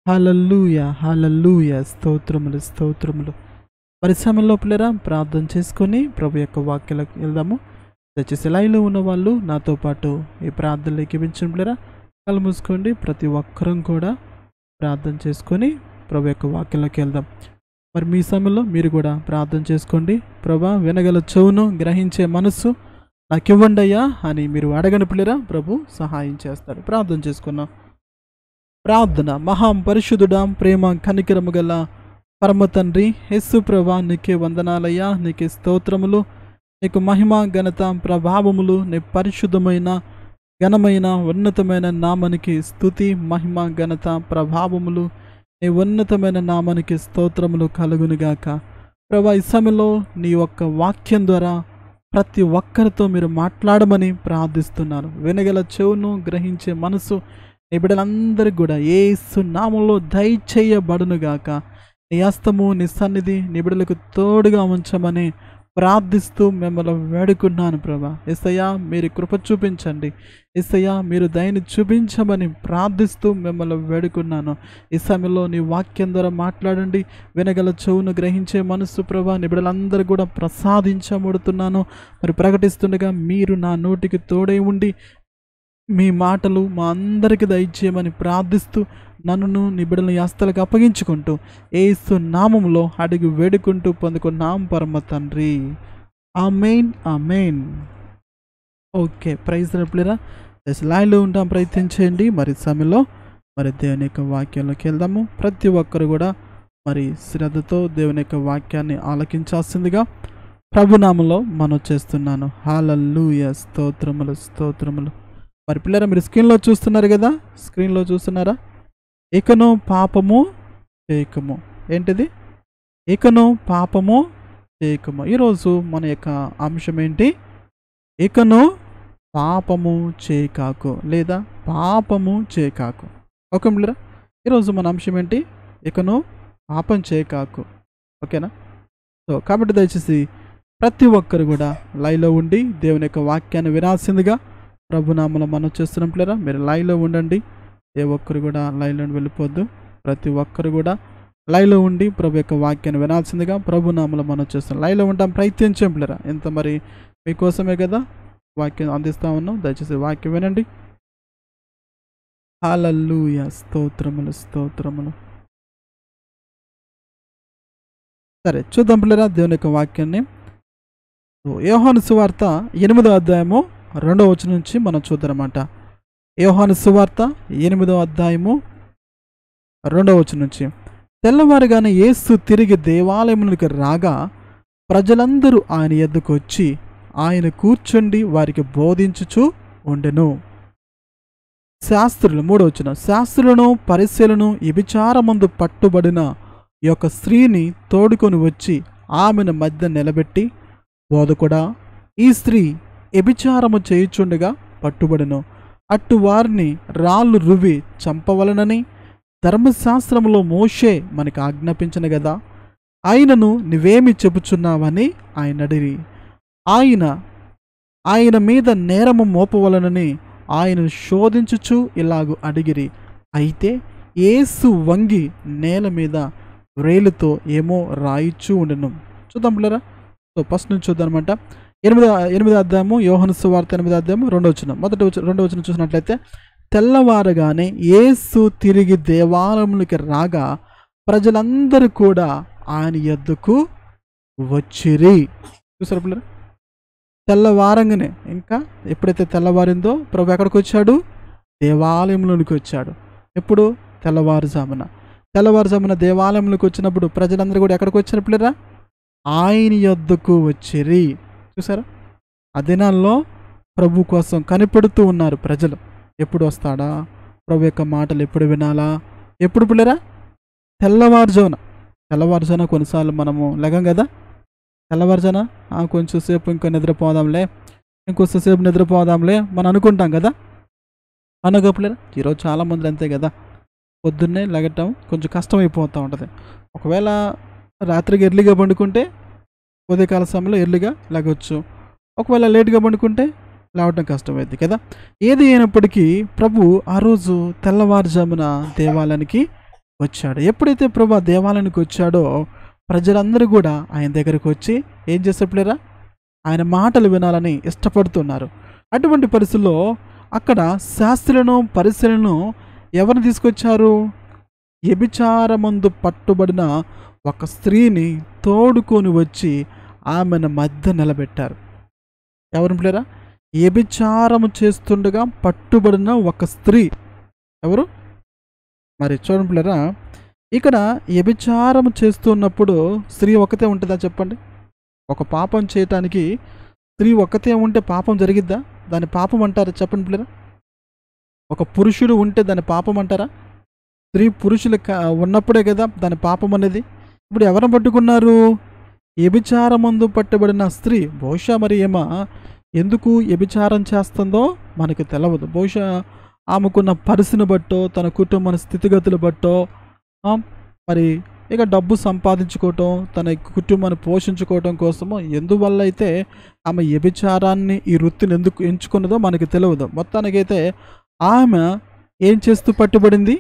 హల్లెలూయా హల్లెలూయా స్తోత్రములు స్తోత్రములు. మరి సమయంలో పిల్లరా ప్రార్థన చేసుకొని ప్రభు యొక్క వాక్యాలకు వెళ్దాము. దయచేసి లైవ్లో ఉన్న వాళ్ళు నాతో పాటు ఈ ప్రార్థనలు ఎక్కిపించండి పిల్లరా. కళ్ళు మూసుకోండి. ప్రతి ఒక్కరం కూడా ప్రార్థన చేసుకొని ప్రభు యొక్క వాక్యంలోకి వెళ్దాం. మరి మీ సమయంలో మీరు కూడా ప్రార్థన చేసుకోండి. ప్రభా, వినగల చెవును గ్రహించే మనస్సు నాకు ఇవ్వండి అయ్యా అని మీరు అడగని పిల్లరా, ప్రభు సహాయం చేస్తాడు. ప్రార్థన చేసుకున్నాం. ప్రార్థన. మహాపరిశుద్ధుడా, ప్రేమ కనికరము గల పరమ తండ్రి యేసు ప్రభా, నీకే వందనాలయ్యా, నీకే స్తోత్రములు, నీకు మహిమ ఘనత ప్రభావములు, నీ పరిశుద్ధమైన ఘనమైన ఉన్నతమైన నామానికి స్తుతి మహిమ ఘనత ప్రభావములు, నీ ఉన్నతమైన నామానికి స్తోత్రములు కలుగునుగాక. ప్రభా, ఈ సమయంలో నీ యొక్క వాక్యం ద్వారా ప్రతి ఒక్కరితో మీరు మాట్లాడమని ప్రార్థిస్తున్నాను. వినగల చెవును గ్రహించే మనసు నీ బిడ్డలందరికీ కూడా యేసు నామములో దయచేయబడునుగాక. నీ హస్తము నీ సన్నిధి నీ బిడ్డలకు తోడుగా ఉంచమని ప్రార్థిస్తూ మిమ్మల్ని వేడుకున్నాను ప్రభా. యేసయ్యా, మీరు కృప చూపించండి. యేసయ్యా, మీరు దయని చూపించమని ప్రార్థిస్తూ మిమ్మల్ని వేడుకున్నాను. ఈ సమయంలో నీ వాక్యం ద్వారా మాట్లాడండి. వినగల చెవును గ్రహించే మనస్సు ప్రభా నీ బిడ్డలందరూ కూడా ప్రసాదించబడుతున్నాను. మరి ప్రకటిస్తుండగా మీరు నా నోటికి తోడై ఉండి మీ మాటలు మా అందరికి దయచేయమని ప్రార్థిస్తూ నన్ను నీ బిడ్డల హస్తాలకు అప్పగించుకుంటూ యేసు నామములో అడిగి వేడుకుంటూ పొందుకున్నాం పరమ తండ్రి. ఆమేన్ ఆమేన్. ఓకే, ప్రైజ్ రేపులేరా లైన్లో ఉంటాం, ప్రయత్నించేయండి. మరి సమయంలో మరి దేవుని యొక్క వాక్యంలోకి వెళ్దాము. ప్రతి ఒక్కరు కూడా మరి శ్రద్ధతో దేవుని యొక్క వాక్యాన్ని ఆలకించాల్సిందిగా ప్రభునామంలో మనం చేస్తున్నాను. హల్లెలూయా స్తోత్రములు స్తోత్రములు. మరి పిల్లరా, మీరు స్క్రీన్లో చూస్తున్నారు కదా, స్క్రీన్లో చూస్తున్నారా? ఇకను పాపము చేయకము. ఏంటిది? ఇకను పాపము చేయకము. ఈరోజు మన యొక్క అంశం ఏంటి? ఇకను పాపము చేయకాకు లేదా పాపము చేయకాకు. ఓకే పిల్లరా, ఈరోజు మన అంశం ఏంటి? ఇకను పాపం చేయకాకు. ఓకేనా? సో కాబట్టి దయచేసి ప్రతి ఒక్కరు కూడా లైవ్లో ఉండి దేవుని యొక్క వాక్యాన్ని వినాల్సిందిగా ప్రభునామలో మనం చేస్తున్నాం పిల్లరా. మీరు లైవ్లో ఉండండి. ఏ ఒక్కరు కూడా లైవ్లో వెళ్ళిపోద్దు. ప్రతి ఒక్కరు కూడా లైవ్లో ఉండి ప్రభు యొక్క వాక్యాన్ని వినాల్సిందిగా ప్రభునామలో మనం చేస్తున్నాం. లైవ్లో ఉంటాం, ప్రయత్నించాం పిల్లరా. ఎంత మరి మీకోసమే కదా వాక్యం అందిస్తా ఉన్నాం. దయచేసి వాక్యం వినండి. హల్లెలూయా స్తోత్రములు స్తోత్రములు. సరే, చూద్దాం పిల్లరా దేవుని యొక్క వాక్యాన్ని. యోహాను సువార్త 8వ అధ్యాయము 2వ వచనం నుంచి మనం చూద్దామన్నమాట. యోహాను సువార్త 8వ అధ్యాయము 2వ వచనం నుంచి. తెల్లవారుగానే యేసు తిరిగి దేవాలయములకు రాగా ప్రజలందరూ ఆయన యొద్దకు వచ్చి ఆయన కూర్చుండి వారికి బోధించుచు ఉండెను. శాస్త్రులు 3వ వచనం. శాస్త్రులను పరిశీలను వ్యభిచారమందు పట్టుబడిన ఈ యొక్క స్త్రీని తోడుకొని వచ్చి ఆమెను మధ్య నిలబెట్టి, బోధకుడా, ఈ స్త్రీ వ్యభిచారము చేయుచుండగా పట్టుబడెను. అట్టు వారిని రాళ్ళు రువ్వి చంపవలనని ధర్మశాస్త్రములో మోషే మనకు ఆజ్ఞాపించను గదా, ఆయనను నువ్వేమి చెప్పుచున్నావని ఆయన అడిగి ఆయన మీద నేరము మోపవలనని ఆయనను శోధించుచు ఇలాగు అడిగిరి. అయితే యేసు వంగి నేల మీద వ్రేలుతో ఏమో రాయిచూ ఉండెను. చూద్దాం పిల్లరా. సో ఫస్ట్ నుంచి చూద్దాం అనమాట. 8వ అధ్యాయము యోహాను సువార్త 8వ అధ్యాయము 2వ వచనం. 2వ వచనం చూసినట్లయితే, తెల్లవారగానే యేసు తిరిగి దేవాలయములకి రాగా ప్రజలందరూ కూడా ఆయన యొద్దకు వచ్చిరి. చూసారా పిల్లలు? తెల్లవారంగానే, ఇంకా ఎప్పుడైతే తెల్లవారిందో ప్రభు ఎక్కడికి వచ్చాడు? దేవాలయంలోనికి వచ్చాడు. ఎప్పుడు? తెల్లవారుజామున దేవాలయంలోకి వచ్చినప్పుడు ప్రజలందరూ కూడా ఎక్కడికి వచ్చారు పిల్లరా? ఆయన యొద్దకు వచ్చిరి. చూసారా? ఆ దినాల్లో ప్రభు కోసం కనిపెడుతూ ఉన్నారు ప్రజలు. ఎప్పుడు వస్తాడా ప్రభు యొక్క మాటలు, ఎప్పుడు వినాలా? ఎప్పుడు పిల్లరా? తెల్లవారుజామున కొన్నిసార్లు మనము లెగం కదా, తెల్లవారుజామున కొంచెం సేపు ఇంకో నిద్రపోదాంలే, ఇంకొంచెంసేపు నిద్రపోదాంలే మనం అనుకుంటాం కదా. అనగా పిల్లరా, ఈరోజు చాలామంది అంతే కదా, పొద్దున్నే లెగటం కొంచెం కష్టమైపోతూ ఉంటుంది. ఒకవేళ రాత్రికి ఎర్లీగా పండుకుంటే ఉదయకాల సమయంలో ఎర్లీగా లెగవచ్చు. ఒకవేళ లేట్గా పండుకుంటే లేవటం కష్టమైంది కదా. ఏది అయినప్పటికీ ప్రభు ఆ రోజు తెల్లవారుజామున దేవాలయానికి వచ్చాడు. ఎప్పుడైతే ప్రభు ఆ దేవాలయానికి వచ్చాడో ప్రజలందరూ కూడా ఆయన దగ్గరికి వచ్చి ఏం చేసేప్పులేరా ఆయన మాటలు వినాలని ఇష్టపడుతున్నారు. అటువంటి పరిస్థితుల్లో అక్కడ శాస్త్రులను పరిశీలనను ఎవరిని తీసుకొచ్చారు? వ్యభిచారమందు పట్టుబడిన ఒక స్త్రీని తోడుకొని వచ్చి ఆమెను మధ్య నిలబెట్టారు. ఎవరు పిల్లరా? వ్యభిచారము చేస్తుండగా పట్టుబడిన ఒక స్త్రీ. ఎవరు మరి? చూడండి పిల్లరా, ఇక్కడ వ్యభిచారం చేస్తున్నప్పుడు స్త్రీ ఒకతే ఉంటుందా చెప్పండి? ఒక పాపం చేయటానికి స్త్రీ ఒక్కతే ఉంటే పాపం జరిగిద్దా? దాని పాపం అంటారా చెప్పండి పిల్లరా? ఒక పురుషుడు ఉంటే దాని పాపం అంటారా? స్త్రీ పురుషులు ఉన్నప్పుడే కదా దాని పాపం అనేది. ఇప్పుడు ఎవరిని పట్టుకున్నారు? వ్యభిచారమందు పట్టబడిన స్త్రీ. బహుశా మరి ఏమా ఎందుకు వ్యభిచారం చేస్తుందో మనకి తెలవదు. బహుశా ఆమెకున్న పరిస్థితిని బట్టో, తన కుటుంబ స్థితిగతులు బట్టో, మరి ఇక డబ్బు సంపాదించుకోవటం, తన కుటుంబాన్ని పోషించుకోవటం కోసమో ఎందువల్ల అయితే ఆమె వ్యభిచారాన్ని, ఈ వృత్తిని ఎందుకు ఎంచుకున్నదో మనకి తెలియదు. మొత్తానికైతే ఆమె ఏం చేస్తూ పట్టుబడింది?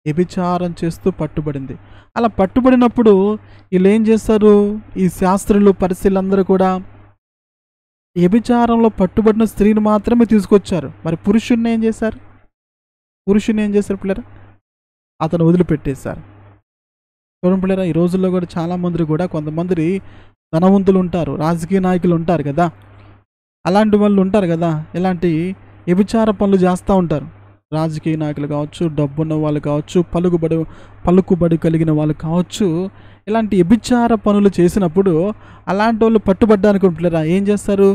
వ్యభిచారం చేస్తూ పట్టుబడింది. అలా పట్టుబడినప్పుడు వీళ్ళు ఏం చేస్తారు? ఈ శాస్త్రులు పరిశీలందరూ కూడా వ్యభిచారంలో పట్టుబడిన స్త్రీని మాత్రమే తీసుకొచ్చారు. మరి పురుషుణ్ణి ఏం చేశారు? పిల్లరా? అతను వదిలిపెట్టేశారు. చూడండి పిల్లరా, ఈ రోజుల్లో కూడా చాలామంది కూడా కొంతమంది ధనవంతులు ఉంటారు, రాజకీయ నాయకులు ఉంటారు కదా, అలాంటి వాళ్ళు ఉంటారు కదా, ఇలాంటి వ్యభిచార పనులు చేస్తూ ఉంటారు. రాజకీయ నాయకులు కావచ్చు, డబ్బున్న వాళ్ళు కావచ్చు, పలుకుబడి కలిగిన వాళ్ళు కావచ్చు. ఇలాంటి వ్యభిచార పనులు చేసినప్పుడు అలాంటి వాళ్ళు పట్టుబడ్డానికి పిల్లరా ఏం చేస్తారు?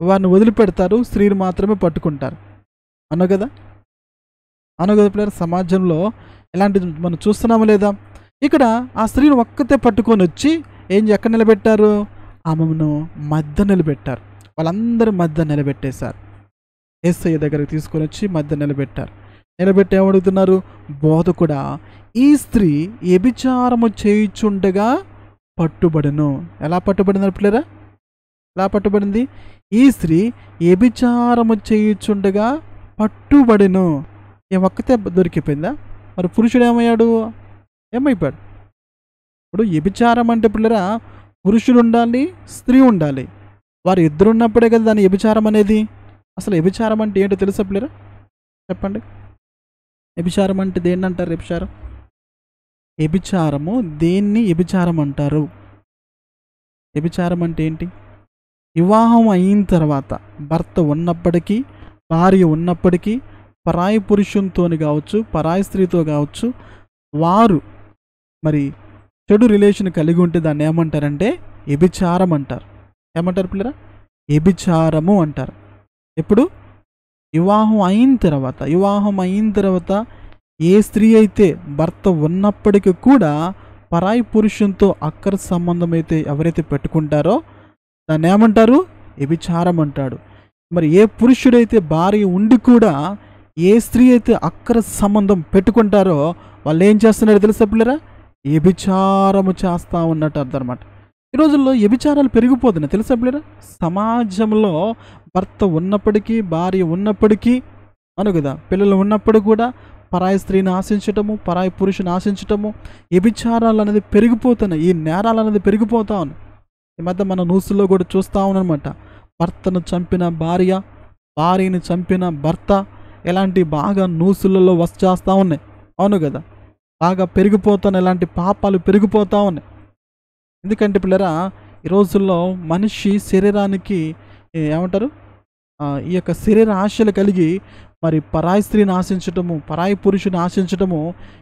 వారిని వదిలిపెడతారు, స్త్రీని మాత్రమే పట్టుకుంటారు. అన్నావు కదా పిల్లరా? సమాజంలో ఇలాంటి మనం చూస్తున్నాము లేదా? ఇక్కడ ఆ స్త్రీని ఒక్కతే పట్టుకొని వచ్చి ఎక్కడ నిలబెట్టారు? ఆమెను మధ్య నిలబెట్టారు. వాళ్ళందరూ మధ్య నిలబెట్టేశారు. యేసయ్య దగ్గరికి తీసుకొని వచ్చి మధ్య నిలబెట్టారు. నిలబెట్టి ఏమడుగుతున్నారు? బోధకుడా, ఈ స్త్రీ వ్యభిచారము చేయుచుండగా పట్టుబడెను. ఎలా పట్టుబడినారు పిల్లరా? ఎలా పట్టుబడింది? ఈ స్త్రీ వ్యభిచారము చేయుచుండగా పట్టుబడెను. ఒక్కతే దొరికిపోయిందా? మరి పురుషుడు ఏమైపోయాడు? ఇప్పుడు వ్యభిచారం అంటే పిల్లరా పురుషుడు ఉండాలి, స్త్రీ ఉండాలి. వారు ఇద్దరు ఉన్నప్పుడే కదా దాని వ్యభిచారం అనేది. అసలు వ్యభిచారం అంటే ఏంటో తెలుసా పిల్లరా? చెప్పండి. వ్యభిచారం అంటే దేన్ని అంటారు? వ్యభిచారము దేన్ని వ్యభిచారం అంటారు? వ్యభిచారం అంటే ఏంటి? వివాహం అయిన తర్వాత భర్త ఉన్నప్పటికీ, భార్య ఉన్నప్పటికీ, పరాయి పురుషునితో కావచ్చు, పరాయి స్త్రీతో కావచ్చు, వారు మరి చెడు రిలేషన్ కలిగి ఉంటే దాన్ని ఏమంటారంటే వ్యభిచారం అంటారు. ఏమంటారు పిల్లరా? వ్యభిచారము అంటారు. ఎప్పుడు? వివాహం అయిన తర్వాత ఏ స్త్రీ అయితే భర్త ఉన్నప్పటికీ కూడా పరాయి పురుషునితో అక్కర సంబంధం అయితే ఎవరైతే పెట్టుకుంటారో దాన్ని ఏమంటారు? వ్యభిచారం అంటాడు. మరి ఏ పురుషుడైతే భార్య ఉండి కూడా ఏ స్త్రీ అయితే అక్కర సంబంధం పెట్టుకుంటారో వాళ్ళు ఏం చేస్తున్నారో తెలుసా పిల్లరా? వ్యభిచారము చేస్తూ ఉన్నట్టు అర్థం అనమాట. ఈ రోజుల్లో వ్యభిచారాలు పెరిగిపోతున్నాయి తెలుసా పిల్లరా? సమాజంలో భర్త ఉన్నప్పటికీ, భార్య ఉన్నప్పటికీ కదా, పిల్లలు ఉన్నప్పుడు కూడా పరాయి స్త్రీని ఆశించటము, పరాయి పురుషుని ఆశించటము, వ్యభిచారాలు అనేది పెరిగిపోతున్నాయి. ఈ నేరాలు అనేది పెరిగిపోతా ఉన్నాయి. ఈ మధ్య మన న్యూస్లో కూడా చూస్తూ ఉన్నామన్నమాట. భర్తను చంపిన భార్య, భార్యని చంపిన భర్త, ఇలాంటి బాగా న్యూస్లలో చేస్తూ ఉన్నాయి. అవును కదా, బాగా పెరిగిపోతున్న ఇలాంటి పాపాలు పెరిగిపోతూ ఉన్నాయి. ఎందుకంటే పిల్లరా ఈ రోజుల్లో మనిషి శరీరానికి ఏమంటారు, ఈ యొక్క శరీర ఆశలు కలిగి మరి పరాయి స్త్రీని ఆశించటము, పరాయి పురుషుని ఆశించటము,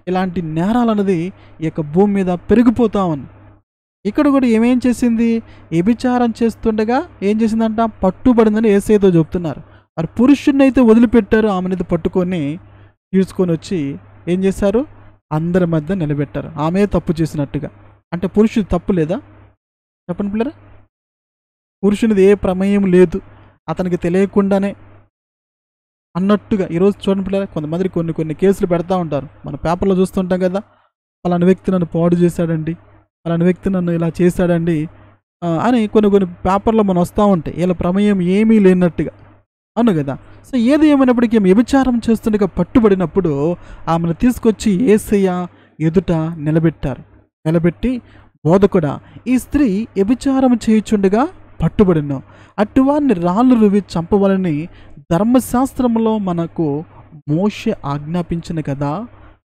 ఇలాంటి నేరాలు అనేది ఈ యొక్క భూమి మీద పెరిగిపోతా ఉంది. ఇక్కడ కూడా ఏమేం చేసింది? వ్యభిచారం చేస్తుండగా ఏం చేసిందంట? పట్టుబడిందని యేసయ్యతో చెప్తున్నారు. మరి పురుషుడిని అయితే వదిలిపెట్టారు, ఆమెనైతే పట్టుకొని తీసుకొని వచ్చి ఏం చేశారు? అందరి మధ్య నిలబెట్టారు. ఆమె తప్పు చేసినట్టుగా. అంటే పురుషుడు తప్పు లేదా? చెప్పండి పిల్లరా. పురుషునిది ఏ ప్రమేయం లేదు, అతనికి తెలియకుండానే అన్నట్టుగా. ఈరోజు చూడండి పిల్లరా, కొంతమంది కొన్ని కేసులు పెడతా ఉంటారు. మన పేపర్లో చూస్తుంటాం కదా, అలాంటి వ్యక్తి నన్ను పాడు చేశాడండి, అలాంటి వ్యక్తి నన్ను ఇలా చేశాడండి అని కొన్ని పేపర్లో మనం వస్తూ ఉంటాయి. వీళ్ళ ప్రమేయం ఏమీ లేనట్టుగా. అవును కదా. సో ఏది ఏమైనప్పటికీ ఆమె వ్యభిచారం చేస్తుండగా పట్టుబడినప్పుడు ఆమెను తీసుకొచ్చి యేసయ్య ఎదుట నిలబెట్టారు. నిలబెట్టి, బోధకుడా, ఈ స్త్రీ వ్యభిచారం చేయుచుండగా పట్టుబడెను. అట్టివారిని రాళ్ళు రువి చంపవలని ధర్మశాస్త్రంలో మనకు మోషే ఆజ్ఞాపించిన కదా,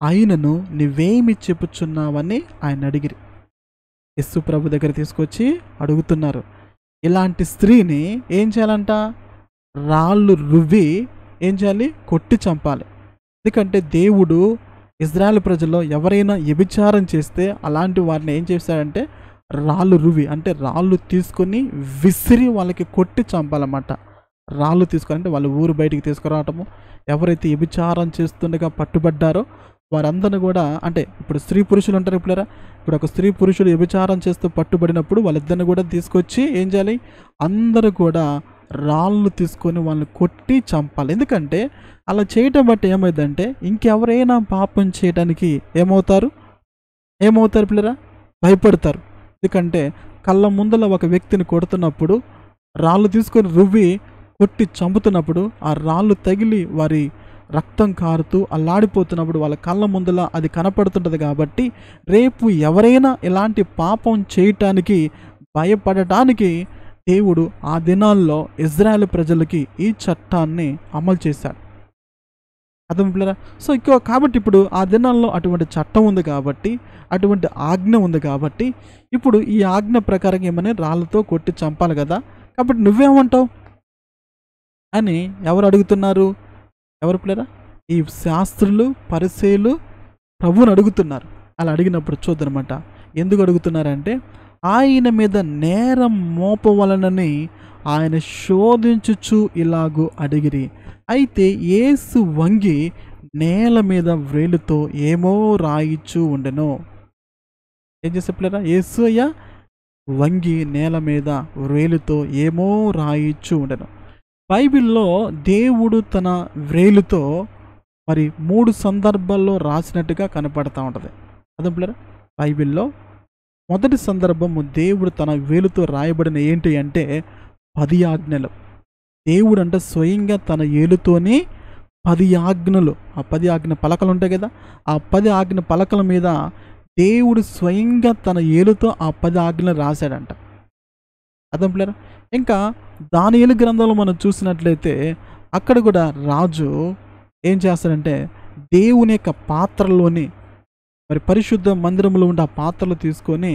ఆయనను నీవేమి చెప్పుచున్నావని ఆయన అడిగిరి. యేసు ప్రభు దగ్గర తీసుకొచ్చి అడుగుతున్నారు. ఇలాంటి స్త్రీని ఏం చేయాలంట? రాళ్ళు రువ్వి ఏం చేయాలి? కొట్టి చంపాలి. ఎందుకంటే దేవుడు ఇజ్రాయెల్ ప్రజల్లో ఎవరైనా వ్యభిచారం చేస్తే అలాంటి వారిని ఏం చేశాడంటే రాళ్ళు రువి, అంటే రాళ్ళు తీసుకొని విసిరి వాళ్ళకి కొట్టి చంపాలన్నమాట. రాళ్ళు తీసుకొని అంటే వాళ్ళ ఊరు బయటికి తీసుకురావటము. ఎవరైతే వ్యభిచారం చేస్తుండగా పట్టుబడ్డారో వారందరిని కూడా, అంటే ఇప్పుడు స్త్రీ పురుషులు ఉంటారు ఇప్పుడరా, ఇప్పుడు ఒక స్త్రీ పురుషుడు వ్యభిచారం చేస్తూ పట్టుబడినప్పుడు వాళ్ళిద్దరిని కూడా తీసుకొచ్చి ఏం చేయాలి? అందరూ కూడా రాళ్ళు తీసుకొని వాళ్ళని కొట్టి చంపాలి. ఎందుకంటే అలా చేయటం బట్టి ఏమైందంటే ఇంకెవరైనా పాపం చేయడానికి ఏమవుతారు పిల్లరా? భయపడతారు. ఎందుకంటే కళ్ళ ముందల ఒక వ్యక్తిని కొడుతున్నప్పుడు, రాళ్ళు తీసుకొని రువ్వి కొట్టి చంపుతున్నప్పుడు ఆ రాళ్ళు తగిలి వారి రక్తం కారుతూ అల్లాడిపోతున్నప్పుడు వాళ్ళ కళ్ళ ముందల అది కనపడుతుంటుంది. కాబట్టి రేపు ఎవరైనా ఇలాంటి పాపం చేయటానికి భయపడటానికి దేవుడు ఆ దినాల్లో ఇజ్రాయెల్ ప్రజలకి ఈ చట్టాన్ని అమలు చేశాడు. అర్థం పిల్లరా? సో కాబట్టి ఇప్పుడు ఆ దినాల్లో అటువంటి చట్టం ఉంది కాబట్టి, అటువంటి ఆజ్ఞ ఉంది కాబట్టి, ఇప్పుడు ఈ ఆజ్ఞ ప్రకారం ఏమని రాళ్ళతో కొట్టి చంపాలి కదా. కాబట్టి నువ్వేమంటావు అని ఎవరు అడుగుతున్నారు? ఎవరు పిల్లరా? ఈ శాస్త్రులు, పరిసయ్యులు ప్రభువుని అడుగుతున్నారు. అలా అడిగినప్పుడు చూద్దనమాట. ఎందుకు అడుగుతున్నారంటే ఆయన మీద నేరం మోపవలనని ఆయన శోధించుచు ఇలాగూ అడిగిరి. అయితే యేసు వంగి నేల మీద వ్రేలుతో ఏమో రాయిచూ ఉండెను. ఏం చేసే పిల్లరా? యేసు అయ్యా వంగి నేల మీద వ్రేలుతో ఏమో రాయిచూ ఉండెను. బైబిల్లో దేవుడు తన వ్రేలుతో మరి 3 సందర్భాల్లో రాసినట్టుగా కనపడతా ఉంటుంది. అదే పిల్లరా, బైబిల్లో మొదటి సందర్భము దేవుడు తన వేలుతో రాయబడిన ఏంటి అంటే 10 ఆజ్ఞలు. దేవుడు అంటే స్వయంగా తన ఏలుతోనే 10 ఆజ్ఞలు, ఆ 10 ఆజ్ఞ పలకలు ఉంటాయి కదా, ఆ 10 ఆజ్ఞ పలకల మీద దేవుడు స్వయంగా తన ఏలుతో ఆ 10 ఆజ్ఞలు రాశాడంట. అర్థం పిల్లరా? ఇంకా దానియేలు గ్రంథంలో మనం చూసినట్లయితే అక్కడ కూడా రాజు ఏం చేస్తాడంటే దేవుని యొక్క పాత్రలోని మరి పరిశుద్ధ మందిరంలో ఉండే ఆ పాత్రలు తీసుకొని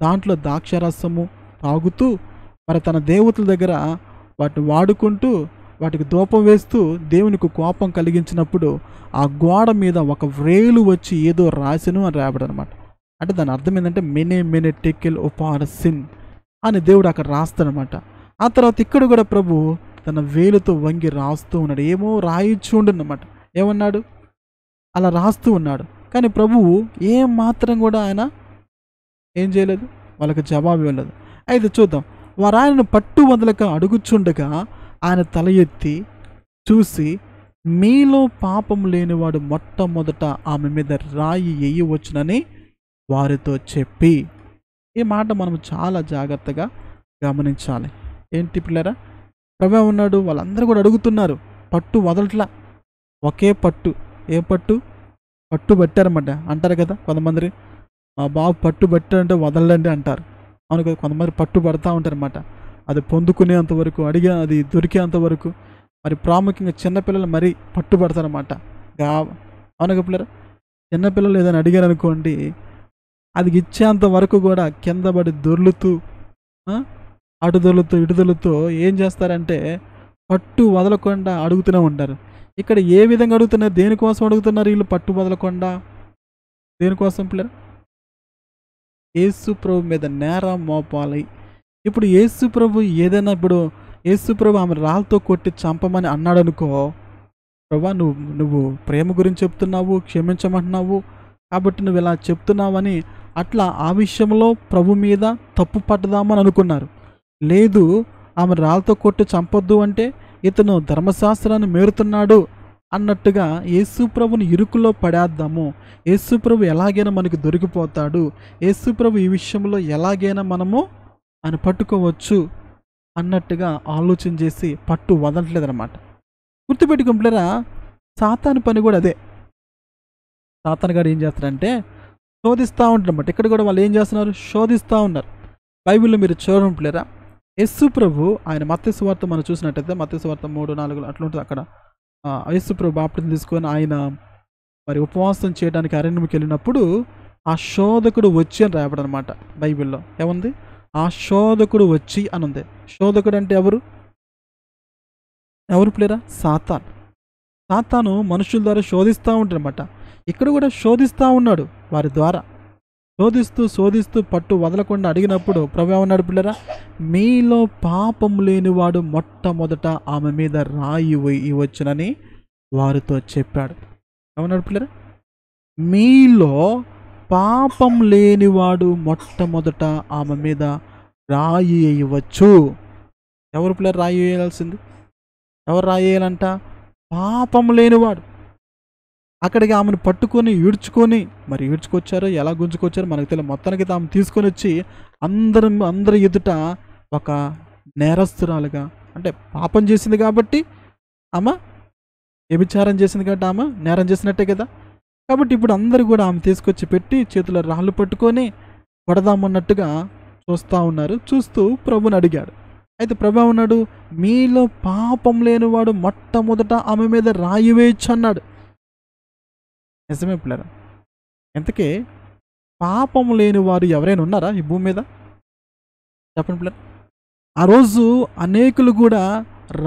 దాంట్లో ద్రాక్షారసము తాగుతూ మరి తన దేవతల దగ్గర వాటిని వాడుకుంటూ వాటికి ధూపం వేస్తూ దేవునికి కోపం కలిగించినప్పుడు ఆ గోడ మీద ఒక వ్రేలు వచ్చి ఏదో రాసెను అని రాయబడనమాట. అంటే దాని అర్థం ఏంటంటే మెనే టెకెల్ ఉపార్ సిన్ అని దేవుడు అక్కడ రాస్తాడనమాట. ఆ తర్వాత ఇక్కడ కూడా ప్రభు తన వేలుతో వంగి రాస్తూ ఉన్నాడు. ఏమో రాయిచూండనమాట. ఏమన్నాడు? అలా రాస్తూ ఉన్నాడు. కానీ ప్రభువు ఏం మాత్రం కూడా ఆయన ఏం చేయలేదు, వాళ్ళకి జవాబు ఇవ్వలేదు. అయితే చూద్దాం. వారు ఆయనను పట్టు వదలక అడుగుచుండగా ఆయన తల ఎత్తి చూసి, మీలో పాపం లేనివాడు మొట్టమొదట ఆమె మీద రాయి వేయవచ్చునని వారితో చెప్పి. ఈ మాట మనం చాలా జాగ్రత్తగా గమనించాలి. ఏంటి పిల్లరా? ప్రభు ఉన్నాడు, వాళ్ళందరూ కూడా అడుగుతున్నారు, పట్టు వదలట్లా. ఒకే పట్టు. ఏ పట్టు? పట్టు పట్టారన్నమాట. అంటారు కదా కొంతమంది, మా బాబు పట్టు పట్టారంటే వదలండి అంటారు. అవును కదా, కొంతమంది పట్టు పడతా ఉంటారన్నమాట. అది పొందుకునేంత వరకు, అది దొరికేంత వరకు. మరి ప్రాముఖ్యంగా చిన్నపిల్లలు మరీ పట్టుబడతారన్నమాట. అవును పిల్లరా? చిన్నపిల్లలు ఏదైనా అడిగారు అనుకోండి, అది ఇచ్చేంత వరకు కూడా కింద పడి దొర్లుతూ అటు దొర్లుతూ ఇటు దొర్లుతూ ఏం చేస్తారంటే పట్టు వదలకుండా అడుగుతూనే ఉంటారు. ఇక్కడ ఏ విధంగా అడుగుతున్నారు? దేనికోసం అడుగుతున్నారు వీళ్ళు పట్టు వదలకుండా? దేనికోసం పిల్లలు? యేసు ప్రభు మీద నేరం మోపాలి. ఇప్పుడు యేసు ప్రభు ఏదైనా, ఇప్పుడు యేసు ప్రభు ఆమె రాళ్ళతో కొట్టి చంపమని అన్నాడు అనుకో, ప్రభా నువ్వు ప్రేమ గురించి చెప్తున్నావు, క్షమించమంటున్నావు కాబట్టి నువ్వు ఇలా చెప్తున్నావని అట్లా ఆ విషయంలో ప్రభు మీద తప్పు పట్టదామని అనుకున్నారు. లేదు, ఆమె రాళ్ళతో కొట్టి చంపొద్దు అంటే ఇతను ధర్మశాస్త్రాన్ని మేరుతున్నాడు అన్నట్టుగా యేసు ప్రభుని ఇరుకులో పడేద్దాము, యేసు ప్రభు ఎలాగైనా మనకి దొరికిపోతాడు, యేసు ప్రభు ఈ విషయంలో ఎలాగైనా మనము ఆయన పట్టుకోవచ్చు అన్నట్టుగా ఆలోచన చేసి పట్టు వదలట్లేదన్నమాట. గుర్తుపెట్టుకోండి పిల్లరా, సాతాను పని కూడా అదే. సాతాను గారు ఏం చేస్తారంటే శోధిస్తూ ఉంటారన్నమాట. ఇక్కడ కూడా వాళ్ళు ఏం చేస్తున్నారు, శోధిస్తూ ఉన్నారు. బైబిల్లో మీరు చూడండి పిల్లరా, యేసు ప్రభు ఆయన మత్తయి సువార్త మనం చూసినట్టయితే మత్తయి సువార్త 3:4 అట్లా ఉంటుంది. అక్కడ యేసు ప్రభు బాప్టిజం తీసుకొని ఆయన మరి ఉపవాసం చేయడానికి అరణ్యంకి వెళ్ళినప్పుడు ఆ శోధకుడు వచ్చి అని రాయబడి అనమాట బైబిల్లో. ఏముంది, ఆ శోధకుడు వచ్చి అని ఉంది. శోధకుడు అంటే ఎవరు పిల్లరా? సాతాను మనుషుల ద్వారా శోధిస్తూ ఉంటాడనమాట. ఇక్కడ కూడా శోధిస్తూ ఉన్నాడు వారి ద్వారా. శోధిస్తూ పట్టు వదలకుండా అడిగినప్పుడు ప్రభు ఏమన్నాడు పిల్లరా, మీలో పాపం లేనివాడు మొట్టమొదట ఆమె మీద రాయి ఇవ్వచ్చునని వారితో చెప్పాడు. ఏమన్నాడు పిల్లరా, మీలో పాపం లేనివాడు మొట్టమొదట ఆమె మీద రాయి వేయవచ్చు. ఎవరు పిల్లలు రాయి వేయాల్సింది? ఎవరు రాయి వేయాలంట? పాపం లేనివాడు. అక్కడికి ఆమెను పట్టుకొని మరి ఈడ్చుకొచ్చారో ఎలా గుంజుకొచ్చారో మనకు తెలియదు. మొత్తానికి ఆమె తీసుకొని వచ్చి అందరి ఎదుట ఒక నేరస్తురాలుగా, అంటే పాపం చేసింది కాబట్టి ఆమె వ్యభిచారం చేసింది కాబట్టి ఆమె నేరం చేసినట్టే కదా. కాబట్టి ఇప్పుడు అందరూ కూడా ఆమె తీసుకొచ్చి పెట్టి చేతిలో రాళ్ళు పట్టుకొని కొడదామన్నట్టుగా చూస్తూ ఉన్నారు. చూస్తూ ప్రభుని అడిగాడు. అయితే ప్రభు అన్నాడు, మీలో పాపం లేనివాడు మొట్టమొదట ఆమె మీద రాయి వేయచ్చు అన్నాడు. నిజమే పిల్లరా, ఎంతకే పాపం లేని వారు ఎవరైనా ఉన్నారా ఈ భూమి మీద? చెప్పండి పిల్లరా. ఆ రోజు అనేకులు కూడా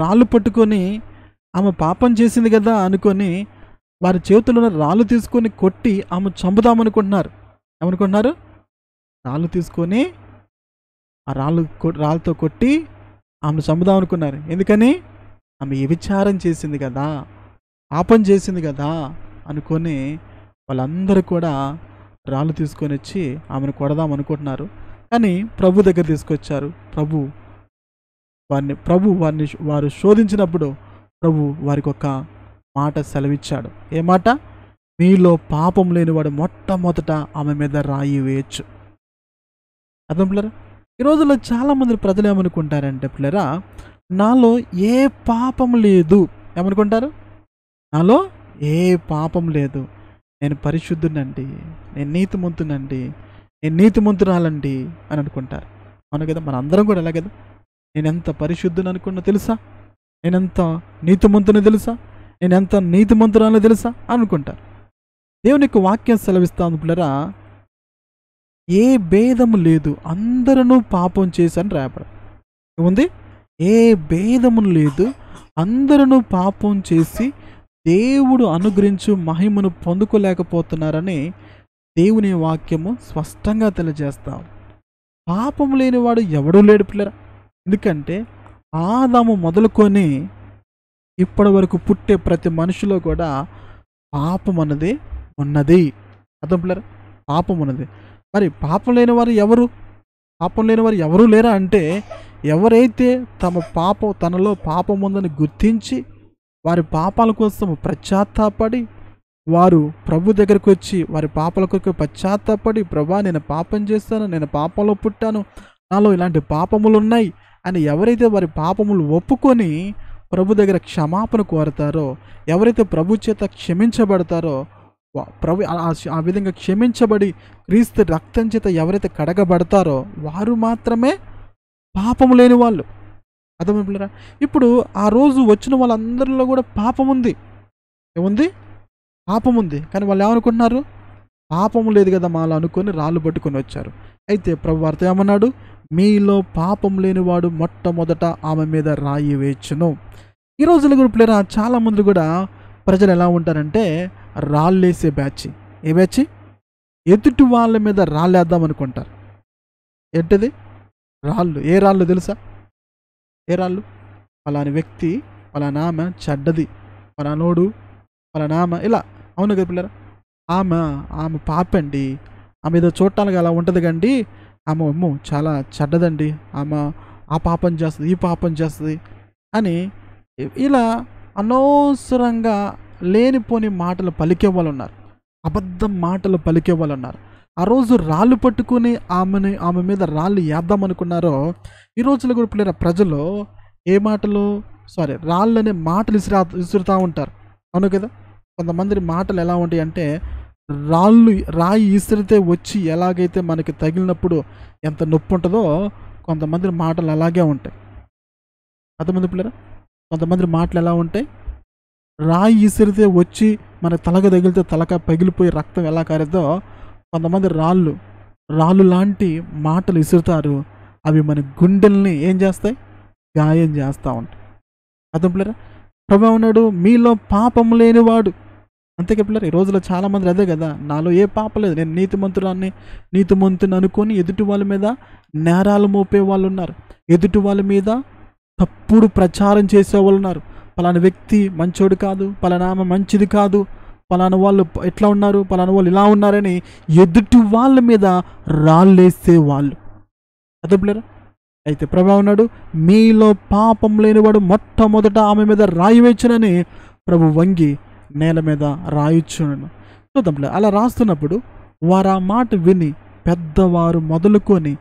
రాళ్ళు పట్టుకొని ఆమె పాపం చేసింది కదా అనుకొని వారి చేతుల్లో రాళ్ళు తీసుకొని కొట్టి ఆమె చంపుదామనుకుంటున్నారు. ఏమనుకుంటున్నారు? రాళ్ళు తీసుకొని ఆ రాళ్ళతో కొట్టి ఆమెను చంపుదామనుకున్నారు. ఎందుకని? ఆమె వ్యభిచారం చేసింది కదా, పాపం చేసింది కదా అనుకొని వాళ్ళందరూ కూడా రాళ్ళు తీసుకొని వచ్చి ఆమెను కొడదాం అనుకుంటున్నారు. కానీ ప్రభు దగ్గర తీసుకొచ్చారు. వారు శోధించినప్పుడు ప్రభు వారికి ఒక మాట సెలవిచ్చాడు. ఏ మాట? మీలో పాపం లేనివాడు మొట్టమొదట ఆమె మీద రాయి వేయచ్చు. అర్థం పిల్లరా? ఈ రోజుల్లో చాలామంది ప్రజలు ఏమనుకుంటారంటే పిల్లరా, నాలో ఏ పాపం లేదు. ఏమనుకుంటారు? నాలో ఏ పాపం లేదు, నేను పరిశుద్ధునండి, నేను నీతిమంతునండి, నేను నీతిమంతురాలండి అని అనుకుంటారు. అవును కదా, మన అందరం కూడా ఎలా కదా, నేనెంత పరిశుద్ధుని అనుకున్నా తెలుసా, నేనెంత నీతిమంతుని తెలుసా, నేనెంత నీతిమంతురాలో తెలుసా అనుకుంటారు. దేవుని యొక్క వాక్యం సెలవిస్తాను పిల్లరా, ఏ భేదము లేదు, అందరూ పాపం చేశారని రాయబడ ఏముంది? ఏ భేదము లేదు, అందరూ పాపం చేసి దేవుడు అనుగ్రహించు మహిమను పొందుకోలేకపోతున్నారని దేవుని వాక్యము స్పష్టంగా తెలియజేస్తాం. పాపం లేనివాడు ఎవడూ లేడు పిల్లరా. ఎందుకంటే ఆదాము మొదలుకొని ఇప్పటి వరకు పుట్టే ప్రతి మనిషిలో కూడా పాపం అన్నది ఉన్నది. అర్థం పిల్లరా, పాపం ఉన్నది. మరి పాపం లేని వారు ఎవరు? పాపం లేని వారు ఎవరూ లేరా అంటే, ఎవరైతే తనలో పాపం ఉందని గుర్తించి వారి పాపాల కోసం పశ్చాత్తాపడి వారు ప్రభు దగ్గరకు వచ్చి వారి పాపాల కొరకు పశ్చాత్తాపడి, ప్రభా నేను పాపం చేస్తాను, నేను పాపంలో పుట్టాను, నాలో ఇలాంటి పాపములు ఉన్నాయి అని ఎవరైతే వారి పాపములు ఒప్పుకొని ప్రభు దగ్గర క్షమాపణ కోరతారో, ఎవరైతే ప్రభు చేత క్షమించబడతారో, ప్రభు ఆ విధంగా క్షమించబడి క్రీస్తు రక్తం చేత ఎవరైతే కడగబడతారో వారు మాత్రమే పాపము లేని వాళ్ళు. అర్థమైపోయారా? ఇప్పుడు ఆ రోజు వచ్చిన వాళ్ళందరిలో కూడా పాపం ఉంది. ఏముంది? పాపం ఉంది. కానీ వాళ్ళు ఏమనుకుంటున్నారు? పాపము లేదు కదా మాలో అనుకొని రాళ్ళు పట్టుకొని వచ్చారు. అయితే ప్రభు వారితో ఏమన్నాడు? మీలో పాపం లేనివాడు మొట్టమొదట ఆమె మీద రాయి వేయచ్చును. ఈ రోజుల్లో కూడా పిల్లరా, చాలామంది కూడా ప్రజలు ఎలా ఉంటారంటే రాళ్ళు వేసే బ్యాచ్. ఏ బ్యాచ్? ఎదుటి వాళ్ళ మీద రాళ్ళు వేద్దాం అనుకుంటారు. ఏంటిది? రాళ్ళు. ఏ రాళ్ళు తెలుసా? ఏ రాళ్ళు? పలాని వ్యక్తి, పలానా ఆమె చెడ్డది, పలానోడు, పలానామ, ఇలా. అవును కదా పిల్లరా? ఆమె పాపండి, ఆమె ఏదో చూడటానికి అలా ఉంటుంది కండి, ఆమె అమ్మో చాలా చెడ్డదండి, ఆమె ఆ పాపం చేస్తుంది, ఈ పాపం చేస్తుంది అని ఇలా అనవసరంగా లేనిపోని మాటలు పలికే వాళ్ళు ఉన్నారు. అబద్ధం మాటలు పలికే వాళ్ళు ఉన్నారు. ఆ రోజు రాళ్ళు పట్టుకుని ఆమె మీద రాళ్ళు వేద్దామనుకున్నారో, ఈ రోజులో కూడా పిల్లల ప్రజలు ఏ మాటలు? రాళ్ళనే మాటలు విసురుతూ ఉంటారు. అవును కదా. కొంతమంది మాటలు ఎలా ఉంటాయి అంటే, రాయి విసిరితే వచ్చి ఎలాగైతే మనకి తగిలినప్పుడు ఎంత నొప్పి ఉంటుందో, కొంతమంది మాటలు అలాగే ఉంటాయి. అర్థమంది పిల్లరా? కొంతమంది మాటలు ఎలా ఉంటాయి, రాయి విసిరితే వచ్చి మన తలక తగిలితే తలక పగిలిపోయి రక్తం ఎలా కారేదో, కొంతమంది రాళ్ళు లాంటి మాటలు విసురుతారు. అవి మన గుండెల్ని ఏం చేస్తాయి, గాయం చేస్తూ ఉంటాయి. అర్థం పిల్లరా? ప్రభు ఉన్నాడు, మీలో పాపం లేనివాడు. అంతేకా పిల్లలు, ఈ రోజులో చాలామంది అదే కదా, నాలో ఏ పాపం లేదు, నేను నీతిమంతుని అనుకొని ఎదుటి వాళ్ళ మీద నేరాలు మోపే వాళ్ళు ఉన్నారు. ఎదుటి వాళ్ళ మీద తప్పుడు ప్రచారం చేసేవాళ్ళు ఉన్నారు. పలానా వ్యక్తి మంచోడు కాదు, పలానా ఆమె మంచిది కాదు, పలానా వాళ్ళు ఎట్లా ఉన్నారు, పలానా వాళ్ళు ఇలా ఉన్నారని ఎదుటి వాళ్ళ మీద రాళ్ళేసే వాళ్ళు. అదే పిల్లరా? అయితే ప్రభు ఉన్నాడు, మీలో పాపం లేనివాడు మొట్టమొదట ఆమె మీద రాయి వేచునని ప్రభు వంగి నేల మీద రాయిచ్చునను. చూద్దాం. అలా రాస్తున్నప్పుడు వారు ఆ మాట విని పెద్దవారు మొదలుకొని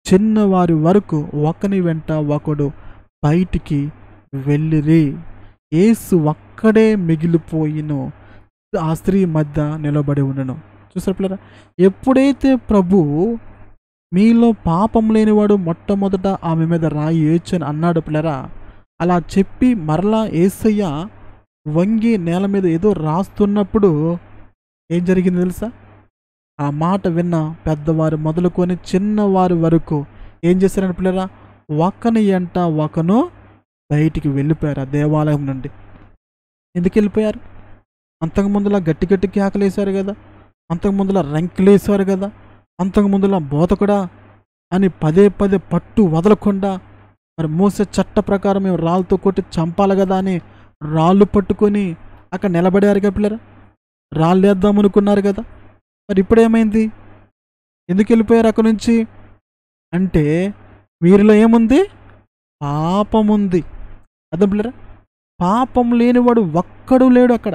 చిన్నవారి వరకు ఒకని వెంట ఒకడు బయటికి వెళ్ళిరి. యేసు ఒక్కడే మిగిలిపోయిను, ఆ స్త్రీ మధ్య నిలబడి ఉండను. చూసారు పిల్లరా? ఎప్పుడైతే ప్రభు మీలో పాపం లేనివాడు మొట్టమొదట ఆమె మీద రాయి వేయొచ్చని అన్నాడు పిల్లరా, అలా చెప్పి మరలా యేసయ్య వంగి నేల మీద ఏదో రాస్తున్నప్పుడు ఏం జరిగింది తెలుసా? ఆ మాట విన్న పెద్దవారు మొదలుకొని చిన్నవారి వరకు ఏం చేశారని పిల్లరా, ఒకని ఎంట ఒకను బయటికి వెళ్ళిపోయారు ఆ దేవాలయం నుండి. ఎందుకు వెళ్ళిపోయారు? అంతకుముందులా గట్టి కేకలేశారు కదా, అంతకుముందులా రంకిలేశారు కదా, అంతకుముందులా బోధకుడా అని పదే పట్టు వదలకుండా, మరి మోసే చట్ట ప్రకారం మేము రాళ్ళతో కొట్టి చంపాలి కదా అని రాళ్ళు పట్టుకొని అక్కడ నిలబడారు కదా పిల్లరా. రాళ్ళు వేద్దామనుకున్నారు కదా. మరి ఇప్పుడు ఏమైంది? ఎందుకు వెళ్ళిపోయారు అక్కడ నుంచి అంటే, వీరిలో ఏముంది? పాపం ఉంది. అదే పిల్లరా, పాపం లేనివాడు ఒక్కడు లేడు అక్కడ.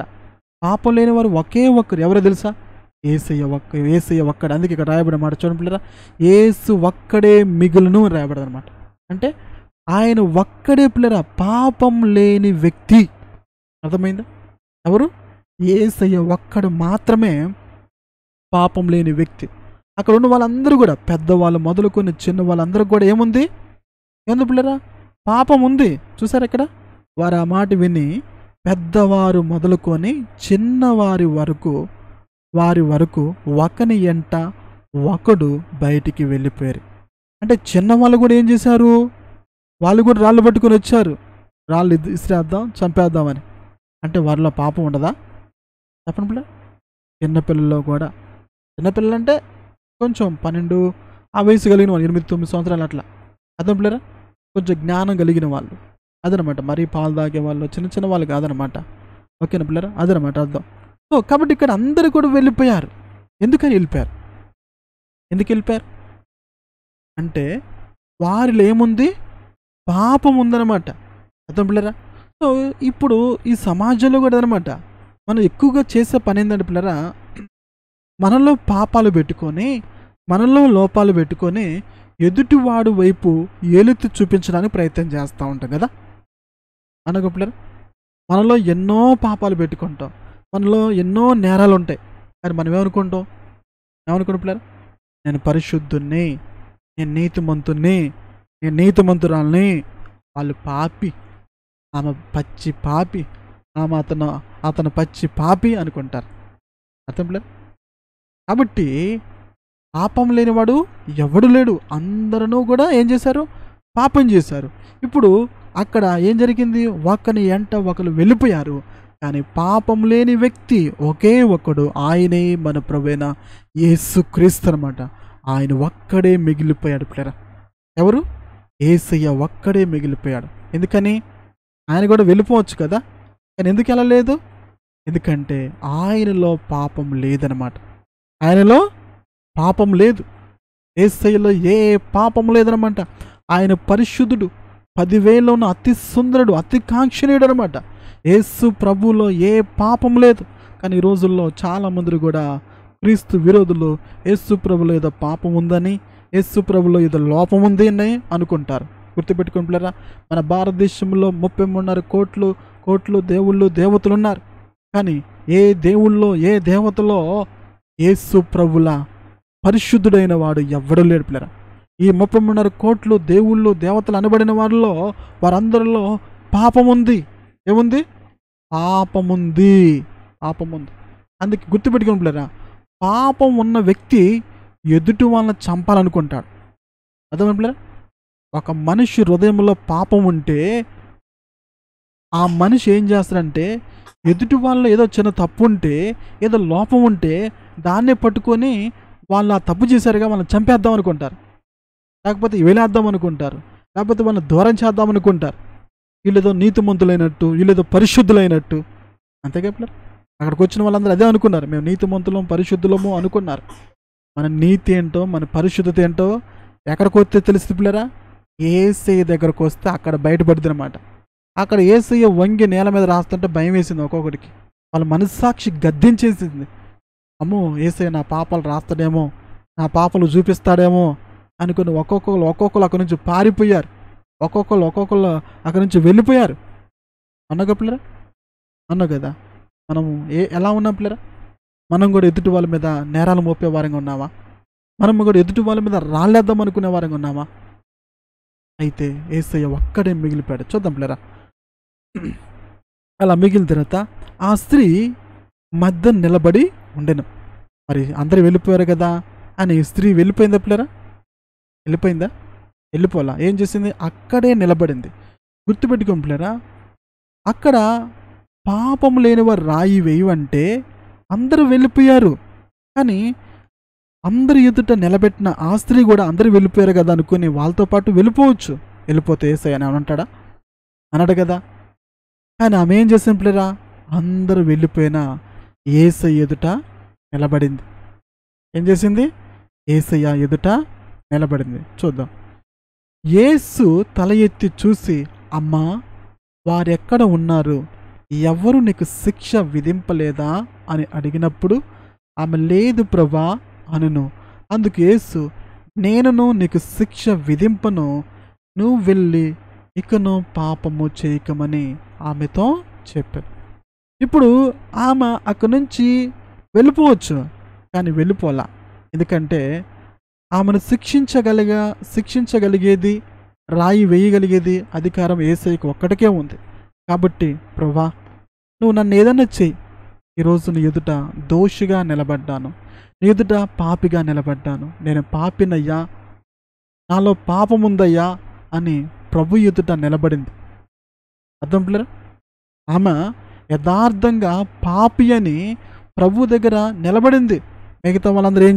పాపం లేనివారు ఒకే ఒక్కరు, ఎవరో తెలుసా? ఏసయ్య ఒక్కడు. అందుకే ఇక్కడ రాయబడి మాట చూడండి పిల్లరా, యేసు ఒక్కడే మిగులును రాయబడదు అనమాట. అంటే ఆయన ఒక్కడే పిల్లరా పాపం లేని వ్యక్తి. అర్థమైందా? ఎవరు? యేసయ్య ఒక్కడు మాత్రమే పాపం లేని వ్యక్తి. అక్కడ ఉన్న వాళ్ళందరూ కూడా, పెద్దవాళ్ళు మొదలుకొని చిన్న వాళ్ళందరూ కూడా ఏముంది? ఎందుకు పిల్లరా? పాపం ఉంది. చూసారు ఇక్కడ, వారు ఆ మాట విని పెద్దవారు మొదలుకొని చిన్నవారి వరకు ఒకని ఎంట ఒకడు బయటికి వెళ్ళిపోయారు. అంటే చిన్నవాళ్ళు కూడా ఏం చేశారు? వాళ్ళు కూడా రాళ్ళు పట్టుకొని వచ్చారు, రాళ్ళు ఇసిరేద్దాం చంపేద్దామని. అంటే వారిలో పాపం ఉండదా? చెప్పండి పిల్ల. చిన్నపిల్లల్లో కూడా, చిన్నపిల్లలు అంటే కొంచెం 12 ఆ వయసు కలిగిన వాళ్ళు, 8-9 సంవత్సరాలు అట్లా. అర్థం పిల్లరా? కొంచెం జ్ఞానం కలిగిన వాళ్ళు అదనమాట. మరీ పాలు తాగే వాళ్ళు చిన్న వాళ్ళు కాదనమాట. ఓకేనా పిల్లరా? అదనమాట అర్థం. సో కాబట్టి ఇక్కడ అందరూ కూడా వెళ్ళిపోయారు. ఎందుకని వెళ్ళిపోయారు? ఎందుకు వెళ్ళిపోయారు అంటే, వారిలో ఏముంది? పాపం ఉందన్నమాట. అర్థం పిల్లరా? సో ఇప్పుడు ఈ సమాజంలో కూడా అనమాట, మనం ఎక్కువగా చేసే పని ఏంటంటే పిల్లరా, మనలో పాపాలు పెట్టుకొని, మనలో లోపాలు పెట్టుకొని ఎదుటివాడు వైపు ఏలెత్తి చూపించడానికి ప్రయత్నం చేస్తూ ఉంటాం కదా. అనగా పిల్లరా, మనలో ఎన్నో పాపాలు పెట్టుకుంటాం, మనలో ఎన్నో నేరాలు ఉంటాయి. కానీ మనం ఏమనుకుంటాం పిల్లరా, నేను పరిశుద్ధుణ్ణి, నేను నీతిమంతుణ్ణి, నేను నీతిమంతురాల్ని, వాళ్ళు పాపి, ఆమె పచ్చి పాపి, ఆమె అతను పచ్చి పాపి అనుకుంటారు. అర్థం పిల్లరా? కాబట్టి పాపం లేనివాడు ఎవడు లేడు, అందరూ కూడా ఏం చేశారు? పాపం చేశారు. ఇప్పుడు అక్కడ ఏం జరిగింది? ఒకని ఎంట ఒకరు వెళ్ళిపోయారు. కానీ పాపం లేని వ్యక్తి ఒకే ఒక్కడు, ఆయనే మన ప్రభువైన యేసుక్రీస్తు అనమాట. ఆయన ఒక్కడే మిగిలిపోయాడు పిల్లరా. ఎవరు? యేసయ్య ఒక్కడే మిగిలిపోయాడు. ఎందుకని? ఆయన కూడా వెళ్ళిపోవచ్చు కదా, కానీ ఎందుకు వెళ్ళలేదు? ఎందుకంటే ఆయనలో పాపం లేదనమాట. ఆయనలో పాపం లేదు. యేసయ్యలో ఏ పాపం లేదనమాట. ఆయన పరిశుద్ధుడు, 10,000లో ఉన్న అతి సుందరుడు, అతి కాంక్షణీయుడు అనమాట. యేసు ప్రభువులో ఏ పాపం లేదు. కానీ ఈ రోజుల్లో చాలామంది కూడా క్రీస్తు విరోధులు యేసు ప్రభులో ఏదో పాపం ఉందని, యేసు ప్రభులో ఏదో లోపం ఉంది అని అనుకుంటారు. గుర్తుపెట్టుకుని పిల్లరా, మన భారతదేశంలో 33.5 కోట్లు దేవుళ్ళు దేవతలు ఉన్నారు. కానీ ఏ దేవుళ్ళో ఏ దేవతలో యేసు ప్రభుల పరిశుద్ధుడైన వాడు ఎవ్వడూ లేడు పిల్లరా. ఈ 33.5 కోట్లు దేవుళ్ళు దేవతలు అనబడిన వారిలో వారందరిలో పాపం ఉంది. ఏముంది? పాపముంది. అందుకే గుర్తుపెట్టుకుని పిల్లరా, పాపం ఉన్న వ్యక్తి ఎదుటి వాళ్ళని చంపాలనుకుంటాడు. అర్థమైంది పిల్లరా? ఒక మనిషి హృదయంలో పాపం ఉంటే ఆ మనిషి ఏం చేస్తాడంటే, ఎదుటి వాళ్ళలో ఏదో చిన్న తప్పు ఉంటే, ఏదో లోపం ఉంటే దాన్నే పట్టుకొని వాళ్ళు ఆ తప్పు చేశారుగా వాళ్ళని చంపేద్దాం అనుకుంటారు, లేకపోతే వేలేద్దాం అనుకుంటారు, లేకపోతే వాళ్ళని దూరం చేద్దాం అనుకుంటారు. వీళ్ళేదో నీతిమంతులైనట్టు, వీళ్ళేదో పరిశుద్ధులైనట్టు. అంతేగా పిల్లలు, అక్కడికి వచ్చిన వాళ్ళందరూ అదే అనుకున్నారు, మేము నీతిమంతులం పరిశుద్ధులము అనుకున్నారు. మన నీతి ఏంటో మన పరిశుద్ధత ఏంటో ఎక్కడికి వస్తే తెలుస్తుంది పిల్లరా, యేసయ్య దగ్గరకు వస్తే అక్కడ బయటపడుతుంది అనమాట. అక్కడ యేసయ్య వంగి నేల మీద రాస్తుంటే భయం వేసింది ఒక్కొక్కడికి. వాళ్ళ మనస్సాక్షి గద్దించేసింది. అమ్మో యేసయ్య నా పాపాలు రాస్తాడేమో, నా పాపాలు చూపిస్తాడేమో అనుకుని ఒక్కొక్కరు అక్కడి నుంచి పారిపోయారు. ఒక్కొక్కరు అక్కడి నుంచి వెళ్ళిపోయారు. అన్నగా పిల్లరా, అన్నా కదా, మనము ఎలా ఉన్నాం పిల్లరా? మనం కూడా ఎదుటి వాళ్ళ మీద నేరాలు మోపే వారంగా ఉన్నామా? మనం కూడా ఎదుటి వాళ్ళ మీద రాళ్ళేద్దాం అనుకునే వారంగా ఉన్నామా? అయితే యేసయ్య ఒక్కడే మిగిలిపోయాడు. చూద్దాం పిల్లరా. అలా మిగిలిన తర్వాత ఆ స్త్రీ మధ్య నిలబడి ఉండెను. మరి అందరూ వెళ్ళిపోయారు కదా అని స్త్రీ వెళ్ళిపోయిందా పిల్లరా? వెళ్ళిపోయిందా? వెళ్ళిపోలా. ఏం చేసింది? అక్కడే నిలబడింది. గుర్తుపెట్టుకోండి పిల్లరా, అక్కడ పాపము లేనివారు రాయి వేయవంటే అందరూ వెళ్ళిపోయారు. కానీ అందరి ఎదుట నిలబెట్టిన ఆ స్త్రీ కూడా అందరూ వెళ్ళిపోయారు కదా అనుకుని వాళ్ళతో పాటు వెళ్ళిపోవచ్చు. వెళ్ళిపోతే యేసయ్య అని అంటాడా? అనడు కదా. కానీ ఆమె ఏం చేసింది పిల్లరా? అందరూ వెళ్ళిపోయినా యేసయ్య ఎదుట నిలబడింది. ఏం చేసింది? యేసయ్య ఎదుట నిలబడింది. చూద్దాం. యేసు తల ఎత్తి చూసి, అమ్మా వారెక్కడ ఉన్నారు? ఎవరు నీకు శిక్ష విధింపలేదా అని అడిగినప్పుడు ఆమె లేదు ప్రభా అనును. అందుకు యేసు, నేనును నీకు శిక్ష విధింపను, నువ్వు వెళ్ళి ఇకను పాపము చేయకమని ఆమెతో చెప్పారు. ఇప్పుడు ఆమె అక్కడి నుంచి వెళ్ళిపోవచ్చు, కానీ వెళ్ళిపోలా. ఎందుకంటే ఆమెను శిక్షించగలిగేది, రాయి వేయగలిగేది అధికారం యేసయ్యకు ఒక్కడికే ఉంది. కాబట్టి ప్రభా నువ్వు నన్ను ఏదన్నా చెయ్యి, ఈరోజు నీ ఎదుట దోషిగా నిలబడ్డాను, నీ ఎదుట పాపిగా నిలబడ్డాను, నేను పాపినయ్యా, నాలో పాపముందయ్యా అని ప్రభు ఎదుట నిలబడింది. అర్థం పిల్లరా? ఆమె యథార్థంగా పాపి అని ప్రభు దగ్గర నిలబడింది. మిగతా వాళ్ళందరూ ఏం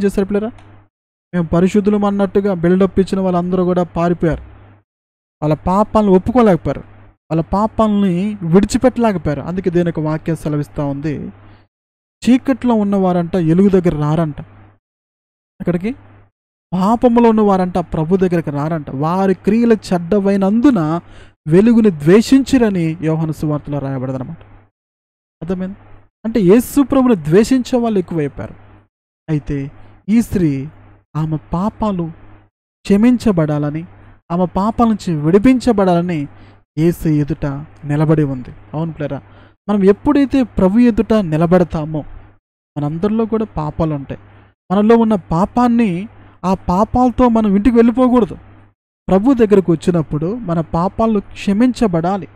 చేశారు పిల్లరా? మేము పరిశుద్ధులం అన్నట్టుగా బిల్డప్ ఇచ్చిన వాళ్ళందరూ కూడా పారిపోయారు. వాళ్ళ పాపాలను ఒప్పుకోలేకపోయారు, వాళ్ళ పాపాలని విడిచిపెట్టలేకపోయారు. అందుకే దేని ఒక వాక్యం సెలవిస్తూ ఉంది, చీకట్లో ఉన్నవారంట ఎలుగు దగ్గర రారంట. అక్కడికి పాపములో ఉన్నవారంట ప్రభు దగ్గరికి రారంట. వారి క్రియలు చెడ్డవైనందున వెలుగుని ద్వేషించిరని యోహాను సువార్తలో రాయబడదనమాట. అర్థమైంది? అంటే యేసు ప్రభుని ద్వేషించే వాళ్ళు ఎక్కువైపోయారు. అయితే ఈ స్త్రీ ఆమె పాపాలు క్షమించబడాలని, ఆమె పాపాల నుంచి విడిపించబడాలని యేసు ఎదుట నిలబడి ఉంది. అవును పిల్లరా, మనం ఎప్పుడైతే ప్రభు ఎదుట నిలబడతామో మనందరిలో కూడా పాపాలు ఉంటాయి. మనలో ఉన్న పాపాన్ని, ఆ పాపాలతో మనం ఇంటికి వెళ్ళిపోకూడదు. ప్రభు దగ్గరకు వచ్చినప్పుడు మన పాపాలు క్షమించబడాలి.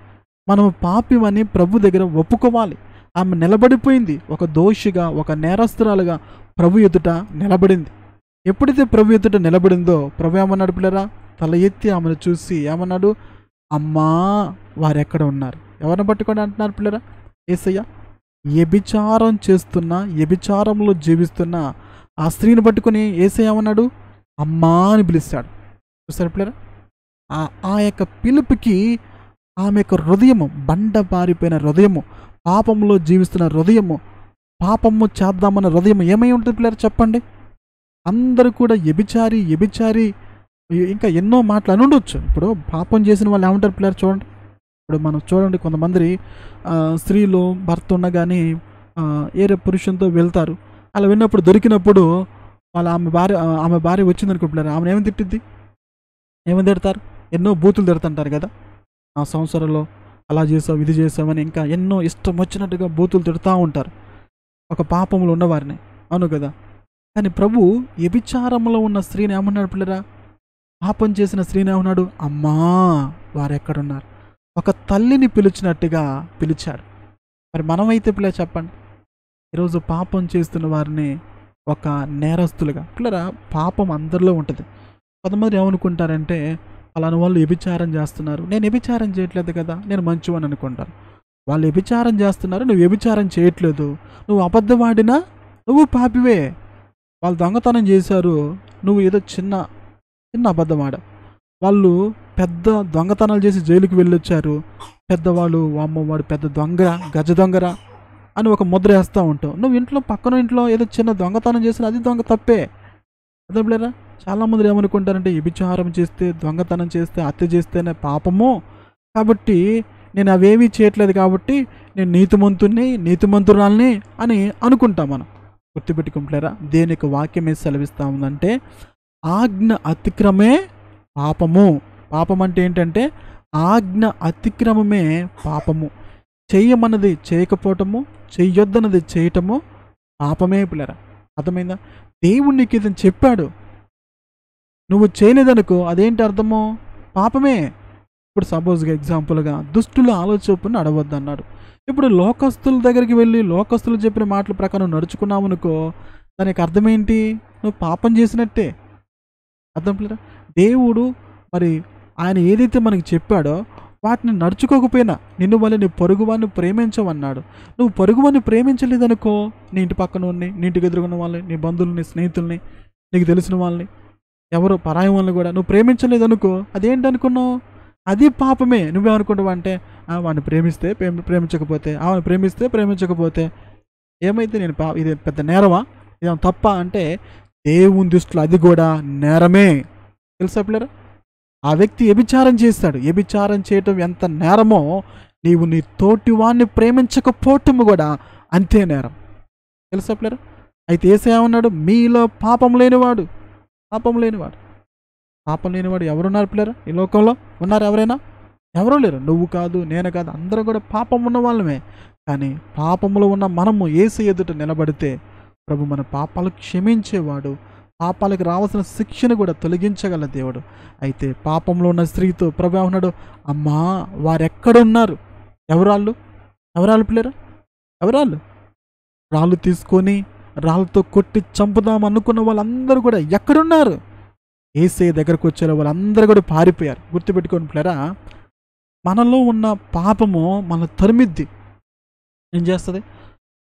మనం పాపివని ప్రభు దగ్గర ఒప్పుకోవాలి. ఆమె నిలబడిపోయింది, ఒక దోషిగా, ఒక నేరస్తురాలుగా ప్రభు ఎదుట నిలబడింది. ఎప్పుడైతే ప్రభు ఎదుట నిలబడిందో ప్రభు ఏమన్నాడు పిల్లరా? తల ఎత్తి ఆమెను చూసి ఏమన్నాడు? అమ్మా వారెక్కడ ఉన్నారు? ఎవరిని పట్టుకొని అంటున్నారు పిల్లరా? యేసయ్య వ్యభిచారం చేస్తున్న, వ్యభిచారంలో జీవిస్తున్న ఆ స్త్రీని పట్టుకుని యేసయ్య ఏమన్నాడు? అమ్మా అని పిలుస్తాడు. చూసారు పిల్లరా? ఆ యొక్క పిలుపుకి ఆమె యొక్క హృదయము, బండ పారిపోయిన హృదయము, పాపంలో జీవిస్తున్న హృదయము, పాపము చేద్దామన్న హృదయం ఏమై ఉంటుంది పిల్లరా? చెప్పండి. అందరూ కూడా వ్యభిచారి ఇంకా ఎన్నో మాటలు అని ఉండొచ్చు. ఇప్పుడు పాపం చేసిన వాళ్ళు ఏమంటారు పిల్లలు? చూడండి, ఇప్పుడు మనం చూడండి, కొంతమంది స్త్రీలు భర్త ఉండగానే ఏరే పురుషునితో వెళ్తారు. అలా విన్నప్పుడు దొరికినప్పుడు ఆమె భార్య వచ్చిందనుకో పిల్లలు, ఆమెను ఏమని తిట్టిద్ది? ఏమని తిడతారు? ఎన్నో బూతులు తిడుతుంటారు కదా. ఆ సంవత్సరంలో అలా చేసావు, ఇది చేసావని ఇంకా ఎన్నో ఇష్టం వచ్చినట్టుగా బూతులు తిడుతూ ఉంటారు ఒక పాపంలో ఉన్నవారిని. అవును కదా. కానీ ప్రభు వ్యభిచారంలో ఉన్న స్త్రీని ఏమన్నాడు పిల్లరా? పాపం చేసిన స్త్రీని ఏమన్నాడు? అమ్మా వారెక్కడున్నారు? ఒక తల్లిని పిలిచినట్టుగా పిలిచాడు. మరి మనమైతే పిల్లలు చెప్పండి, ఈరోజు పాపం చేస్తున్న వారిని ఒక నేరస్తులుగా. పిల్లరా, పాపం అందరిలో ఉంటుంది. కొంతమంది ఏమనుకుంటారంటే అలాని వాళ్ళు వ్యభిచారం చేస్తున్నారు, నేను వ్యభిచారం చేయట్లేదు కదా, నేను మంచివాని అనుకుంటారు. వాళ్ళు వ్యభిచారం చేస్తున్నారు, నువ్వు వ్యభిచారం చేయట్లేదు. నువ్వు అబద్ధవాడినా నువ్వు పాపివే. వాళ్ళు దొంగతనం చేశారు, నువ్వు ఏదో చిన్న చిన్న అబద్ధమాడ. వాళ్ళు పెద్ద దొంగతనాలు చేసి జైలుకి వెళ్ళొచ్చారు, పెద్దవాళ్ళు అమ్మ వాడు పెద్ద దొంగ, గజ దొంగరా అని ఒక ముద్ర వేస్తూ ఉంటావు. నువ్వు ఇంట్లో పక్కన ఇంట్లో ఏదో చిన్న దొంగతనం చేసినా అది దొంగ తప్పే. అదే పిల్లరా, చాలామంది ఏమనుకుంటారంటే వ్యభిచారం చేస్తే, దొంగతనం చేస్తే, హత్య చేస్తేనే పాపము, కాబట్టి నేను అవేమీ చేయట్లేదు కాబట్టి నేను నీతిమంతురాల్ని అని అనుకుంటాం మనం. గుర్తుపెట్టుకుంటారా, దేనికి వాక్యమే సెలవిస్తూ ఉందంటే ఆజ్ఞ అతిక్రమే పాపము. పాపం అంటే ఏంటంటే ఆజ్ఞ అతిక్రమమే పాపము. చెయ్యమన్నది చేయకపోవటము, చెయ్యొద్దన్నది చేయటము పాపమే పిల్లరా. అర్థమైందా? దేవుడు నీకు ఇదని చెప్పాడు, నువ్వు చేయలేదనుకో అదేంటి అర్థము? పాపమే. ఇప్పుడు సపోజ్గా ఎగ్జాంపుల్గా దుష్టుల ఆలోచన అడవద్దు అన్నాడు. ఇప్పుడు లోకస్తుల దగ్గరికి వెళ్ళి లోకస్తులు చెప్పిన మాటల ప్రకారం నడుచుకున్నావు అనుకో, దానికి అర్థమేంటి? నువ్వు పాపం చేసినట్టే. అర్థం పిల్లరా? దేవుడు మరి ఆయన ఏదైతే మనకి చెప్పాడో వాటిని నడుచుకోకపోయినా నిన్ను వల్ల నీ పొరుగువాడిని ప్రేమించవన్నాడు. నువ్వు పొరుగువాడిని ప్రేమించలేదనుకో, నీ ఇంటి పక్కన నీ ఇంటికి ఎదురుకున్న వాళ్ళని, నీ బంధువుల్ని, స్నేహితుల్ని, నీకు తెలిసిన వాళ్ళని, ఎవరో పరాయి వాళ్ళని కూడా నువ్వు ప్రేమించలేదనుకో, అదేంటనుకున్నావు? అది పాపమే. నువ్వేమనుకుంటావు అంటే వాడిని ప్రేమిస్తే ప్రేమించకపోతే, ఆమెను ప్రేమించకపోతే ఏమైతే నేను ఇది పెద్ద నేరమా, ఇదేమో తప్ప అంటే దేవుని దృష్టిలో అది కూడా నేరమే. తెలుసా పిల్లరా? ఆ వ్యక్తి వ్యభిచారం చేస్తాడు. వ్యభిచారం చేయటం ఎంత నేరమో, నీవు నీ తోటి వాడిని ప్రేమించకపోవటము కూడా అంతే నేరం. తెలుసా పిల్లరా? అయితే యేసయ్య ఏమన్నాడు? మీలో పాపం లేనివాడు ఎవరున్నారు పిల్లరా? ఈ లోకంలో ఉన్నారు ఎవరైనా? ఎవరూ లేరు. నువ్వు కాదు, నేను కాదు, అందరూ కూడా పాపం ఉన్న వాళ్ళమే. కానీ పాపంలో ఉన్న మనము యేసయ్య ఎదుట నిలబడితే ప్రభు మన పాపాలు క్షమించేవాడు, పాపాలకు రావాల్సిన శిక్షను కూడా తొలగించగల దేవుడు. అయితే పాపంలో ఉన్న స్త్రీతో ప్రభు ఏమన్నాడు? అమ్మా వారెక్కడున్నారు? ఎవరాళ్ళు పిల్లరా? ఎవరాళ్ళు? రాళ్ళు తీసుకొని రాళ్ళతో కొట్టి చంపుదాం అనుకున్న వాళ్ళందరూ కూడా ఎక్కడున్నారు? యేసయ్య దగ్గరకు వచ్చారో వాళ్ళందరూ కూడా పారిపోయారు. గుర్తుపెట్టుకోండి పిల్లరా, మనలో ఉన్న పాపము మన తరిమిద్ది. ఏం చేస్తుంది?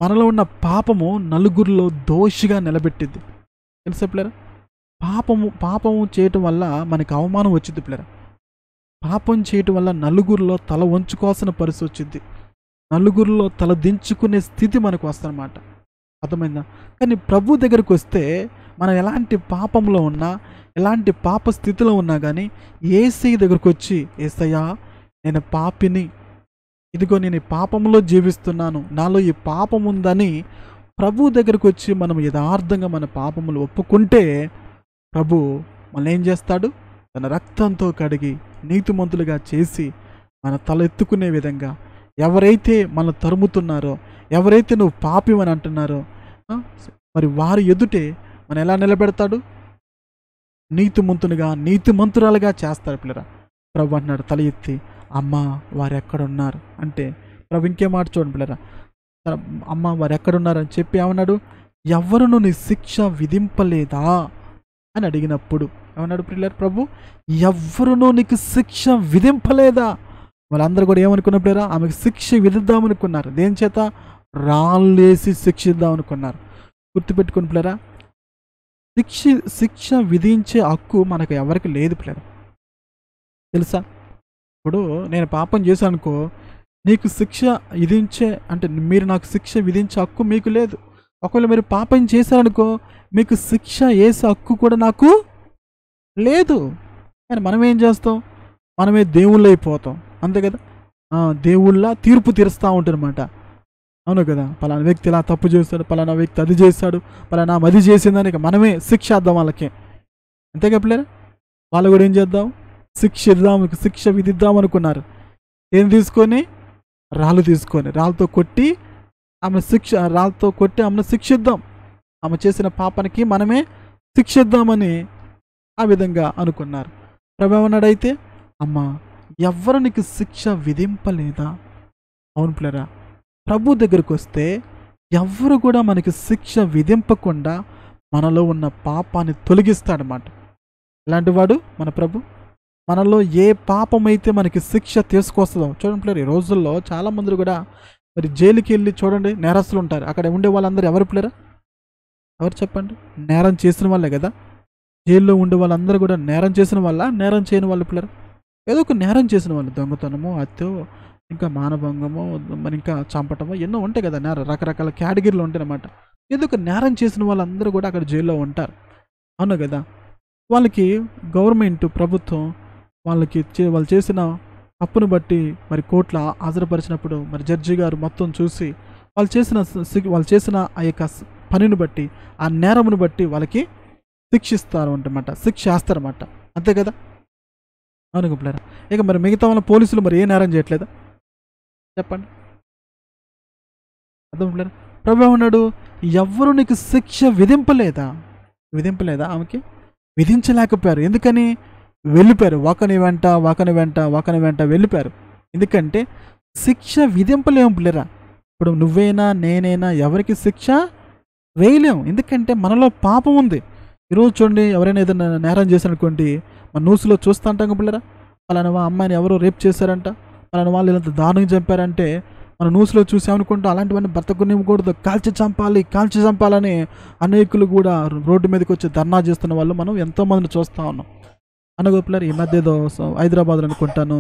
మనలో ఉన్న పాపము నలుగురిలో దోషిగా నిలబెట్టిద్ది. తెలుసా పిల్లరా? పాపము చేయటం వల్ల మనకి అవమానం వచ్చింది పిల్లరా. పాపం చేయటం వల్ల నలుగురిలో తల వంచుకోవాల్సిన పరిస్థితి వచ్చింది, నలుగురిలో తల దించుకునే స్థితి మనకు వస్తుందన్నమాట. అర్థమైందా? కానీ ప్రభు దగ్గరికి వస్తే మనం ఎలాంటి పాపంలో ఉన్నా, ఎలాంటి పాప స్థితిలో ఉన్నా కానీ యేసయ్య దగ్గరకు వచ్చి, యేసయ్యా నేను పాపిని, ఇదిగో నేను ఈ పాపంలో జీవిస్తున్నాను, నాలో ఈ పాపం ఉందని ప్రభు దగ్గరకు వచ్చి మనం యథార్థంగా మన పాపములు ఒప్పుకుంటే ప్రభు మనల్ని ఏం చేస్తాడు? తన రక్తంతో కడిగి నీతిమంతులుగా చేసి మన తల ఎత్తుకునే విధంగా, ఎవరైతే మన తరుముతున్నారో, ఎవరైతే నువ్వు పాపివని అంటున్నారో మరి వారి ఎదుటే మనం ఎలా నిలబెడతాడు? నీతిమంతురాలుగా చేస్తాడు పిల్లరా. ప్రభు అంటున్నాడు తల ఎత్తి, అమ్మ వారు ఎక్కడున్నారు అంటే, ప్రభు ఇంకే మాట చూడండి పిల్లరా, అమ్మ వారు ఎక్కడున్నారు అని చెప్పి ఏమన్నాడు? ఎవరును నీ శిక్ష విధింపలేదా అని అడిగినప్పుడు ఏమన్నాడు పిల్లలు? ప్రభు ఎవరునూ నీకు శిక్ష విధింపలేదా? వాళ్ళందరూ కూడా ఏమనుకున్నారు పిల్లరా? ఆమెకు శిక్ష విధిద్దామనుకున్నారు. దేని చేత? రాళ్ళేసి శిక్షిద్దాం అనుకున్నారు. గుర్తుపెట్టుకుని పిల్లరా, శిక్ష విధించే హక్కు మనకు ఎవరికి లేదు పిల్లరా. తెలుసా? ఇప్పుడు నేను పాపం చేశాను అనుకో, నీకు శిక్ష విధించే అంటే మీరు నాకు శిక్ష విధించే హక్కు మీకు లేదు. ఒకవేళ మీరు పాపం చేశారనుకో, మీకు శిక్ష వేసే హక్కు కూడా నాకు లేదు. కానీ మనం ఏం చేస్తాం? మనమే దేవుళ్ళు అయిపోతాం, అంతే కదా. దేవుళ్ళ తీర్పు తీరుస్తూ ఉంటారన్నమాట. అవును కదా, పలానా వ్యక్తి ఇలా తప్పు చేస్తాడు, పలానా వ్యక్తి అది చేస్తాడు, పలానా అది చేసిందని మనమే శిక్ష చేద్దాం వాళ్ళకి, అంతేగా పిల్లరా. వాళ్ళు కూడా ఏం చేద్దాం? శిక్ష విధిద్దాం అనుకున్నారు. ఏం తీసుకొని? రాళ్ళతో కొట్టి ఆమెను శిక్షిద్దాం, ఆమె చేసిన పాపానికి మనమే శిక్షిద్దామని ఆ విధంగా అనుకున్నారు. ప్రభు ఏమన్నాడైతే, అమ్మా ఎవ్వరు నీకు శిక్ష విధింపలేదా? అవును ప్లేరా, ప్రభు దగ్గరికి వస్తే ఎవ్వరు కూడా మనకి శిక్ష విధింపకుండా మనలో ఉన్న పాపాన్ని తొలగిస్తాడనమాట. ఇలాంటి వాడు మన ప్రభు. మనలో ఏ పాపమైతే మనకి శిక్ష తీసుకొస్తుందో చూడండి ప్లేరు. ఈ రోజుల్లో చాలామంది కూడా మరి జైలుకి వెళ్ళి చూడండి, నేరస్తులు ఉంటారు. అక్కడ ఉండే వాళ్ళందరూ ఎవరు ప్లేరా? ఎవరు చెప్పండి? నేరం చేసిన వాళ్ళే కదా. జైల్లో ఉండే వాళ్ళందరూ కూడా నేరం చేసిన వాళ్ళ, నేరం చేయని వాళ్ళు ప్లేరా? ఏదో ఒక నేరం చేసిన వాళ్ళు, దొంగతనము, హత్యో, ఇంకా మానభంగము, మరి ఇంకా చంపటము, ఎన్నో ఉంటాయి కదా నేరం, రకరకాల కేటగిరీలు ఉంటాయి అన్నమాట. ఏదో ఒక నేరం చేసిన వాళ్ళందరూ కూడా అక్కడ జైల్లో ఉంటారు. అవును కదా. వాళ్ళకి గవర్నమెంట్, ప్రభుత్వం వాళ్ళకి వాళ్ళు చేసిన తప్పును బట్టి మరి కోర్టులో హాజరుపరిచినప్పుడు మరి జడ్జి గారు మొత్తం చూసి వాళ్ళు చేసిన ఆ యొక్క పనిని బట్టి, ఆ నేరమును బట్టి వాళ్ళకి శిక్షిస్తారు అంటమాట, శిక్ష వేస్తారన్నమాట. అంతే కదా. అవును గొప్పలేరా. ఇక మరి మిగతా వాళ్ళ పోలీసులు మరి ఏ నేరం చేయట్లేదా చెప్పండి? అర్థం ప్లేరా. ప్రభు ఉన్నాడు, ఎవ్వరు నీకు శిక్ష విధింపలేదా? ఆమెకి విధించలేకపోయారు. ఎందుకని? వెళ్ళిపోయారు. ఒకని వెంట వెళ్ళిపోయారు. ఎందుకంటే శిక్ష విధింపలేము పిల్లరా. ఇప్పుడు నువ్వైనా నేనైనా ఎవరికి శిక్ష వేయలేము. ఎందుకంటే మనలో పాపం ఉంది. ఈరోజు చూడండి, ఎవరైనా ఏదైనా నేరం చేశారనుకోండి, మన న్యూస్లో చూస్తూ ఉంటాం పిల్లరా. పలానా అమ్మాయిని ఎవరో రేప్ చేశారంట, పలానా వాళ్ళు ఇలాంటి దారుణంగా చంపారంటే మన న్యూస్లో చూసామనుకుంటూ అలాంటివన్నీ బ్రతకనివ్వకూడదు, కాల్చి చంపాలని అనేకులు కూడా రోడ్డు మీదకి వచ్చి ధర్నా చేస్తున్న వాళ్ళు మనం ఎంతోమందిని చూస్తూ ఉన్నాం. అనగోపిల్లరు ఈ మధ్య ఏదో హైదరాబాద్లో అనుకుంటాను,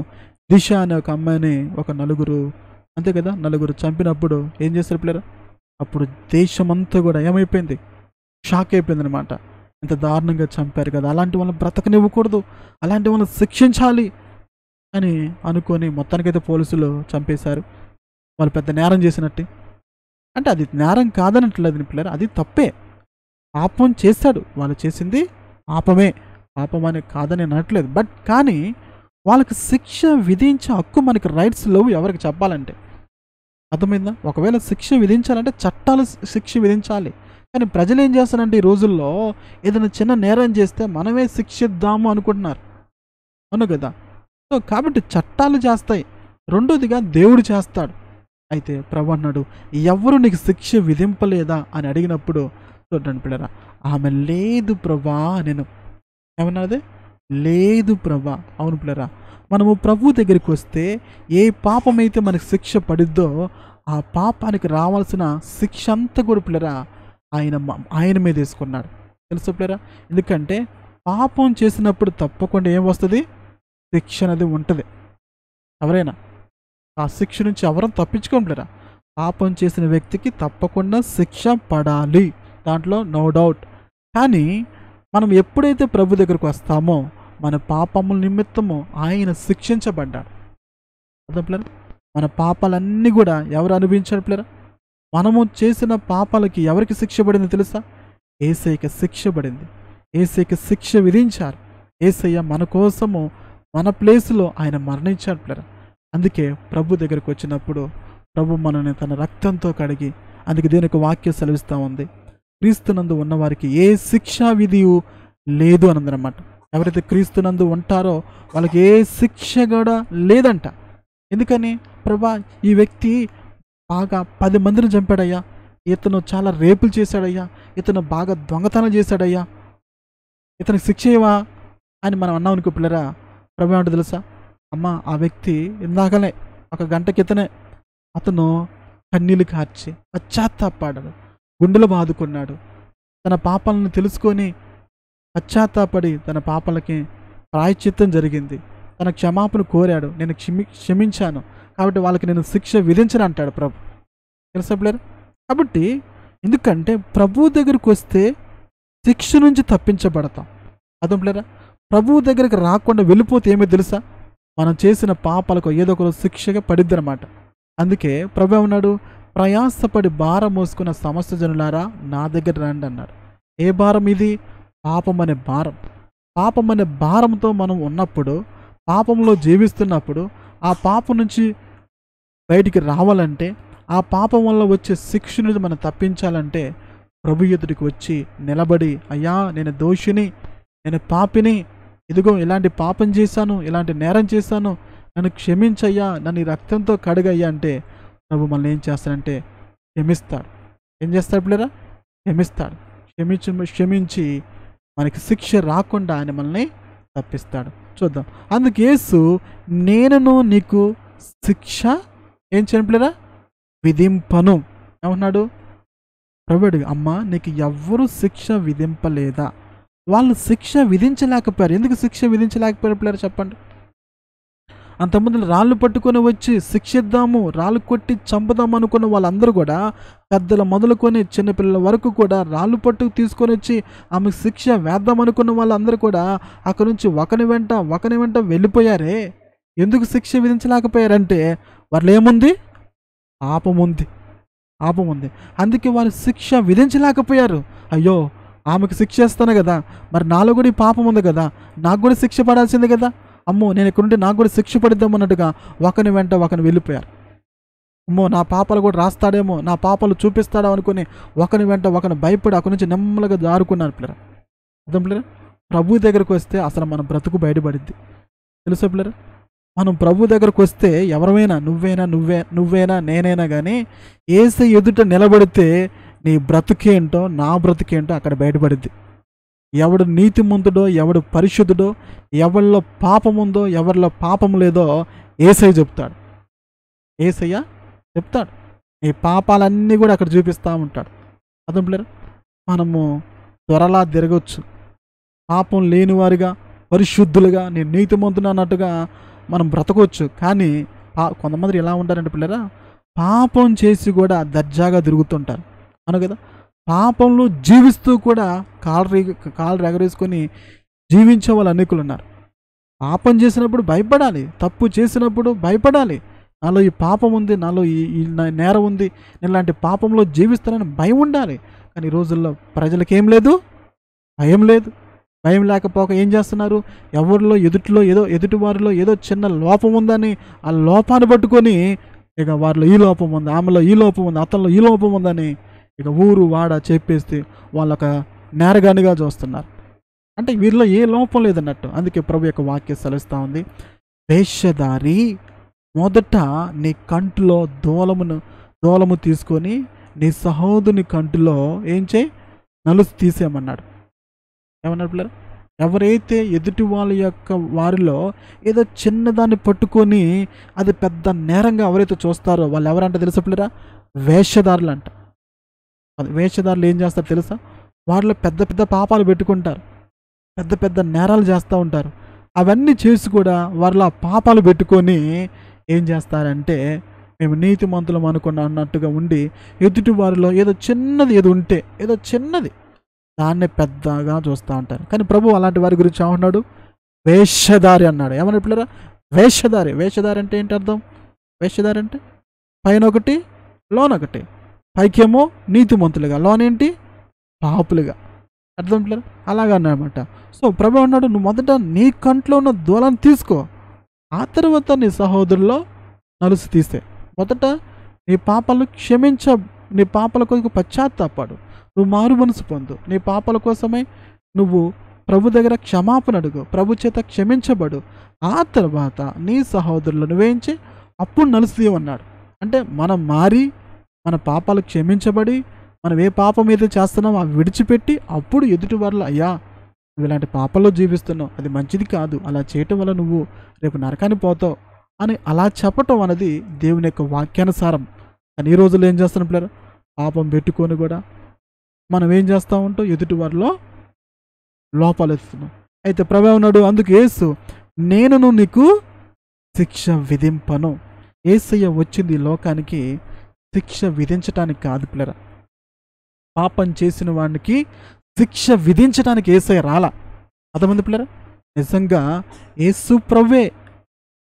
దిశ అనే ఒక అమ్మాయిని ఒక నలుగురు చంపినప్పుడు ఏం చేస్తారు పిల్లలు? అప్పుడు దేశమంతా కూడా ఏమైపోయింది? షాక్ అయిపోయింది అనమాట. ఇంత దారుణంగా చంపారు కదా, అలాంటి వాళ్ళని బ్రతకనివ్వకూడదు, అలాంటి వాళ్ళని శిక్షించాలి అని అనుకొని మొత్తానికైతే పోలీసులు చంపేశారు. వాళ్ళు పెద్ద నేరం చేసినట్టు. అంటే అది నేరం కాదనట్లేదు పిల్లలు, అది తప్పే. పాపం చేశాడు, వాళ్ళు చేసింది పాపం అని కాదని అనట్లేదు. బట్ కానీ వాళ్ళకి శిక్ష విధించే హక్కు మనకి రైట్స్ లేవు ఎవరికి చెప్పాలంటే. అర్థమైందా? ఒకవేళ శిక్ష విధించాలంటే చట్టాలు శిక్ష విధించాలి. కానీ ప్రజలు ఏం చేస్తారంటే ఈ రోజుల్లో ఏదైనా చిన్న నేరం చేస్తే మనమే శిక్షిద్దాము అనుకుంటున్నారు. అవును కదా. సో కాబట్టి చట్టాలు చేస్తాయి, రెండోదిగా దేవుడు చేస్తాడు. అయితే ప్రభు అన్నాడు, ఎవరు నీకు శిక్ష విధింపలేదా అని అడిగినప్పుడు చూడండి పిల్లరా, ఆమె లేదు ప్రభా నేను ఏమన్నది? లేదు ప్రభా. అవును పిల్లరా, మనము ప్రభు దగ్గరికి వస్తే ఏ పాపమైతే మనకు శిక్ష పడిద్దో ఆ పాపానికి రావాల్సిన శిక్ష అంతా కూడా పిల్లరా ఆయన మీద వేసుకున్నాడు. తెలుసు పిల్లరా. ఎందుకంటే పాపం చేసినప్పుడు తప్పకుండా ఏం వస్తుంది? శిక్ష అనేది ఉంటుంది. ఎవరైనా ఆ శిక్ష నుంచి ఎవరైనా తప్పించుకోలేరా. పాపం చేసిన వ్యక్తికి తప్పకుండా శిక్ష పడాలి, దాంట్లో నో డౌట్. కానీ మనం ఎప్పుడైతే ప్రభు దగ్గరకు వస్తామో మన పాపముల నిమిత్తము ఆయన శిక్షించబడ్డాడు. అర్థం పిల్లరా. మన పాపాలన్నీ కూడా ఎవరు అనుభవించారు పిల్లరా? మనము చేసిన పాపాలకి ఎవరికి శిక్ష పడింది తెలుసా? యేసయ్యకి శిక్ష పడింది. యేసయ్యకి శిక్ష విధించారు. యేసయ్య మన కోసము మన ప్లేస్లో ఆయన మరణించారు పిల్లరా. అందుకే ప్రభు దగ్గరికి వచ్చినప్పుడు ప్రభు మనల్ని తన రక్తంతో కడిగి, అందుకే దీనికి వాక్యం సెలవిస్తూ ఉంది, క్రీస్తునందు ఉన్నవారికి ఏ శిక్షా విధియు లేదు అన్నదన్నమాట. ఎవరైతే క్రీస్తునందు ఉంటారో వాళ్ళకి ఏ శిక్ష కూడా లేదంట. ఎందుకని? ప్రభా ఈ వ్యక్తి బాగా 10 మందిని చంపాడయ్యా, ఇతను చాలా రేపులు చేశాడయ్యా, ఇతను బాగా దొంగతనం చేశాడయ్యా, ఇతనికి శిక్ష ఇవ్వా అని మనం అన్నాం అనుకో పిల్లరా. ప్రభు ఏమంటే తెలుసా? అమ్మ ఆ వ్యక్తి ఇందాకనే 1 గంట క్రితమే అతను కన్నీళ్ళు కార్చి పశ్చాత్తాపడ్డాడు, గుండెలు బాదుకున్నాడు, తన పాపాలను తెలుసుకొని పశ్చాత్తాపడి తన పాపాలకి ప్రాయశ్చిత్తం జరిగింది, తన క్షమాపణ కోరాడు, నేను క్షమించాను కాబట్టి వాళ్ళకి నేను శిక్ష విధించను అంటాడు ప్రభు. తెలుసా పిల్లలు. కాబట్టి ఎందుకంటే ప్రభు దగ్గరికి వస్తే శిక్ష నుంచి తప్పించబడతాం. అర్థం పిల్లరా. ప్రభువు దగ్గరికి రాకుండా వెళ్ళిపోతే ఏమో తెలుసా? మనం చేసిన పాపాలకు ఏదో ఒక శిక్షగా పడిద్ది అనమాట. అందుకే ప్రభు అన్నాడు, ప్రయాసపడి భారం మోసుకున్న సమస్త జనులారా నా దగ్గర రండి అన్నాడు. ఏ భారం ఇది? పాపం అనే భారం. పాపం అనే భారంతో మనం ఉన్నప్పుడు పాపంలో జీవిస్తున్నప్పుడు ఆ పాపం నుంచి బయటికి రావాలంటే, ఆ పాపం వల్ల వచ్చే శిక్ష నుంచి మనం తప్పించాలంటే ప్రభు ఎదుటికి వచ్చి నిలబడి, అయ్యా నేను దోషిని, నేను పాపిని, ఇదిగో ఇలాంటి పాపం చేశాను, ఇలాంటి నేరం చేశాను, నన్ను క్షమించయ్యా, నన్ను ఈ రక్తంతో కడగయ్యా అంటే ప్రభు మనల్ని ఏం చేస్తాడంటే క్షమిస్తాడు. ఏం చేస్తాడు పిల్లరా? క్షమిస్తాడు. క్షమించి మనకి శిక్ష రాకుండా ఆయన మనల్ని తప్పిస్తాడు. చూద్దాం. అందుకు యేసు నేనును నీకు శిక్ష ఏం చేయను పిల్లరా? విధింపను. ఏమన్నాడు? ప్రభుడు అమ్మ నీకు ఎవ్వరూ శిక్ష విధింపలేదా? వాళ్ళు శిక్ష విధించలేకపోయారు. ఎందుకు శిక్ష విధించలేకపోయారు పిల్లరా చెప్పండి? అంతమంది రాళ్ళు పట్టుకొని వచ్చి శిక్షిద్దాము, రాళ్ళు కొట్టి చంపుదాం అనుకున్న వాళ్ళందరూ కూడా, పెద్దల మొదలుకొని చిన్నపిల్లల వరకు కూడా రాళ్ళు పట్టుకు తీసుకొని వచ్చి ఆమెకు శిక్ష వేద్దాం అనుకున్న వాళ్ళందరూ కూడా అక్కడి నుంచి ఒకని వెంట వెళ్ళిపోయారే. ఎందుకు శిక్ష విధించలేకపోయారంటే వాళ్ళు ఏముంది? పాపం ఉంది. అందుకే వాళ్ళు శిక్ష విధించలేకపోయారు. అయ్యో ఆమెకు శిక్ష వేస్తాను కదా, మరి నాలో కూడా ఈ పాపం ఉంది కదా, నాకు కూడా శిక్ష పడాల్సిందే కదా, అమ్మో నేను ఇక్కడ ఉంటే నాకు కూడా శిక్ష పడిద్దాం అన్నట్టుగా ఒకని వెంట వెళ్ళిపోయారు. అమ్మో నా పాపాలు కూడా రాస్తాడేమో, నా పాపాలు చూపిస్తాడో అనుకుని ఒకని వెంట భయపడి అక్కడి నుంచి నెమ్మదిగా జారుకున్నారు పిల్లరా. అర్థం పిల్లరా? ప్రభు దగ్గరకు వస్తే అసలు మన బ్రతుకు బయటపడిద్ది. తెలుసా పిల్లరా? మనం ప్రభు దగ్గరకు వస్తే ఎవరైనా నువ్వైనా నేనైనా కానీ యేసయ్య ఎదుట నిలబడితే నీ బ్రతుకేంటో నా బ్రతుకేంటో అక్కడ బయటపడిద్ది. ఎవడు నీతిమంతుడో, ఎవడు పరిశుద్ధుడో, ఎవరిలో పాపం ఉందో, ఎవరిలో పాపం లేదో యేసయ్య చెప్తాడు. ఈ పాపాలన్నీ కూడా అక్కడ చూపిస్తూ ఉంటాడు. అర్థం పిల్లరా? మనము త్వరలా తిరగచ్చు, పాపం లేనివారిగా పరిశుద్ధులుగా నేను నీతిమంతుడు అన్నట్టుగా మనం బ్రతకొచ్చు. కానీ కొంతమంది ఎలా ఉంటారంటే పిల్లరా, పాపం చేసి కూడా దర్జాగా తిరుగుతుంటారు అను కదా. పాపంలో జీవిస్తూ కూడా కాళ్ళు ఎగరేసుకొని జీవించే వాళ్ళు అనేకులు ఉన్నారు. పాపం చేసినప్పుడు భయపడాలి, తప్పు చేసినప్పుడు భయపడాలి. నాలో ఈ పాపం ఉంది, నాలో ఈ నేరం ఉంది, నేను ఇలాంటి పాపంలో జీవిస్తానని భయం ఉండాలి. కానీ ఈ రోజుల్లో ప్రజలకి ఏం లేదు, భయం లేదు. భయం లేకపోక ఏం చేస్తున్నారు? ఎవరిలో ఎదుటి వారిలో ఏదో చిన్న లోపం ఉందని ఆ లోపాన్ని పట్టుకొని ఇక వారిలో ఈ లోపం ఉంది, ఆమెలో ఈ లోపం ఉంది, అతనిలో ఈ లోపం ఉందని ఇక ఊరు వాడ చెప్పేస్తే వాళ్ళొక నేరగానిగా చూస్తున్నారు. అంటే వీరిలో ఏ లోపం లేదన్నట్టు. అందుకే ప్రభు యొక్క వాక్యం సెలవుస్తూ ఉంది, వేషధారి మొదట నీ కంటిలో దూలము తీసుకొని నీ సహోదరుని కంటిలో ఏం చేయి? నలుసు తీసేయమన్నాడు. ఏమన్నాడు పిల్లలు? ఎవరైతే ఎదుటి వాళ్ళ యొక్క వారిలో ఏదో చిన్నదాన్ని పట్టుకొని అది పెద్ద నేరంగా ఎవరైతే చూస్తారో వాళ్ళు ఎవరంటే తెలుసా పిల్లరా? వేషధారులు అంట. వేషధారులు ఏం చేస్తారు తెలుసా? వాళ్ళు పెద్ద పెద్ద పాపాలు పెట్టుకుంటారు, పెద్ద పెద్ద నేరాలు చేస్తూ ఉంటారు. అవన్నీ చేసి కూడా వాళ్ళు ఆ పాపాలు పెట్టుకొని ఏం చేస్తారంటే మేము నీతిమంతులం అన్నట్టుగా ఉండి ఎదుటి వారిలో ఏదో చిన్నది దాన్నే పెద్దగా చూస్తూ ఉంటారు. కానీ ప్రభు అలాంటి వారి గురించి ఏమన్నాడు? వేషధారి అన్నాడు. ఏమన్నా పిల్లరా? వేషధారి అంటే ఏంటి అర్థం? వేషధారి అంటే పైన ఒకటి లోనొకటి, పైకేమో నీతిమంతులుగా, లోనేంటి పాపులుగా. అర్థం పిల్లరా? అలాగా అన్నమాట. సో ప్రభు అన్నాడు, నువ్వు మొదట నీ కంట్లో ఉన్న దూలాన్ని తీసుకో, ఆ తర్వాత నీ సహోదరులో నలుసు తీసే. మొదట నీ పాపాలు నీ పాపాల కొరకు పశ్చాత్తాపడు, నువ్వు మారు మనసు పొందు, నీ పాపాల కోసమై నువ్వు ప్రభు దగ్గర క్షమాపణ అడుగు, ప్రభు చేత క్షమించబడు, ఆ తర్వాత నీ సహోదరులు నువ్వేంచి అప్పుడు నలుసు తీయమన్నాడు. అంటే మనం మారి మన పాపాలు క్షమించబడి మనం ఏ పాపం అయితే చేస్తున్నామో అవి విడిచిపెట్టి అప్పుడు ఎదుటి వారిలో అయ్యా నువ్వు ఇలాంటి పాపంలో జీవిస్తున్నావు, అది మంచిది కాదు, అలా చేయటం వల్ల నువ్వు రేపు నరకానికి పోతావు అని అలా చెప్పటం అనేది దేవుని యొక్క వాక్యానుసారం. కానీ ఈ రోజుల్లో ఏం చేస్తున్నాం పిల్లలు? పాపం పెట్టుకొని కూడా మనం ఏం చేస్తూ ఉంటాం? ఎదుటి వారిలో లోపాలు ఎత్తుతున్నాం. అయితే ప్రభు ఉన్నాడు, అందుకు యేసు నేను నీకు శిక్ష విధింపను. యేసయ్య వచ్చింది ఈ లోకానికి శిక్ష విధించటానికి కాదు పిల్లరా. పాపం చేసిన వాడికి శిక్ష విధించడానికి యేసయ్య రాలా. అర్థమైంది పిల్లరా? నిజంగా యేసు ప్రభువే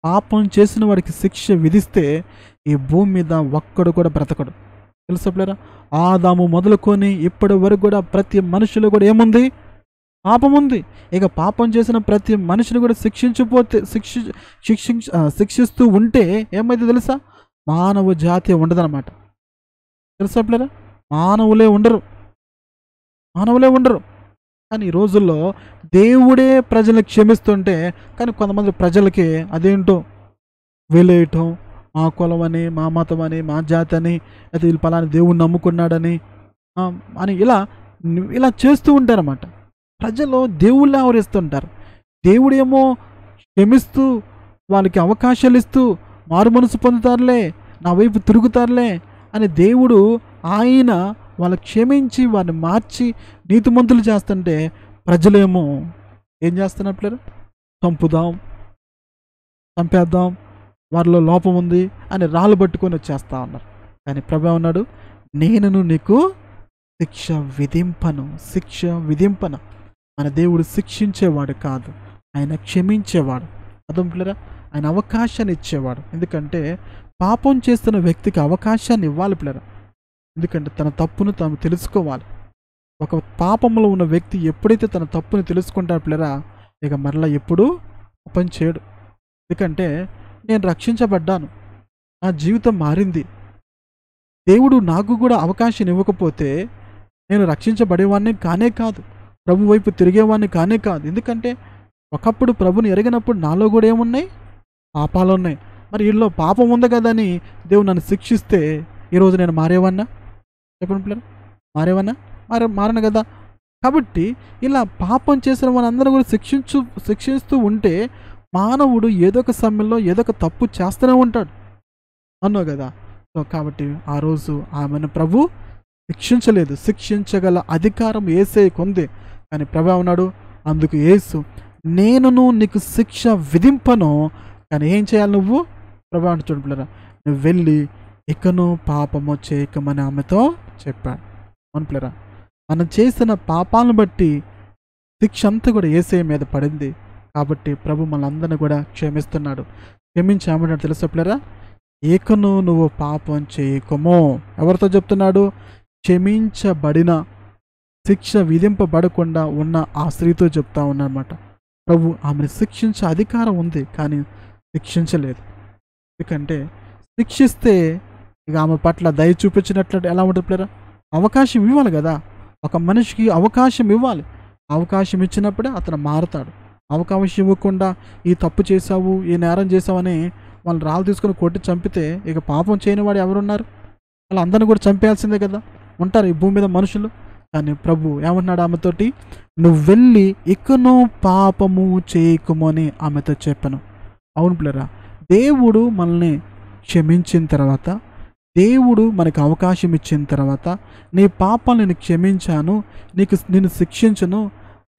పాపం చేసిన వాడికి శిక్ష విధిస్తే ఈ భూమి మీద ఒక్కడు కూడా బ్రతకడు. తెలుసా పిల్లరా? ఆదాము మొదలుకొని ఇప్పటి వరకు కూడా ప్రతి మనుషులు కూడా ఏముంది? పాపం ఉంది. ఇక పాపం చేసిన ప్రతి మనిషిని కూడా శిక్షిస్తూ ఉంటే ఏమైతే తెలుసా? మానవ జాతి ఉండదన్నమాట. తెలుసా పిల్లరా? మానవులే ఉండరు. కానీ ఈ రోజుల్లో దేవుడే ప్రజలను క్షమిస్తుంటే, కానీ కొంతమంది ప్రజలకి అదేంటో వెలేయటం, మా కులం అని, మా మతం అని, మా జాతి అని, అయితే వీళ్ళు పలానా దేవుణ్ణి నమ్ముకున్నాడని అని ఇలా చేస్తూ ఉంటారన్నమాట. ప్రజలు దేవుళ్ళే ఆవరిస్తుంటారు. దేవుడేమో క్షమిస్తూ వాళ్ళకి అవకాశాలు ఇస్తూ మారు మనసు పొందుతారులే, నా వైపు తిరుగుతారులే అని దేవుడు ఆయన వాళ్ళని క్షమించి వారిని మార్చి నీతిమంతులు చేస్తుంటే, ప్రజలేమో ఏం చేస్తున్నారు పిల్లలు? చంపేద్దాం, వారిలో లోపం ఉంది అని రాళ్ళు పట్టుకొని వచ్చేస్తా ఉన్నారు. కానీ ప్రభు ఉన్నాడు, నేను నీకు శిక్ష విధింపను. మన దేవుడు శిక్షించేవాడు కాదు, ఆయన క్షమించేవాడు. అర్థం పిల్లరా? ఆయన అవకాశాన్ని ఇచ్చేవాడు. ఎందుకంటే పాపం చేస్తున్న వ్యక్తికి అవకాశాన్ని ఇవ్వాలి పిల్లరా. ఎందుకంటే తన తప్పును తాను తెలుసుకోవాలి. ఒక పాపంలో ఉన్న వ్యక్తి ఎప్పుడైతే తన తప్పుని తెలుసుకుంటాడో పిల్లరా, ఇక మరలా ఎప్పుడూ పాపం చేయడు. ఎందుకంటే నేను రక్షించబడ్డాను, నా జీవితం మారింది, దేవుడు నాకు కూడా అవకాశం ఇవ్వకపోతే నేను రక్షించబడేవాడిని కానే కాదు, ప్రభు వైపు తిరిగేవాడిని కానే కాదు. ఎందుకంటే ఒకప్పుడు ప్రభుని ఎరిగినప్పుడు నాలో కూడా ఏమున్నాయి? పాపాలు ఉన్నాయి. మరి వీళ్ళలో పాపం ఉంది కదా అని దేవుడు నన్ను శిక్షిస్తే ఈరోజు నేను మారేవాడినా? చెప్పండి పిల్లలు, మారను కదా. కాబట్టి ఇలా పాపం చేసిన వాళ్ళందరూ కూడా శిక్షిస్తూ ఉంటే మానవుడు ఏదో ఒక సమయంలో ఏదో ఒక తప్పు చేస్తూనే ఉంటాడు అన్నావు కదా. సో కాబట్టి ఆ రోజు ఆమెను ప్రభు శిక్షించలేదు. శిక్షించగల అధికారం యేసయ్యకు ఉంది. కానీ ప్రభు ఉన్నాడు, అందుకు యేసు నేనును నీకు శిక్ష విధింపను, కానీ ఏం చేయాలి నువ్వు? ప్రభు అంటే చూడు పిల్లరా, నువ్వు వెళ్ళి ఇకను పాపము చేయకమని ఆమెతో చెప్పాడు. అవును పిల్లరా, మనం చేసిన పాపాలను బట్టి శిక్ష అంతా కూడా యేసయ్య మీద పడింది. కాబట్టి ప్రభు మనందరినీ కూడా క్షమిస్తున్నాడు. క్షమించామంటే తెలుసా పిల్లరా, ఏకను నువ్వు పాపం చేయకము. ఎవరితో చెప్తున్నాడు? క్షమించబడిన, శిక్ష విధింపబడకుండా ఉన్న ఆ స్త్రీతో చెప్తా ఉన్నమాట. ప్రభు ఆమెను శిక్షించే అధికారం ఉంది, కానీ శిక్షించలేదు. ఎందుకంటే శిక్షిస్తే ఇక ఆమె పట్ల దయ చూపించినట్లు ఎలా ఉంటుంది పిల్లరా? అవకాశం ఇవ్వాలి కదా. ఒక మనిషికి అవకాశం ఇవ్వాలి. అవకాశం ఇచ్చినప్పుడే అతను మారుతాడు. అవకాశం ఇవ్వకుండా ఈ తప్పు చేశావు, ఈ నేరం చేసావని వాళ్ళు రాళ్ళు తీసుకొని కొట్టి చంపితే ఇక పాపం చేయని వాడు ఎవరున్నారు? అలా అందరిని కూడా చంపేయాల్సిందే కదా. ఉంటారు ఈ భూమి మీద మనుషులు. కానీ ప్రభు ఏమంటున్నాడు ఆమెతోటి? నువ్వు వెళ్ళి ఇకను పాపము చేయకము అని ఆమెతో చెప్పాను. అవును పిల్లరా, దేవుడు మనల్ని క్షమించిన తర్వాత, దేవుడు మనకు అవకాశం ఇచ్చిన తర్వాత, నీ పాపాలను నేను క్షమించాను, నిన్ను శిక్షించను,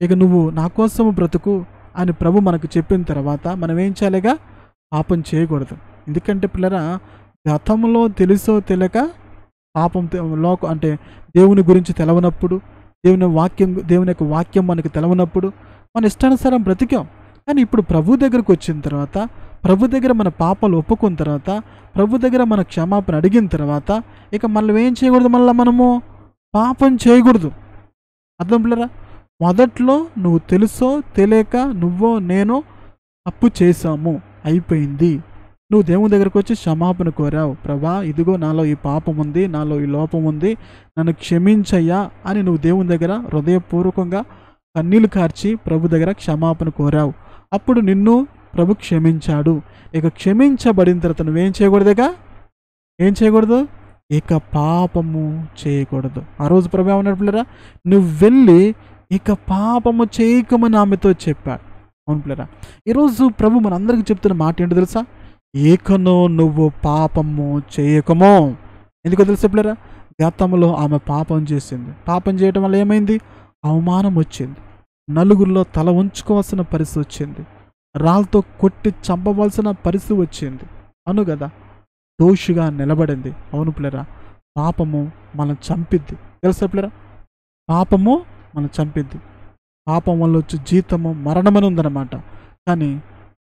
ఇక నువ్వు నా కోసము బ్రతుకు అని ప్రభు మనకు చెప్పిన తర్వాత మనం ఏం చేయాలిగా? పాపం చేయకూడదు. ఎందుకంటే పిల్లరా, గతంలో తెలుసో తెలియక పాపం అంటే దేవుని గురించి తెలవనప్పుడు, దేవుని యొక్క వాక్యం మనకు తెలవనప్పుడు మన ఇష్టానుసారం బ్రతికాం. కానీ ఇప్పుడు ప్రభు దగ్గరకు వచ్చిన తర్వాత, ప్రభు దగ్గర మన పాపాలు ఒప్పుకున్న తర్వాత, ప్రభు దగ్గర మన క్షమాపణ అడిగిన తర్వాత ఇక మళ్ళీ ఏం చేయకూడదు? మళ్ళీ మనము పాపం చేయకూడదు. అర్థం పిల్లరా? మొదట్లో నువ్వు తెలుసో తెలియక నువ్వో నేను తప్పు చేశాము, అయిపోయింది. నువ్వు దేవుని దగ్గరకు వచ్చి క్షమాపణ కోరావు. ప్రభా, ఇదిగో నాలో ఈ పాపం ఉంది, నాలో ఈ లోపం ఉంది, నన్ను క్షమించయ్యా అని నువ్వు దేవుని దగ్గర హృదయపూర్వకంగా కన్నీళ్లు కార్చి ప్రభు దగ్గర క్షమాపణ కోరావు. అప్పుడు నిన్ను ప్రభు క్షమించాడు. ఇక క్షమించబడిన తర్వాత నువ్వేం చేయకూడదుగా? ఏం చేయకూడదు? ఇక పాపము చేయకూడదు. ఆ రోజు ప్రభు ఏమన్నాడు పిల్లరా? నువ్వు వెళ్ళి ఇక పాపము చేయకమని ఆమెతో చెప్పాడు. అవును పిల్లరా, ఈరోజు ప్రభు మనందరికీ చెప్తున్న మాట ఏంటో తెలుసా? ఏకనో నువ్వు పాపము చేయకమో. ఎందుకో తెలుసా పిల్లరా? గతంలో ఆమె పాపం చేసింది. పాపం చేయడం వల్ల ఏమైంది? అవమానం వచ్చింది. నలుగురిలో తల ఉంచుకోవాల్సిన పరిస్థితి వచ్చింది. రాళ్ళతో కొట్టి చంపవలసిన పరిస్థితి వచ్చింది. అను కదా, దోషిగా నిలబడింది. అవును పిల్లరా, పాపము మనం చంపిద్ది. తెలుసా పిల్లరా? పాపము మనం చంపిద్ది. పాపం వల్ల వచ్చే జీతము మరణమని ఉందన్నమాట. కానీ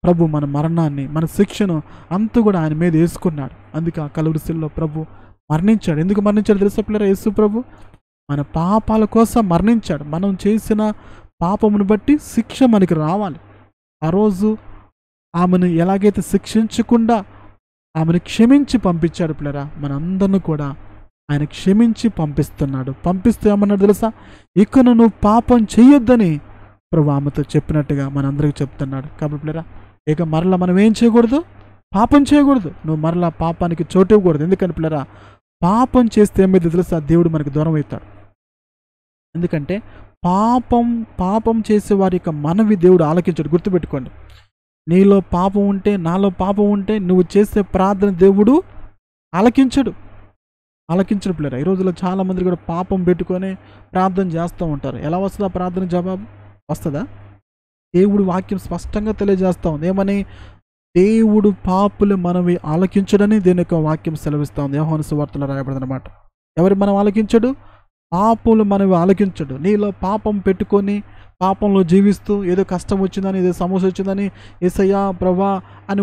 ప్రభు మన మరణాన్ని, మన శిక్షను అంతా కూడా ఆయన మీద వేసుకున్నాడు. అందుకే ఆ కలువరి శిలువలో ప్రభు మరణించాడు. ఎందుకు మరణించాడు తెలుసా పిల్లరా? యేసు ప్రభు మన పాపాల కోసం మరణించాడు. మనం చేసిన పాపమును బట్టి శిక్ష మనకి రావాలి. ఆ రోజు ఆమెను ఎలాగైతే శిక్షించకుండా ఆమెను క్షమించి పంపించాడు పిల్లరా, మనందరిని కూడా ఆయన క్షమించి పంపిస్తున్నాడు. పంపిస్తూ ఏమన్నాడు తెలుసా? ఇకను నువ్వు పాపం చెయ్యొద్దని ప్రభు ఆమెతో చెప్పినట్టుగా మనందరికీ చెప్తున్నాడు. కాబట్టి పిల్లరా, ఇక మరలా మనం ఏం చేయకూడదు? పాపం చేయకూడదు. నువ్వు మరలా పాపానికి చోటు ఇవ్వకూడదు. ఎందుకంటే పిల్లరా, పాపం చేస్తే ఏమైతే తెలుసా? దేవుడు మనకి దూరం అవుతాడు. ఎందుకంటే పాపం చేసే వారి యొక్క మనవి దేవుడు ఆలకించాడు. గుర్తుపెట్టుకోండి, నీలో పాపం ఉంటే, నాలో పాపం ఉంటే నువ్వు చేసే ప్రార్థన దేవుడు ఆలకించడు పిల్లరా. ఈ రోజుల్లో చాలామంది కూడా పాపం పెట్టుకొని ప్రార్థన చేస్తూ ఉంటారు. ఎలా వస్తుందా ప్రార్థన జవాబు? వస్తుందా? దేవుడు వాక్యం స్పష్టంగా తెలియజేస్తూ ఉంది. ఏమని? దేవుడు పాపుల మనవి ఆలకించడని దేని యొక్క వాక్యం సెలవిస్తూ ఉంది. యోహాను సువార్తలో రాయబడిందన్నమాట. ఎవరు మనం ఆలకించడు? పాపులు మనవి ఆలకించడు. నీలో పాపం పెట్టుకొని పాపంలో జీవిస్తూ ఏదో కష్టం వచ్చిందని, ఏదో సమస్య వచ్చిందని యేసయ్యా ప్రభా అని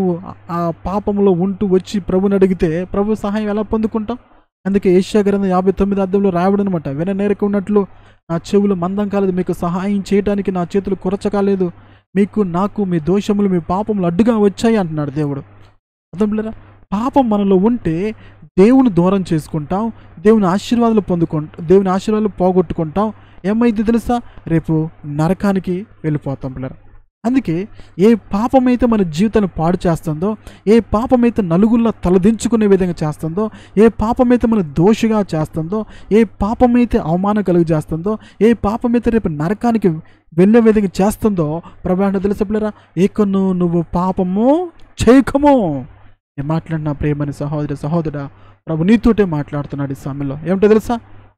ఆ పాపంలో ఉంటూ వచ్చి ప్రభుని అడిగితే ప్రభు సహాయం ఎలా పొందుకుంటాం? అందుకే యెషయా గ్రంథం 59 అధ్యాయంలో రాయబడనమాట. విననేరక ఉన్నట్లు నా చెవులు మందం కాలేదు, మీకు సహాయం చేయడానికి నా చేతులు కొరచ కాలేదు, మీకు నాకు మీ దోషములు మీ పాపములు అడ్డుగా వచ్చాయి అంటున్నాడు దేవుడు. అర్థం పిల్లరా, పాపం మనలో ఉంటే దేవుని దూరం చేసుకుంటాం, దేవుని ఆశీర్వాదాలు పోగొట్టుకుంటాం. ఏమైంది తెలుసా? రేపు నరకానికి వెళ్ళిపోతాం పిల్లరా. అందుకే ఏ పాపమైతే మన జీవితాన్ని పాడు చేస్తుందో, ఏ పాపమైతే నలుగురిలో తలదించుకునే విధంగా చేస్తుందో, ఏ పాపమైతే మన దోషిగా చేస్తుందో, ఏ పాపమైతే అవమానం కలుగు చేస్తుందో, ఏ పాపమైతే రేపు నరకానికి వెళ్ళే విధంగా చేస్తుందో ప్రభు అంటే తెలుసా పిల్లరా? ఇకను నువ్వు పాపము చేయకము. నేను మాట్లాడిన ప్రేమని సహోదరుడా, ప్రభు నీతోటే మాట్లాడుతున్నాడు ఈ సమయంలో. ఏమిటో తెలుసా?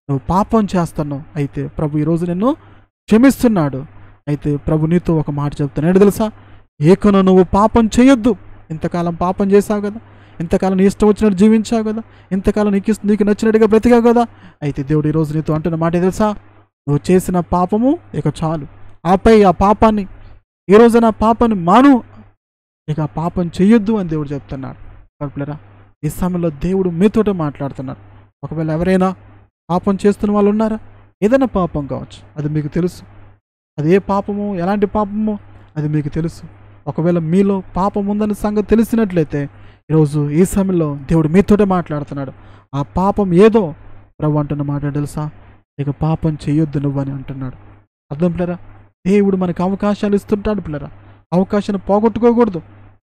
నువ్వు పాపం చేస్తున్నావు, అయితే ప్రభు ఈరోజు నిన్ను క్షమిస్తున్నాడు. అయితే ప్రభు నీతో ఒక మాట చెప్తున్నాడు. తెలుసా? ఏకను నువ్వు పాపం చేయొద్దు. ఇంతకాలం పాపం చేశావు కదా, ఇంతకాలం నీ ఇష్టం వచ్చినట్టు జీవించావు కదా, ఇంతకాలం నీకు నచ్చినట్టుగా బ్రతికావు కదా. అయితే దేవుడు ఈరోజు నీతో అంటున్న మాట తెలుసా? నువ్వు చేసిన పాపము ఇక చాలు, ఆపై ఆ పాపాన్ని, ఈరోజు నా పాపాన్ని మాను, ఇక పాపం చెయ్యొద్దు అని దేవుడు చెప్తున్నాడు. పిల్లరా, ఈ సమయంలో దేవుడు మీతోటే మాట్లాడుతున్నాడు. ఒకవేళ ఎవరైనా పాపం చేస్తున్న వాళ్ళు ఉన్నారా? ఏదైనా పాపం కావచ్చు, అది మీకు తెలుసు. అది ఏ పాపమో, ఎలాంటి పాపమో అది మీకు తెలుసు. ఒకవేళ మీలో పాపం ఉందని సంగతి తెలిసినట్లయితే ఈరోజు ఈ సమయంలో దేవుడు మీతోటే మాట్లాడుతున్నాడు. ఆ పాపం ఏదో ప్రభు అంటున్న మాట తెలుసా? ఇక పాపం చెయ్యొద్దు నువ్వు అని అంటున్నాడు. అర్థం పిల్లరా? దేవుడు మనకు అవకాశాలు ఇస్తుంటాడు పిల్లరా. అవకాశాన్ని పోగొట్టుకోకూడదు.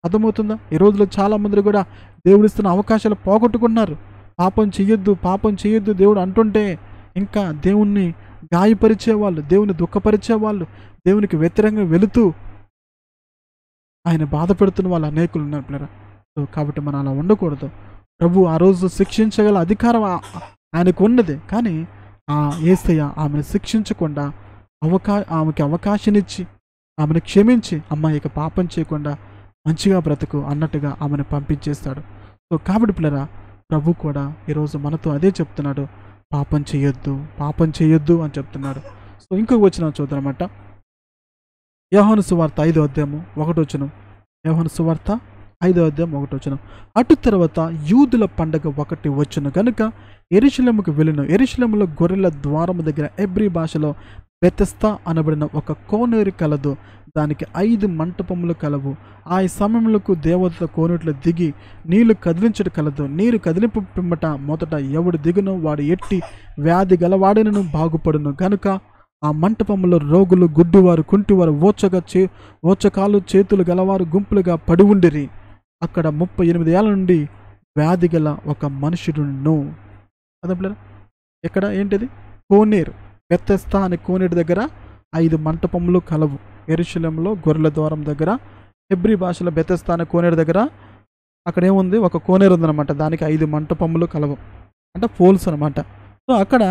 అర్థమవుతుందా? ఈ రోజులో చాలామంది కూడా దేవుడు ఇస్తున్న అవకాశాలు పోగొట్టుకున్నారు. పాపం చెయ్యొద్దు దేవుడు అంటుంటే ఇంకా దేవుణ్ణి గాయపరిచేవాళ్ళు, దేవుని దుఃఖపరిచేవాళ్ళు, దేవునికి వ్యతిరేకంగా వెళుతూ ఆయన బాధ పెడుతున్న వాళ్ళు అనేకులు ఉన్నారు పిల్లరా. సో కాబట్టి మనం అలా ఉండకూడదు. ప్రభు ఆ రోజు శిక్షించగల అధికారం ఆయనకు ఉన్నది. కానీ ఆ యేసయ్య ఆమెను శిక్షించకుండా ఆమెకి అవకాశం ఇచ్చి ఆమెను క్షమించి, అమ్మాయికి పాపం చేయకుండా మంచిగా బ్రతుకు అన్నట్టుగా ఆమెను పంపించేస్తాడు. సో కాబట్టి పిల్లరా, ప్రభు కూడా ఈరోజు మనతో అదే చెప్తున్నాడు, పాపం చేయొద్దు అని చెప్తున్నాడు. సో ఇంకొక వచనం చూద్దామన్నమాట. యోహాను సువార్త 5వ అధ్యాయము 1వ వచనం. యోహాను సువార్త 5వ అధ్యాయం 1వ వచనం. అటు తర్వాత యూదుల పండగ ఒకటి వచ్చును గనుక యెరూషలేముకు వెళ్ళెను. యెరూషలేములో గొర్రెల ద్వారము దగ్గర ఎబ్రీ భాషలో బెతెస్దా అనబడిన ఒక కోనేరు కలదు. దానికి 5 మంటపములు కలవు. ఆ సమయములకు దేవత కోనేట్లో దిగి నీళ్లు కదిలించడం కలదు. నీరు కదిలింపు పిమ్మట మొదట ఎవడు దిగునో వాడు ఎట్టి వ్యాధి గలవాడినను బాగుపడును. గనుక ఆ మంటపములో రోగులు, గుడ్డివారు, కుంటివారు, ఓచకాలు చేతులు గలవారు గుంపులుగా పడి ఉండిరి. అక్కడ 38 ఏళ్ల నుండి వ్యాధి గల ఒక మనుషుడును. అదే ఇక్కడ ఏంటిది? కోనేరు. బెతెస్దా అనే కోనేరు దగ్గర 5 మంటపములు కలవు. యెరూషలేములో గొర్రెల ద్వారం దగ్గర, హెబ్రీ భాషలో బెతెస్దా అనే కోనేరు దగ్గర అక్కడ ఏముంది? ఒక కోనేరు ఉందన్నమాట. దానికి 5 మంటపములు కలవు, అంటే పోల్స్ అనమాట. సో అక్కడ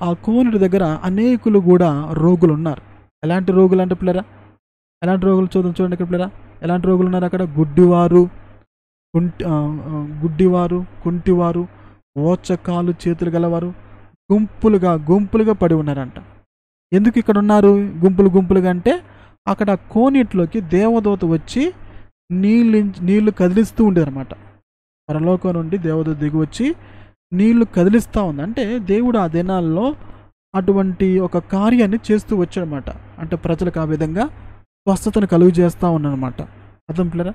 ఆ కోనేరు దగ్గర అనేకులు కూడా రోగులు ఉన్నారు. ఎలాంటి రోగులు అంటే పిల్లరా, ఎలాంటి రోగులు చూడండి ఇక్కడ పిల్లరా, ఎలాంటి రోగులు ఉన్నారు అక్కడ? గుడ్డివారు, కుంటివారు, ఓచకాలు చేతులు గలవారు గుంపులుగా పడి ఉన్నారంట. ఎందుకు ఇక్కడ ఉన్నారు గుంపులుగా అంటే, అక్కడ కోనేటిలోకి దేవదూత వచ్చి నీళ్లు కదిలిస్తూ ఉండేదన్నమాట. పరలోకం నుండి దేవదూత దిగి వచ్చి నీళ్లు కదిలిస్తూ ఉంది. అంటే దేవుడు ఆ దినాల్లో అటువంటి ఒక కార్యాన్ని చేస్తూ వచ్చాడనమాట. అంటే ప్రజలకు ఆ విధంగా స్వస్థతను కలుగు చేస్తూ ఉన్నానమాట. అర్థం పిల్లరా?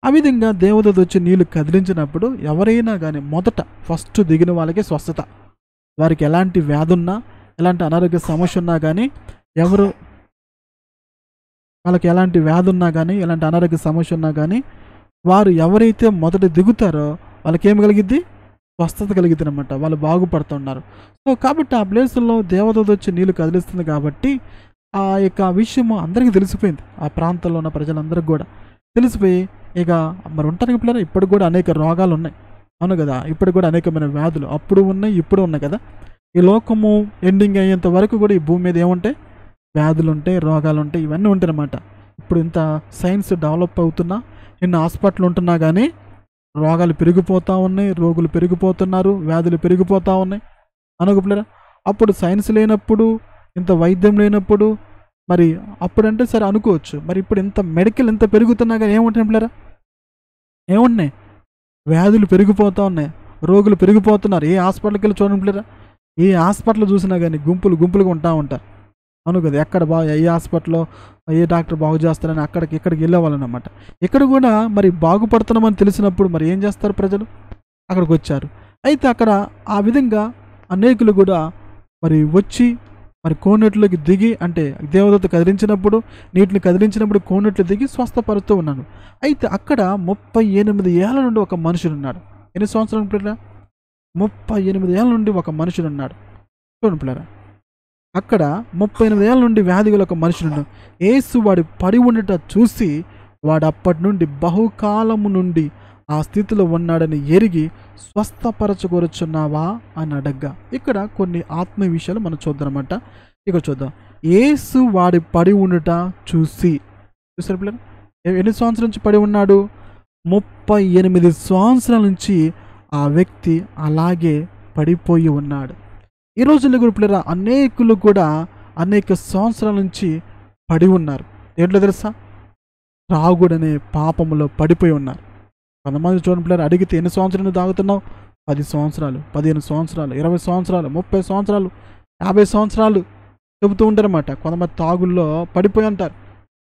ఆ విధంగా దేవదూత వచ్చి నీళ్లు కదిలించినప్పుడు ఎవరైనా కానీ మొదట ఫస్ట్ దిగిన వాళ్ళకి స్వస్థత. వారికి ఎలాంటి వ్యాధి ఉన్నా, ఎలాంటి అనారోగ్య సమస్య ఉన్నా కానీ, ఎవరు వాళ్ళకి ఎలాంటి వ్యాధి ఉన్నా కానీ, ఎలాంటి అనారోగ్య సమస్య ఉన్నా కానీ, వారు ఎవరైతే మొదట దిగుతారో వాళ్ళకి ఏం కలిగిద్ది? స్వస్థత కలిగిద్ది అనమాట. వాళ్ళు బాగుపడుతున్నారు. సో కాబట్టి ఆ ప్లేసుల్లో దేవదూత వచ్చి నీళ్లు కదిలిస్తుంది కాబట్టి ఆ యొక్క విషయము అందరికీ తెలిసిపోయింది. ఆ ప్రాంతంలో ఉన్న ప్రజలందరికీ కూడా తెలిసిపోయి ఇక మరి ఉంటానికి పిల్లలు ఇప్పటికి కూడా అనేక రోగాలు ఉన్నాయి. అవును కదా? ఇప్పటికి కూడా అనేకమైన వ్యాధులు అప్పుడు ఉన్నాయి, ఇప్పుడు ఉన్నాయి కదా. ఈ లోకము ఎండింగ్ అయ్యేంత వరకు కూడా ఈ భూమి మీద ఏముంటాయి? వ్యాధులు ఉంటాయి, రోగాలు ఉంటాయి, ఇవన్నీ ఉంటాయి అన్నమాట. ఇప్పుడు ఇంత సైన్స్ డెవలప్ అవుతున్నా, ఎన్ని హాస్పిటల్ ఉంటున్నా కానీ రోగాలు పెరిగిపోతూ ఉన్నాయి, రోగులు పెరిగిపోతున్నారు, వ్యాధులు పెరిగిపోతూ ఉన్నాయి. అనుకోలేరా? అప్పుడు సైన్స్ లేనప్పుడు, ఇంత వైద్యం లేనప్పుడు మరి అప్పుడంటే సరే అనుకోవచ్చు. మరి ఇప్పుడు ఇంత మెడికల్ ఇంత పెరుగుతున్నా కానీ ఏముంటాయి పిల్లరా? ఏమున్నాయి? వ్యాధులు పెరిగిపోతూ ఉన్నాయి, రోగులు పెరిగిపోతున్నారు. ఏ హాస్పిటల్కి వెళ్ళి చూడండి పిల్లరా, ఏ హాస్పిటల్ చూసినా కానీ గుంపులు గుంపులుగా ఉంటారు. అవును కదా? ఎక్కడ ఏ హాస్పిటల్లో ఏ డాక్టర్ బాగు చేస్తారని అక్కడికి ఇక్కడికి వెళ్ళేవాళ్ళనమాట. ఇక్కడ కూడా మరి బాగుపడుతున్నామని తెలిసినప్పుడు మరి ఏం చేస్తారు ప్రజలు? అక్కడికి వచ్చారు. అయితే అక్కడ ఆ విధంగా అనేకులు కూడా మరి వచ్చి మరి కోనేటిలోకి దిగి, అంటే దేవదూత కదిలించినప్పుడు, నీటిని కదిలించినప్పుడు కోనేట్లు దిగి స్వస్థపరుస్తూ ఉన్నాను. అయితే అక్కడ 38 ఏళ్ళ నుండి ఒక మనుషుడు ఉన్నాడు. ఎన్ని సంవత్సరాల పిల్లరా? 38 ఏళ్ళ నుండి ఒక మనుషుడు ఉన్నాడు. చూడండి పిల్లరా, అక్కడ 38 ఏళ్ళ నుండి వ్యాధి గల ఒక మనుషుడు. యేసు వాడి పడి ఉండట చూసి వాడు అప్పటి నుండి బహుకాలము నుండి ఆ స్థితిలో ఉన్నాడని ఎరిగి స్వస్థపరచగొరుచున్నావా అని అడగ్గా. ఇక్కడ కొన్ని ఆత్మీయ విషయాలు మనం చూద్దామన్నమాట. ఇక్కడ చూద్దాం. యేసు వాడి పడి ఉండట చూసి, చూసారు పిల్లలు? ఎన్ని సంవత్సరాల నుంచి పడి ఉన్నాడు? 38 సంవత్సరాల నుంచి ఆ వ్యక్తి అలాగే పడిపోయి ఉన్నాడు. ఈ రోజుల్లో కూడా పిల్లరా అనేకులు కూడా అనేక సంవత్సరాల నుంచి పడి ఉన్నారు. ఏంటో తెలుసా? త్రాగుడనే పాపములో పడిపోయి ఉన్నారు. కొంతమంది చూడండి పిల్లలు, అడిగితే ఎన్ని సంవత్సరాలు తాగుతున్నావు? 10 సంవత్సరాలు, 15 సంవత్సరాలు, 20 సంవత్సరాలు, 30 సంవత్సరాలు, 50 సంవత్సరాలు చెబుతూ ఉంటారన్నమాట. కొంతమంది తాగుల్లో పడిపోయి ఉంటారు.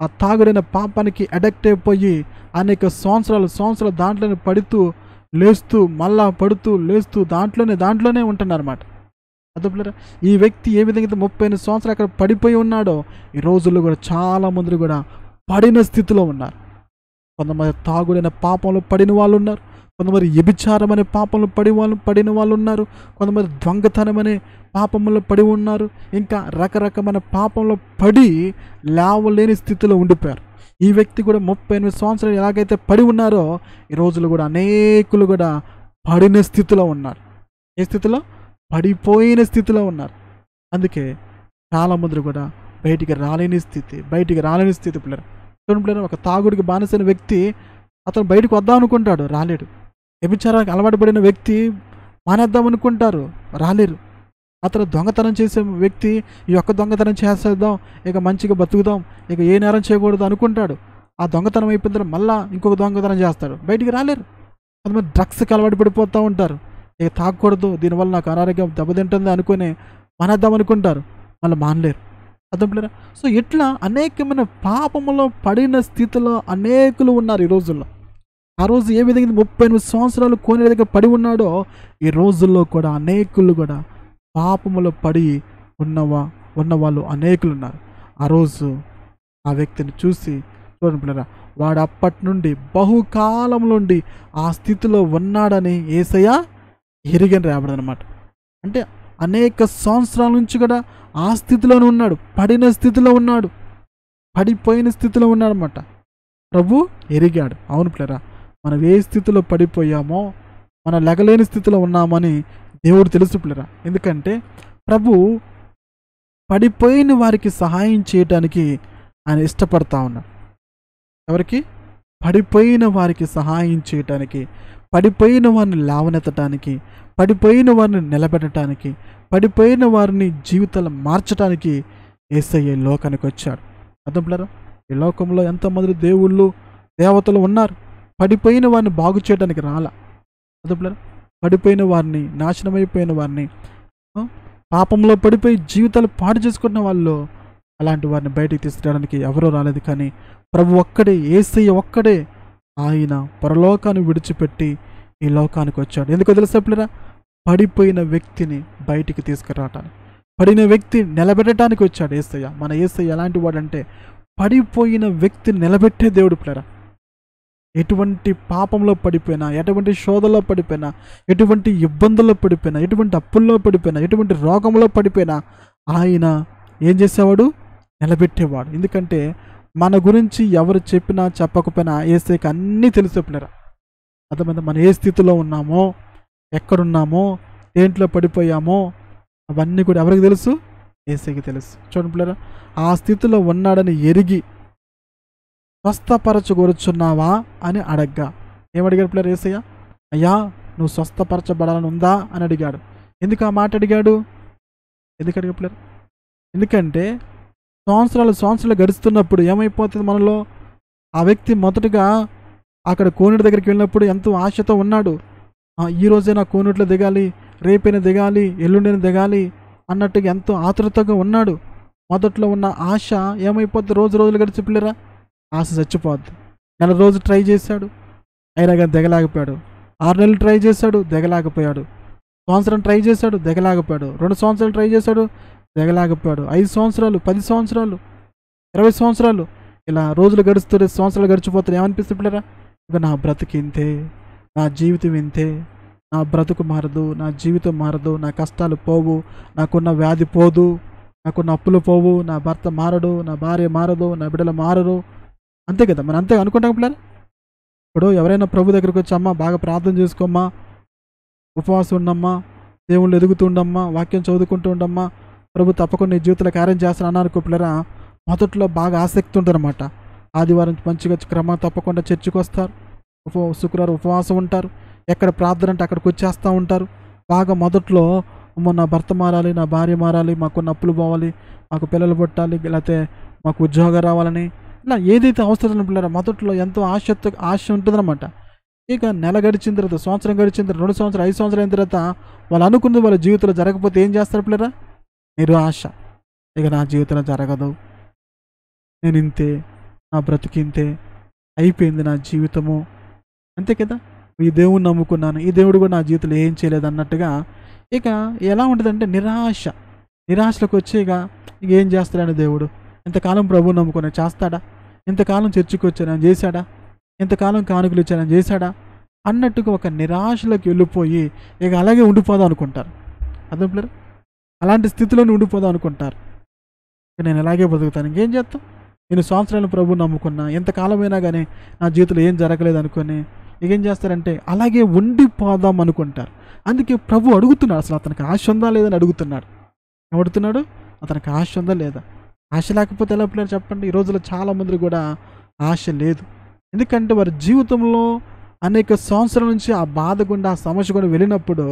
ఆ తాగుడైన పాపానికి అడక్ట్ అయిపోయి అనేక సంవత్సరాలు దాంట్లోనే పడుతూ లేస్తూ మళ్ళా పడుతూ లేస్తూ దాంట్లోనే ఉంటున్నారన్నమాట. అదొకలేరా? ఈ వ్యక్తి ఏ విధంగా 38 సంవత్సరాలు అక్కడ పడిపోయి ఉన్నాడో ఈ రోజుల్లో కూడా చాలామంది కూడా పడిన స్థితిలో ఉన్నారు. కొంతమంది తాగుడైన పాపంలో పడిన వాళ్ళు ఉన్నారు, కొంతమంది వ్యభిచారం అనే పాపంలో పడిన వాళ్ళు ఉన్నారు, కొంతమంది దొంగతనం అనే పాపంలో పడి ఉన్నారు, ఇంకా రకరకమైన పాపంలో పడి లేవలేని స్థితిలో ఉండిపోయారు. ఈ వ్యక్తి కూడా 38 సంవత్సరాలు ఎలాగైతే పడి ఉన్నారో ఈ రోజులు కూడా అనేకులు కూడా పడిన స్థితిలో ఉన్నారు. ఏ స్థితిలో? పడిపోయిన స్థితిలో ఉన్నారు. అందుకే చాలామంది కూడా బయటికి రాలేని స్థితి పిల్లలు. చూడండి పిల్లలు, ఒక తాగుడికి బానిసైన వ్యక్తి అతను బయటకు వద్దాం అనుకుంటాడు, రాలేడు. వ్యభిచారానికి అలవాటు పడిన వ్యక్తి మానేద్దాం అనుకుంటారు, రాలేరు. అతను దొంగతనం చేసే వ్యక్తి ఈ ఒక్క దొంగతనం చేసేద్దాం, ఇక మంచిగా బతుకుదాం, ఇక ఏ నేరం చేయకూడదు అనుకుంటాడు. ఆ దొంగతనం అయిపోయిన తర్వాత మళ్ళీ ఇంకొక దొంగతనం చేస్తాడు, బయటికి రాలేరు. కొంతమంది డ్రగ్స్కి అలవాటు పడిపోతూ ఉంటారు. ఇక తాగకూడదు, దీనివల్ల నాకు అనారోగ్యం దెబ్బతింటుంది అనుకుని మానేద్దాం అనుకుంటారు, మళ్ళీ మానలేరు. అర్థం పిల్లరా? సో ఇట్లా అనేకమైన పాపములో పడిన స్థితిలో అనేకులు ఉన్నారు ఈ రోజుల్లో. ఆ రోజు ఏ విధంగా 38 సంవత్సరాలు కోనే దగ్గర పడి ఉన్నాడో ఈ రోజుల్లో కూడా అనేకులు కూడా పాపములో పడి ఉన్నవాళ్ళు అనేకులు ఉన్నారు. ఆ రోజు ఆ వ్యక్తిని చూసి చూడండి పిల్లరా, వాడు అప్పటి నుండి బహుకాలం నుండి ఆ స్థితిలో ఉన్నాడని యేసయ్య ఎరిగని రాబడదనమాట. అంటే అనేక సంవత్సరాల నుంచి కూడా ఆ స్థితిలోనే ఉన్నాడు, పడిన స్థితిలో ఉన్నాడు, పడిపోయిన స్థితిలో ఉన్నాడనమాట. ప్రభు ఎరిగాడు. అవును పిల్లరా, మనం ఏ స్థితిలో పడిపోయామో, మనం లెగలేని స్థితిలో ఉన్నామని దేవుడు తెలుసు పిల్లరా. ఎందుకంటే ప్రభు పడిపోయిన వారికి సహాయం చేయటానికి ఆయన ఇష్టపడతా ఉన్నాడు. ఎవరికి? పడిపోయిన వారికి సహాయం చేయటానికి, పడిపోయిన వారిని లేవనెత్తటానికి, పడిపోయిన వారిని నిలబెట్టడానికి, పడిపోయిన వారిని జీవితాలు మార్చడానికి యేసయ్య లోకానికి వచ్చాడు. అర్థం పిల్లరా? ఈ లోకంలో ఎంతమంది దేవుళ్ళు దేవతలు ఉన్నారు, పడిపోయిన వారిని బాగు చేయడానికి రాలా. అర్థం పిల్లరా? పడిపోయిన వారిని, నాశనమైపోయిన వారిని, పాపంలో పడిపోయి జీవితాలు పాడు చేసుకున్న వాళ్ళు, అలాంటి వారిని బయటికి తీసుకురావడానికి ఎవరూ రాలేదు. కానీ ప్రభు ఒక్కడే, యేసయ్య ఒక్కడే, ఆయన పరలోకాన్ని విడిచిపెట్టి ఈ లోకానికి వచ్చాడు. ఎందుకో తెలుసా పిల్లరా? పడిపోయిన వ్యక్తిని బయటికి తీసుకురావటానికి, పడిన వ్యక్తి నిలబెట్టడానికి వచ్చాడు యేసయ్య. మన యేసయ్య ఎలాంటి వాడంటే పడిపోయిన వ్యక్తిని నిలబెట్టే దేవుడు పిల్లరా. ఎటువంటి పాపంలో పడిపోయినా, ఎటువంటి శోధనలో పడిపోయినా, ఎటువంటి ఇబ్బందుల్లో పడిపోయినా, ఎటువంటి అప్పుల్లో పడిపోయినా, ఎటువంటి రోగంలో పడిపోయినా ఆయన ఏం చేసేవాడు? నిలబెట్టేవాడు. ఎందుకంటే మన గురించి ఎవరు చెప్పినా చెప్పకపోయినా యేసయ్యకి అన్నీ తెలుసు పిల్లరా. అర్థమైందా? మనం ఏ స్థితిలో ఉన్నామో, ఎక్కడున్నామో, దేంట్లో పడిపోయామో అవన్నీ కూడా ఎవరికి తెలుసు? యేసయ్యకి తెలుసు. చూడండి పిల్లరా, ఆ స్థితిలో ఉన్నాడని ఎరిగి స్వస్థపరచగోరుచున్నావా అని అడగ్గా ఏమడిగాడు పిల్లలు? యేసయ్య, అయ్యా నువ్వు స్వస్థపరచబడాలని ఉందా అని అడిగాడు. ఎందుకు ఆ మాట అడిగాడు? ఎందుకు అడిగాడు పిల్లలు? ఎందుకంటే సంవత్సరాలు గడుస్తున్నప్పుడు ఏమైపోతుంది మనలో? ఆ వ్యక్తి మొదటగా అక్కడ కోనేటి దగ్గరికి వెళ్ళినప్పుడు ఎంతో ఆశతో ఉన్నాడు. ఈ రోజే నా కోనేటిలో దిగాలి, రేపైనా దిగాలి, ఎల్లుండైనా దిగాలి అన్నట్టుగా ఎంతో ఆతృతగా ఉన్నాడు. మొదట్లో ఉన్న ఆశ ఏమైపోద్ది? రోజులు గడిచి పిల్లరా ఆశ చచ్చిపోద్ది. నెల రోజు ట్రై చేశాడు, అయినా కానీ దిగలేకపోయాడు. 6 నెలలు ట్రై చేశాడు, దిగలేకపోయాడు. సంవత్సరం ట్రై చేశాడు, దిగలేకపోయాడు. 2 సంవత్సరాలు ట్రై చేశాడు, దిగలేకపోయాడు. 5 సంవత్సరాలు, 10 సంవత్సరాలు, 20 సంవత్సరాలు, ఇలా రోజులు గడుస్తుంటే సంవత్సరాలు గడిచిపోతాయి. ఏమనిపిస్తుంది పిల్లరా? ఇక నా బ్రతుకు ఇంతే, నా జీవితం ఇంతే, నా బ్రతుకు మారదు, నా జీవితం మారదు, నా కష్టాలు పోవు, నాకున్న వ్యాధి పోదు, నాకున్న అప్పులు పోవు, నా భర్త మారడు, నా భార్య మారదు, నా బిడ్డలు మారరు. అంతే కదా, మనం అంతే అనుకుంటాం పిల్లలు. ఇప్పుడు ఎవరైనా ప్రభు దగ్గరికి వచ్చి, అమ్మా బాగా ప్రార్థన చేసుకోమ్మా, ఉపవాసం ఉండమ్మా, దేవుళ్ళు ఎదుగుతుండమ్మా, వాక్యం చదువుకుంటూ ఉండమ్మా, ప్రభు తప్పకుండా నీ జీవితంలో కార్యం చేస్తాను అన్నారు పిల్లరా. మొదట్లో బాగా ఆసక్తి ఉంటుందన్నమాట. ఆదివారం మంచిగా క్రమం తప్పకుండా చర్చికి వస్తారు, శుక్రవారం ఉపవాసం ఉంటారు, ఎక్కడ ప్రార్థన అంటే అక్కడికి వచ్చేస్తూ ఉంటారు. బాగా మొదట్లో నా భర్త మారాలి, నా భార్య మారాలి, మాకు అప్పులు పోవాలి, మాకు పిల్లలు పుట్టాలి, లేకపోతే మాకు ఉద్యోగం రావాలని, ఇలా ఏదైతే అవసరం పిల్లరా మొదట్లో ఎంతో ఆశ ఉంటుందన్నమాట. ఇక నెల గడిచిన తర్వాత, సంవత్సరం గడిచిన తర్వాత, 2 సంవత్సరాలు, 5 సంవత్సరాలు అయిన తర్వాత వాళ్ళు అనుకున్నది వాళ్ళ జీవితంలో జరగకపోతే ఏం చేస్తారు పిల్లరా? నిరాశ. ఇక నా జీవితంలో జరగదు, నేను ఇంతే, నా బ్రతికింతే, అయిపోయింది నా జీవితము, అంతే కదా. ఈ దేవుడిని నమ్ముకున్నాను, ఈ దేవుడు కూడా నా జీవితంలో ఏం చేయలేదు అన్నట్టుగా ఇక ఎలా ఉంటుందంటే నిరాశలోకి వచ్చి ఇక ఏం చేస్తాడని దేవుడు. ఇంతకాలం ప్రభువుని నమ్ముకున్నా చేస్తాడా? ఇంతకాలం చర్చికి వచ్చానని చేశాడా? ఇంతకాలం కానుకలు ఇచ్చానని చేశాడా అన్నట్టుగా ఒక నిరాశలోకి వెళ్ళిపోయి ఇక అలాగే ఉండిపోదాం అనుకుంటారు. అర్థం పిల్లలు? అలాంటి స్థితిలోనే ఉండిపోదాం అనుకుంటారు. నేను ఎలాగే బతుకుతాను, ఇంకేం చేస్తాం, నేను సంవత్సరాలు ప్రభువుని నమ్ముకున్నా, ఎంతకాలమైనా కానీ నా జీవితంలో ఏం జరగలేదు అనుకొని ఇక ఏం చేస్తారంటే అలాగే ఉండిపోదాం అనుకుంటారు. అందుకే ప్రభు అడుగుతున్నాడు, అసలు అతనికి ఆశ ఉందా లేదని అడుగుతున్నాడు. ఏమడుగుతున్నాడు? అతనికి ఆశ ఉందా లేదా? ఆశ లేకపోతే ఎలా పిల్లలు చెప్పండి? ఈ రోజుల్లో చాలామంది కూడా ఆశ లేదు. ఎందుకంటే వారి జీవితంలో అనేక సంవత్సరాల నుంచి ఆ బాధ గుండా, ఆ సమస్య కూడా వెళ్ళినప్పుడు,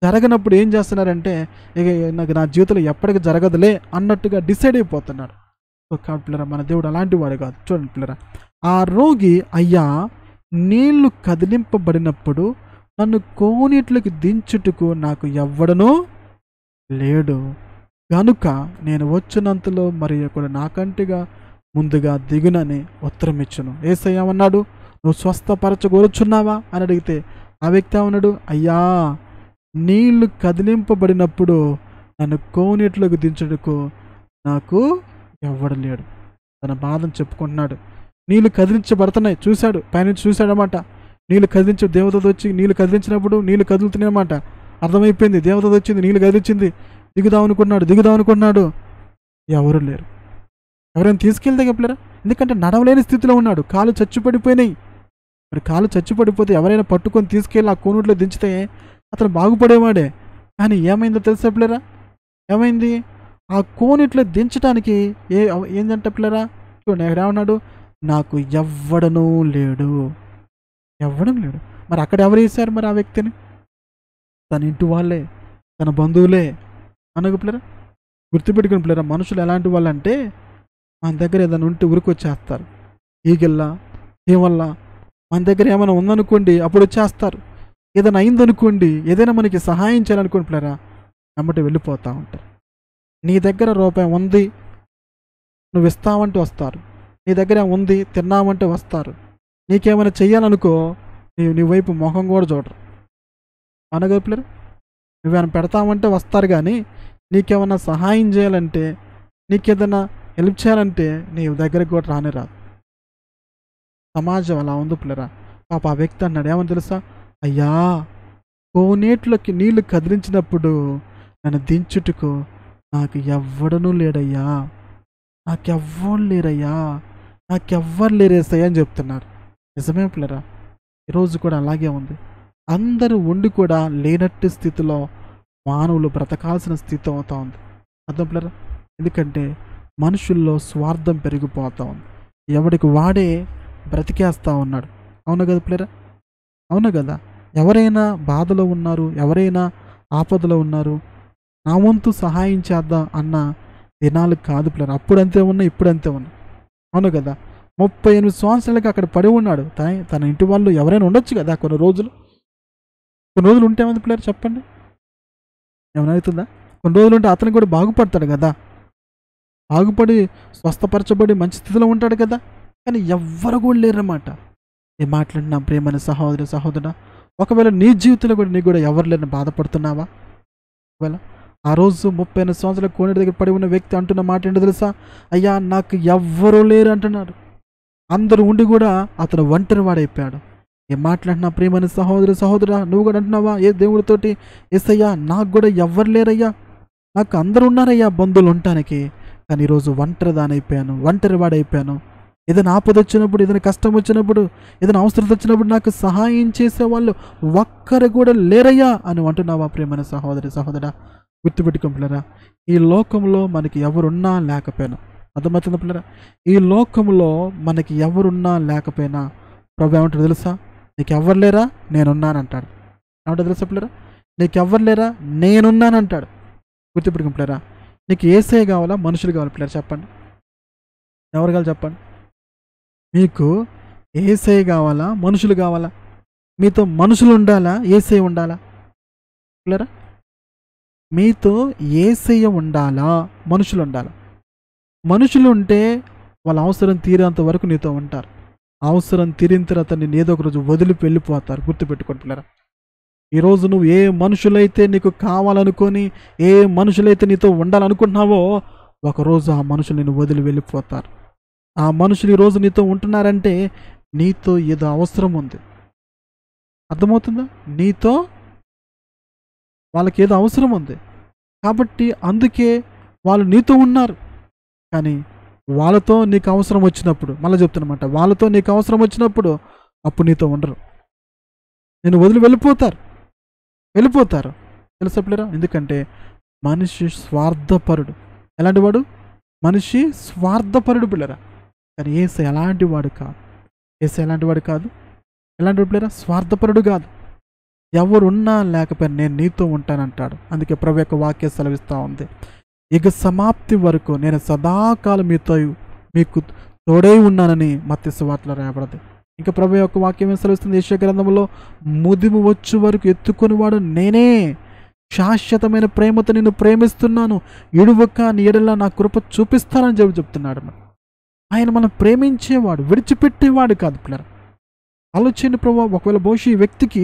జరగనప్పుడు ఏం చేస్తున్నారంటే ఇక నాకు నా జీవితంలో ఎప్పటికీ జరగదులే అన్నట్టుగా డిసైడ్ అయిపోతున్నాడు. పిల్లరా మన దేవుడు అలాంటి వాడు కాదు. చూడండి పిల్లరా, ఆ రోగి, అయ్యా నీళ్లు కదిలింపబడినప్పుడు నన్ను కోనేటిలోకి దించుటకు నాకు ఎవ్వడనూ లేడు గనుక నేను వచ్చినంతలో మరి ఒకడు నాకంటిగా ముందుగా దిగునని ఉత్తరం ఇచ్చును. యేసయ్య అన్నాడు, నువ్వు స్వస్థపరచగోరుచున్నావా అని అడిగితే ఆ వ్యక్తి ఏమన్నాడు? అయ్యా నీళ్లు కదిలింపబడినప్పుడు నన్ను కోనేటిలోకి దించుటకు నాకు ఎవ్వడు లేడు. తన బాధను చెప్పుకుంటున్నాడు. నీళ్ళు కదిలించబడుతున్నాయి, చూశాడు, పైనుంచి చూశాడనమాట. నీళ్ళు కదిలించే దేవదూత వచ్చి నీళ్ళు కదిలించినప్పుడు నీళ్ళు కదులుతున్నాయన్నమాట. అర్థమైపోయింది, దేవదూత వచ్చింది, నీళ్ళు కదిలించింది, దిగుదాం అనుకున్నాడు, ఎవరు లేరు. ఎవరైనా తీసుకెళ్తే చెప్పలేరా? ఎందుకంటే నడవలేని స్థితిలో ఉన్నాడు, కాళ్ళు చచ్చిపడిపోయినాయి. మరి కాళ్ళు చచ్చిపడిపోతే ఎవరైనా పట్టుకొని తీసుకెళ్ళి ఆ కోనేటిలో దించితే అతను బాగుపడేవాడే. కానీ ఏమైందో తెలుసా పిల్లరా? ఏమైంది? ఆ కోనేటిలో దించడానికి ఏంటంటే పిల్లరా, చూడండి ఎక్కడ ఏమన్నాడు? నాకు ఎవ్వడనూ లేడు. మరి అక్కడ ఎవరు వేశారు మరి ఆ వ్యక్తిని? తన ఇంటి వాళ్ళే, తన బంధువులే అనకు పిల్లరా. గుర్తుపెట్టుకుని పిల్లరా, మనుషులు ఎలాంటి వాళ్ళు అంటే మన దగ్గర ఏదైనా ఉంటే ఉరికొచ్చేస్తారు. ఈగల్లా ఏమల్లా మన దగ్గర ఏమైనా ఉందనుకోండి అప్పుడు వచ్చేస్తారు. ఏదైనా అయిందనుకోండి, ఏదైనా మనకి సహాయం చేయాలనుకోండి పిల్లరా, వెంబడి వెళ్ళిపోతూ ఉంటారు. నీ దగ్గర రూపాయి ఉంది, నువ్వు ఇస్తావంటే వస్తారు. నీ దగ్గర ఉంది, తిన్నామంటే వస్తారు. నీకేమైనా చెయ్యాలనుకో, నీ వైపు మొహం కూడా చూడరు. అనగలుపులేరు. నువ్వేమైనా పెడతామంటే వస్తారు, కానీ నీకేమైనా సహాయం చేయాలంటే, నీకేదైనా హెల్ప్ చేయాలంటే నీ దగ్గరకు కూడా రానే రాదు. సమాజం అలా ఉంది పిల్లరా. పాప ఆ వ్యక్తి అన్నాడు, ఏమని తెలుసా? అయ్యా, కోనేట్లోకి నీళ్లు కదిలించినప్పుడు నన్ను దించుటకు నాకు ఎవ్వడనూ లేడయ్యా, నాకెవ్వరు లేరయ్యా, నాకెవ్వరు లేరేసయ్యా అని చెప్తున్నారు. నిజమే పిల్లరా, ఈరోజు కూడా అలాగే ఉంది. అందరూ ఉండి కూడా లేనట్టు స్థితిలో మానవులు బ్రతకాల్సిన స్థితి అవుతా ఉంది. అర్థం పిల్లరా? ఎందుకంటే మనుషుల్లో స్వార్థం పెరిగిపోతూ ఉంది. ఎవడికి వాడే బ్రతికేస్తూ ఉన్నాడు. అవును కదా పిల్లరా? అవును కదా. ఎవరైనా బాధలో ఉన్నారు, ఎవరైనా ఆపదలో ఉన్నారు, నా వంతు సహాయం చేద్దాం అన్న దినాలు కాదు పిల్లరా. అప్పుడంతే ఉన్నా, ఇప్పుడంతే ఉన్నా. అవును కదా. 38 సంవత్సరాలకి అక్కడ పడి ఉన్నాడు. తన ఇంటి వాళ్ళు ఎవరైనా ఉండొచ్చు కదా కొన్ని రోజులు. కొన్ని రోజులు ఉంటే ఏమైంది పిల్లలు చెప్పండి? ఏమైనా అవుతుందా? కొన్ని రోజులు ఉంటే అతను కూడా బాగుపడతాడు కదా, బాగుపడి స్వస్థపరచబడి మంచి స్థితిలో ఉంటాడు కదా. కానీ ఎవ్వరు కూడా లేరన్నమాట. ఈ మాట్లాడిన ప్రేమైన సహోదరుడా, ఒకవేళ నీ జీవితంలో కూడా నీకు కూడా ఎవరు లేరని బాధపడుతున్నావా? ఒకవేళ ఆ రోజు 38 సంవత్సరాల కోనేటి దగ్గర పడి ఉన్న వ్యక్తి అంటున్న మాట ఏంటో తెలుసా? అయ్యా, నాకు ఎవ్వరూ లేరు అంటున్నాడు. అందరూ ఉండి కూడా అతను ఒంటరి వాడైపోయాడు. ఏం మాట్లాడినా ప్రేమైన సహోదరుడా, నువ్వు కూడా అంటున్నావా ఏ దేవుడితోటి? యేసయ్యా, నాకు కూడా ఎవ్వరు లేరయ్యా, నాకు అందరూ ఉన్నారయ్యా బంధువులు ఉండటానికి, కానీ ఈరోజు ఒంటరిదానైపోయాను, ఒంటరి వాడైపోయాను. ఏదైనా ఆపద వచ్చినప్పుడు, ఏదైనా కష్టం వచ్చినప్పుడు, ఏదైనా అవసరం వచ్చినప్పుడు నాకు సహాయం చేసేవాళ్ళు ఒక్కరు కూడా లేరయ్యా అని అంటున్నావా ప్రేమైన సహోదరుడా? గుర్తుపెట్టుకోం పిల్లరా, ఈ లోకంలో మనకి ఎవరున్నా లేకపోయినా, అర్థమవుతుందా పిల్లరా? ఈ లోకంలో మనకి ఎవరున్నా లేకపోయినా ప్రభు ఏమంటాడు తెలుసా? నీకు ఎవరు లేరా, నేనున్నానంటాడు. ఏమంటాడు తెలుసా పిల్లరా? నీకు ఎవరు లేరా, నేనున్నానంటాడు. గుర్తుపెట్టుకోం పిల్లరా. నీకు యేసయ్య కావాలా, మనుషులు కావాలి పిల్లరా? చెప్పండి, ఎవరు కావాలి చెప్పండి? మీకు యేసయ్య కావాలా, మనుషులు కావాలా? మీతో మనుషులు ఉండాలా, యేసయ్య ఉండాలా పిల్లరా? మీతో యేసయ్య ఉండాలా, మనుషులు ఉండాలా? మనుషులు ఉంటే వాళ్ళ అవసరం తీరేంత వరకు నీతో ఉంటారు. అవసరం తీరిన తర్వాత నేను ఏదో ఒక రోజు వదిలిపి వెళ్ళిపోతారు. గుర్తుపెట్టుకోండి పిల్లరా. ఈరోజు నువ్వు ఏ మనుషులైతే నీకు కావాలనుకొని, ఏ మనుషులైతే నీతో ఉండాలనుకుంటున్నావో, ఒకరోజు ఆ మనుషులు నిన్ను వదిలి వెళ్ళిపోతారు. ఆ మనుషులు ఈరోజు నీతో ఉంటున్నారంటే నీతో ఏదో అవసరం ఉంది. అర్థమవుతుందా? నీతో వాళ్ళకి ఏదో అవసరం ఉంది కాబట్టి అందుకే వాళ్ళు నీతో ఉన్నారు. కానీ వాళ్ళతో నీకు అవసరం వచ్చినప్పుడు, మళ్ళీ చెప్తున్నమాట, వాళ్ళతో నీకు అవసరం వచ్చినప్పుడు అప్పుడు నీతో ఉండరు, నేను వదిలి వెళ్ళిపోతారు. తెలుసా పిల్లరా? ఎందుకంటే మనిషి స్వార్థపరుడు. ఎలాంటి వాడు? మనిషి స్వార్థపరుడు పిల్లరా. కానీ యేసయ్య ఎలాంటి వాడు కాదు. యేసయ్య ఎలాంటి వాడు కాదు. ఎలాంటి వాడు పిల్లరా? స్వార్థపరుడు కాదు. ఎవరున్నా లేకపోయినా నేను నీతో ఉంటానంటాడు. అందుకే ప్రభు యొక్క వాక్యం సెలవిస్తూ ఉంది, ఇక సమాప్తి వరకు నేను సదాకాలం మీకు తోడై ఉన్నానని మత్తయి సువార్తలో రాయబడింది. ఇంకా ప్రభు యొక్క వాక్యం సెలవిస్తుంది యెషయా గ్రంథంలో, ముదిము వచ్చు వరకు ఎత్తుకునేవాడు నేనే, శాశ్వతమైన ప్రేమతో నిన్ను ప్రేమిస్తున్నాను, ఇడువక నీ ఎడల నా కృప చూపిస్తానని చెప్తున్నాడు. ఆయన మనం ప్రేమించేవాడు, విడిచిపెట్టేవాడు కాదు పిల్లరా. ఆలోచన ప్రభు, ఒకవేళ బహుశా ఈ వ్యక్తికి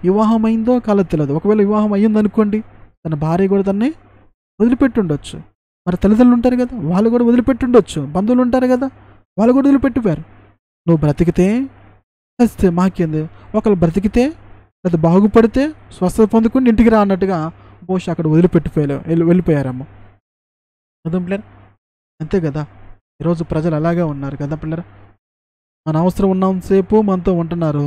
వివాహం అయిందో కాలో తెలియదు. ఒకవేళ వివాహం అయ్యిందనుకోండి, తన భార్య కూడా తన్ని వదిలిపెట్టుండొచ్చు. మరి తల్లిదండ్రులు ఉంటారు కదా, వాళ్ళు కూడా వదిలిపెట్టుండొచ్చు. బంధువులు ఉంటారు కదా, వాళ్ళు కూడా వదిలిపెట్టిపోయారు. నువ్వు బ్రతికితే చస్తే మాకేంది, ఒకళ్ళు బ్రతికితే లేదా బాగుపడితే స్వస్థత పొందుకుని ఇంటికి రా అన్నట్టుగా బహుశా అక్కడ వెళ్ళిపోయారమ్మ. అర్థం పిల్లరా? అంతే కదా. ఈరోజు ప్రజలు అలాగే ఉన్నారు కదా పిల్లరా. మన అవసరం ఉన్నంతసేపు మనతో ఉంటున్నారు,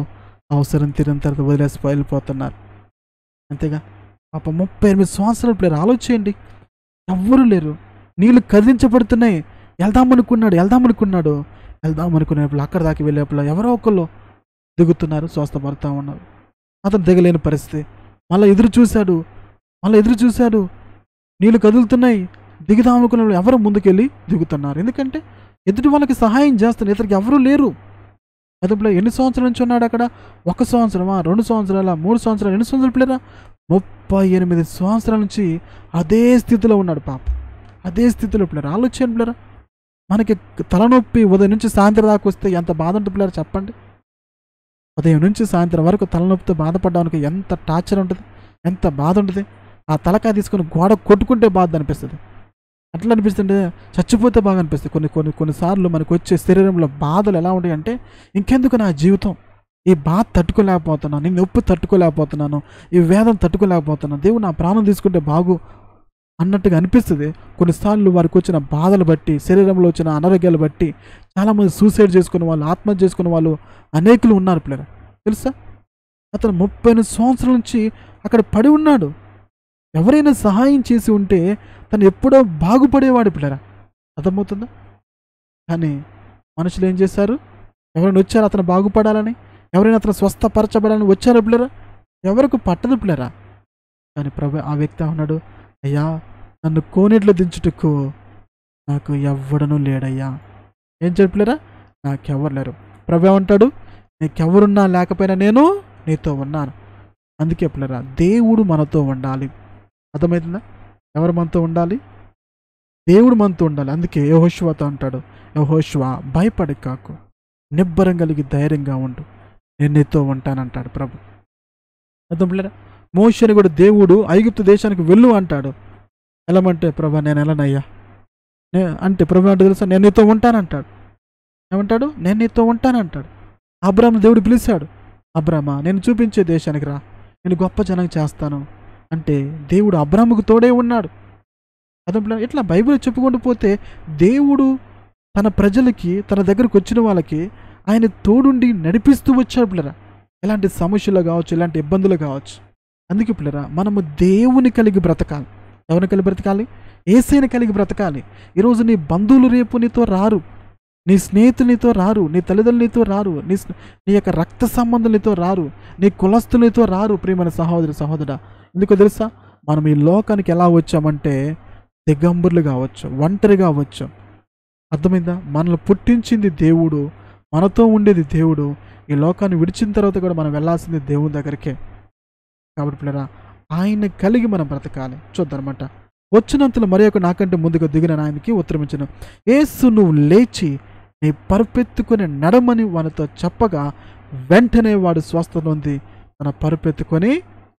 అవసరం తీరిన తర్వాత వదిలేసి వెళ్ళిపోతున్నారు. అంతేగా. పాప 38 సంవత్సరాలు పిల్లలు ఆలోచించండి, ఎవ్వరూ లేరు, నీళ్ళు కదిలించబడుతున్నాయి. వెళ్దామనుకున్నప్పుడు అక్కడ దాకా వెళ్ళేప్పుడు ఎవరో ఒకళ్ళు దిగుతున్నారు, స్వస్థపడతా ఉన్నారు. అతను దిగలేని పరిస్థితి. మళ్ళీ ఎదురు చూశాడు, నీళ్ళు కదులుతున్నాయి, దిగుదాం అనుకున్న ఎవరు ముందుకెళ్ళి దిగుతున్నారు. ఎందుకంటే ఎదుటి వాళ్ళకి సహాయం చేస్తున్నారు, ఇతనికి ఎవరూ లేరు. అదే ఎన్ని సంవత్సరాల నుంచి ఉన్నాడు అక్కడ? 1 సంవత్సరమా, 2 సంవత్సరాల, 3 సంవత్సరాలు, ఎన్ని సంవత్సరాలు పిల్లరా? 38 సంవత్సరాల నుంచి అదే స్థితిలో ఉన్నాడు పాప. అదే స్థితిలో పిల్లరా, ఆలోచన పిల్లరా. మనకి తలనొప్పి ఉదయం నుంచి సాయంత్రం దాకా వస్తే ఎంత బాధ ఉంటుంది పిల్లరా చెప్పండి. ఉదయం నుంచి సాయంత్రం వరకు తలనొప్పితో బాధపడడానికి ఎంత టార్చర్ ఉంటుంది, ఎంత బాధ ఉంటుంది. ఆ తలకాయ తీసుకొని గోడ కొట్టుకుంటే బాధ అనిపిస్తుంది. అట్లా అనిపిస్తుంటే చచ్చిపోతే బాగా అనిపిస్తుంది. కొన్నిసార్లు మనకు వచ్చే శరీరంలో బాధలు ఎలా ఉంటాయి అంటే, ఇంకెందుకు నా జీవితం, ఈ బాధ తట్టుకోలేకపోతున్నాను, ఈ నొప్పి తట్టుకోలేకపోతున్నాను, ఈ వేదన తట్టుకోలేకపోతున్నాను, దేవుడు నా ప్రాణం తీసుకుంటే బాగు అన్నట్టుగా అనిపిస్తుంది. కొన్నిసార్లు వారికి వచ్చిన బాధలు బట్టి, శరీరంలో వచ్చిన అనారోగ్యాలు బట్టి చాలామంది సూసైడ్ చేసుకునే వాళ్ళు, ఆత్మహత్య చేసుకునే వాళ్ళు అనేకులు ఉన్నారు పిల్లలు. తెలుసా? అతను 38 సంవత్సరాల నుంచి అక్కడ పడి ఉన్నాడు. ఎవరైనా సహాయం చేసి ఉంటే తను ఎప్పుడో బాగుపడేవాడు పిల్లరా. అర్థమవుతుందా? కానీ మనుషులు ఏం చేశారు? ఎవరైనా వచ్చారు అతను బాగుపడాలని, ఎవరైనా అతను స్వస్థపరచబడాలని వచ్చారు పిల్లరా? ఎవరికి పట్టదు పిల్లరా. కానీ ప్రభు ఆ వ్యక్తి అన్నాడు, అయ్యా నన్ను కోనేట్లో దించుటకు నాకు ఎవ్వడనూ లేడయ్యా. ఏం చెప్పలేరా? నాకెవ్వరు లేరు. ప్రభు ఏమంటాడు? నీకెవరున్నా లేకపోయినా నేను నీతో ఉన్నాను. అందుకే పిల్లరా, దేవుడు మనతో ఉండాలి. అర్థమవుతుందా? ఎవరు మనతో ఉండాలి? దేవుడు మనతో ఉండాలి. అందుకే యెహోషువతో అంటాడు, యెహోషువ భయపడి కాకు, నిబ్బరం కలిగి ధైర్యంగా ఉండు, నేను నీతో ఉంటానంటాడు ప్రభు. అర్థం పిల్లరా, మోషేని కూడా దేవుడు ఐగుప్తు దేశానికి వెళ్ళు అంటాడు. వెళ్ళమంటే ప్రభు నేను వెళ్ళనయ్యా అంటే ప్రభు అంటే తెలుసా, నేను నీతో ఉంటానంటాడు. ఏమంటాడు? నేను నీతో ఉంటానంటాడు. అబ్రాహాము దేవుడు పిలిచాడు, అబ్రామా నేను చూపించే దేశానికి రా, నేను గొప్ప జనం చేస్తాను అంటే దేవుడు అబ్రాహాముకు తోడే ఉన్నాడు. అదే ఇట్లా బైబిల్ చెప్పుకుంటూ పోతే దేవుడు తన ప్రజలకి, తన దగ్గరకు వచ్చిన వాళ్ళకి ఆయన తోడుండి నడిపిస్తూ వచ్చాడు పిల్లరా. ఎలాంటి సమస్యలు కావచ్చు, ఎలాంటి ఇబ్బందులు కావచ్చు. అందుకే పిల్లరా, మనము దేవుని కలిగి బ్రతకాలి. ఎవరిని కలిగి బ్రతకాలి? యేసయ్యని కలిగి బ్రతకాలి. ఈరోజు నీ బంధువులు రేపు నీతో రారు, నీ స్నేహితులు నీతో రారు, నీ తల్లిదండ్రులు నీతో రారు, నీ యొక్క రక్త సంబంధులు నీతో రారు, నీ కులస్తులు నీతో రారు. ప్రియమైన సహోదరుడా, ఎందుకో తెలుసా? మనం ఈ లోకానికి ఎలా వచ్చామంటే దిగంబరులు కావచ్చు, ఒంటరిగా వచ్చాం. అర్థమైందా? మనల్ని పుట్టించింది దేవుడు, మనతో ఉండేది దేవుడు. ఈ లోకాన్ని విడిచిన తర్వాత కూడా మనం వెళ్ళాల్సింది దేవుని దగ్గరికే. కాబట్టి పిల్లరా, ఆయన కలిగి మనం బ్రతకాలి. చూద్దామన్నమాట. వచ్చినంతలో మరి ఒక నాకంటే ముందుగా దిగిన ఆయనకి ఉత్తరమించను, యేసు నువ్వు లేచి నీ పరుపెత్తుకొని నడమని వానితో చెప్పగా వెంటనే వాడు స్వస్థత నొంది తన పరుపెత్తుకొని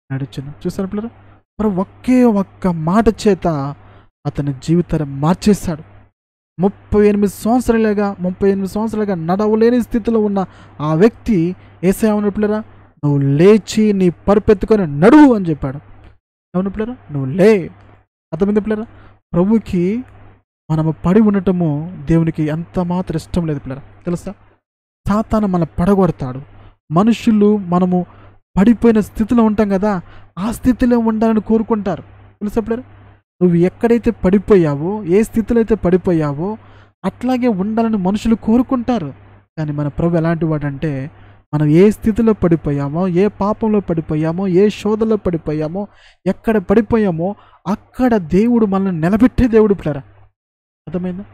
నడిచెను. చూసాను పిల్లరా, మరి ఒకే ఒక్క మాట చేత అతని జీవితాన్ని మార్చేశాడు. 38 సంవత్సరాలుగా నడవలేని స్థితిలో ఉన్న ఆ వ్యక్తి యేసయ్య పిల్లరా, నువ్వు లేచి నీ పరుపెత్తుకొని నడువు అని చెప్పాడు. అవును పిల్లరా, నువ్వు లే. అర్థమైంది పిల్లరా? ప్రభుకి మనము పడి ఉండటము దేవునికి ఎంత మాత్రం ఇష్టం లేదు పిల్లరా. తెలుసా? సాతాను మన పడగొడతాడు. మనుషులు మనము పడిపోయిన స్థితిలో ఉంటాం కదా, ఆ స్థితిలో ఉండాలని కోరుకుంటారు. తెలుసా పిల్లరా? నువ్వు ఎక్కడైతే పడిపోయావో, ఏ స్థితిలో అయితే పడిపోయావో అట్లాగే ఉండాలని మనుషులు కోరుకుంటారు. కానీ మన ప్రభు ఎలాంటి వాడంటే, మనం ఏ స్థితిలో పడిపోయామో, ఏ పాపంలో పడిపోయామో, ఏ శోధనలో పడిపోయామో, ఎక్కడ పడిపోయామో అక్కడ దేవుడు మనల్ని నిలబెట్టే దేవుడు పిల్లరా. అర్థమైందా?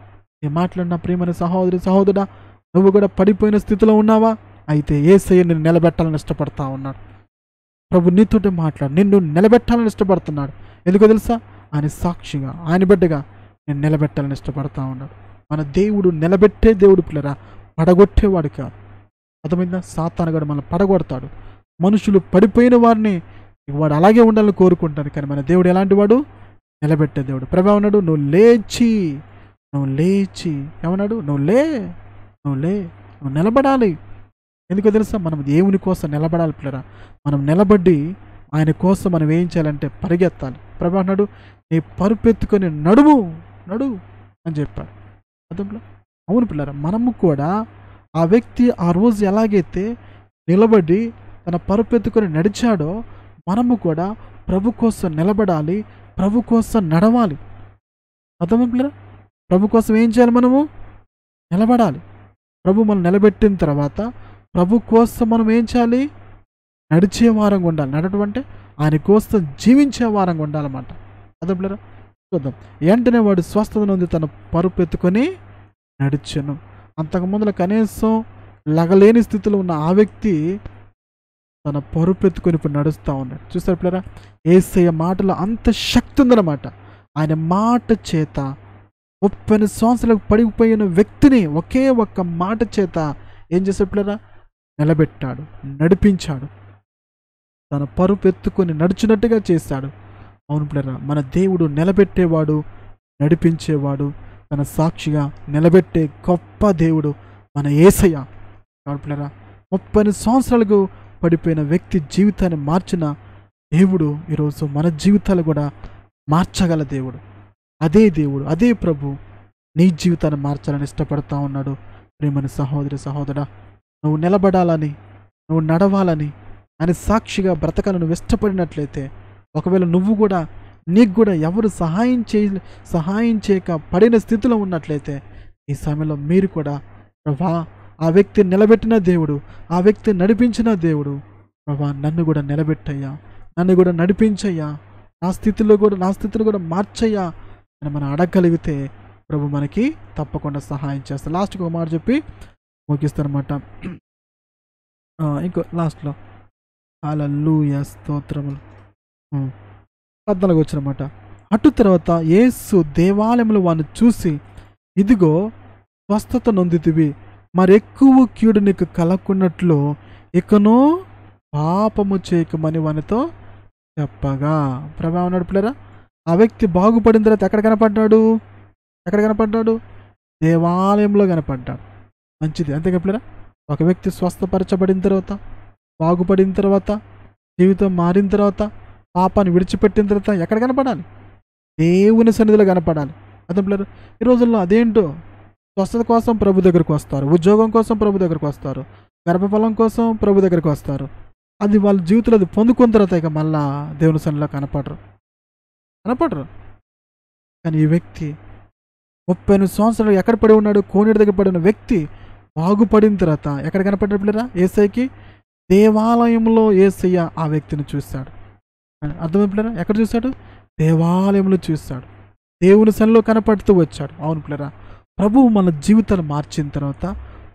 నేను మాట్లాడిన ప్రియమైన సహోదరుడా, నువ్వు కూడా పడిపోయిన స్థితిలో ఉన్నావా? అయితే యేసయ్య నిన్ను నిలబెట్టాలని ఇష్టపడతా ఉన్నాడు. ప్రభు నీతోటి మాట్లాడు, నిన్ను నిలబెట్టాలని ఇష్టపడుతున్నాడు. ఎందుకో తెలుసా? ఆయన సాక్షిగా, ఆయన బిడ్డగా నేను నిలబెట్టాలని ఇష్టపడతా ఉన్నాడు. మన దేవుడు నిలబెట్టే దేవుడు పిల్లరా, పడగొట్టేవాడు కాదు. అర్థమైందా? సాతాను కూడా మనల్ని పడగొడతాడు. మనుషులు పడిపోయిన వారిని వాడు అలాగే ఉండాలని కోరుకుంటారు. కానీ మన దేవుడు ఎలాంటి వాడు? నిలబెట్టే దేవుడు. ప్రభు అన్నాడు, నువ్వు లేచి ఏమన్నాడు? నువ్వు నిలబడాలి. ఎందుకో తెలుసా? మనం దేవుని కోసం నిలబడాలి పిల్లరా. మనం నిలబడి ఆయన కోసం మనం ఏం చేయాలంటే పరిగెత్తాలి. ప్రభు అన్నాడు, నీ పరుపెత్తుకొని నడువు అని చెప్పాడు. అర్థంలో అవును పిల్లరా, మనము కూడా ఆ వ్యక్తి ఆ రోజు ఎలాగైతే నిలబడి తన పరుపెత్తుకొని నడిచాడో మనము కూడా ప్రభు కోసం నిలబడాలి, ప్రభు కోసం నడవాలి. అర్థమే పిల్లరా? ప్రభు కోసం ఏం చేయాలి? మనము నిలబడాలి. ప్రభు మనం నిలబెట్టిన తర్వాత ప్రభు కోసం మనం ఏం చేయాలి? నడిచే వారంగా ఉండాలి. నడటం అంటే ఆయన కోసం జీవించే వారంగా ఉండాలన్నమాట. అదే పిల్లరా, చూద్దాం. వెంటనే వాడు స్వస్థత నుండి తన పరుపెత్తుకొని నడిచెను. అంతకుముందులో కనీసం లగలేని స్థితిలో ఉన్న ఆ వ్యక్తి తన పరుపెత్తుకొని ఇప్పుడు నడుస్తూ ఉన్నాడు. చూస్తారు పిల్లరా, యేసయ్య మాటలో అంత శక్తి ఉందన్నమాట. ఆయన మాట చేత 30 సంవత్సరాలకు పడిపోయిన వ్యక్తిని ఒకే ఒక్క మాట చేత ఏం చేశాడు పిల్లరా? నిలబెట్టాడు, నడిపించాడు, తన పరుపెత్తుకొని నడిచినట్టుగా చేశాడు. అవును పిల్లరా, మన దేవుడు నిలబెట్టేవాడు, నడిపించేవాడు, తన సాక్షిగా నిలబెట్టే గొప్ప దేవుడు మన యేసయ్య. అవును పిల్లరా, 30 సంవత్సరాలకు పడిపోయిన వ్యక్తి జీవితాన్ని మార్చిన దేవుడు ఈరోజు మన జీవితాలు కూడా మార్చగల దేవుడు. అదే దేవుడు, అదే ప్రభు నీ జీవితాన్ని మార్చాలని ఇష్టపడతా ఉన్నాడు. ప్రియమైన సహోదరి సహోదరా, నువ్వు నిలబడాలని, నువ్వు నడవాలని, అని సాక్షిగా బ్రతకాలని నువ్వు ఇష్టపడినట్లయితే, ఒకవేళ నువ్వు కూడా నీకు కూడా ఎవరు సహాయం చేయక పడిన స్థితిలో ఉన్నట్లయితే, ఈ సమయంలో మీరు కూడా ప్రభా, ఆ వ్యక్తి నిలబెట్టిన దేవుడు, ఆ వ్యక్తి నడిపించిన దేవుడు, ప్రభా నన్ను కూడా నిలబెట్టయ్యా, నన్ను కూడా నడిపించయ్యా, నా స్థితిలో కూడా మార్చయ్యా అని మనం అడగగలిగితే ప్రభు మనకి తప్పకుండా సహాయం చేస్తాడు. లాస్ట్కి ఒక మాట చెప్పి ముగిస్తారన్నమాట. ఇంకో లాస్ట్లో హల్లెలూయా స్తోత్రములు 14 వచ్చినమాట. అటు తర్వాత యేసు దేవాలయంలో వాడిని చూసి, ఇదిగో స్వస్థత నొందితివి, మరెక్కువ కీడు నీకు కలక్కున్నట్లు ఇకనో పాపము చేయకమని వానితో చెప్పగా. ప్రభా ఉన్నాడు పిల్లరా, ఆ వ్యక్తి బాగుపడిన తర్వాత ఎక్కడ కనపడ్డాడు? దేవాలయంలో కనపడ్డాడు. మంచిది, అంతేగా పిల్లరా. ఒక వ్యక్తి స్వస్థపరచబడిన తర్వాత, బాగుపడిన తర్వాత, జీవితం మారిన తర్వాత, పాపాన్ని విడిచిపెట్టిన తర్వాత ఎక్కడ కనపడాలి? దేవుని సన్నిధిలో కనపడాలి. అదే పిల్లలు, ఈ రోజుల్లో అదేంటో స్వస్థత కోసం ప్రభు దగ్గరికి వస్తారు, ఉద్యోగం కోసం ప్రభు దగ్గరికి వస్తారు, గర్భఫలం కోసం ప్రభు దగ్గరికి వస్తారు. అది వాళ్ళ జీవితంలో అది పొందుకున్న తర్వాత ఇక మళ్ళా దేవుని సన్నిధిలో కనపడరు. కానీ ఈ వ్యక్తి 38 సంవత్సరాలు ఎక్కడ పడి ఉన్నాడు? కోనేరు దగ్గర పడిన వ్యక్తి బాగుపడిన తర్వాత ఎక్కడ కనపడ్డాడు పిల్లరా? యేసయ్యకి దేవాలయంలో యేసయ్య ఆ వ్యక్తిని చూశాడు. అర్థమైంది పిల్లరా? ఎక్కడ చూశాడు? దేవాలయంలో చూశాడు, దేవుని సన్నిధిలో కనపడుతూ వచ్చాడు. అవును పిల్లరా, ప్రభువు మన జీవితాలు మార్చిన తర్వాత,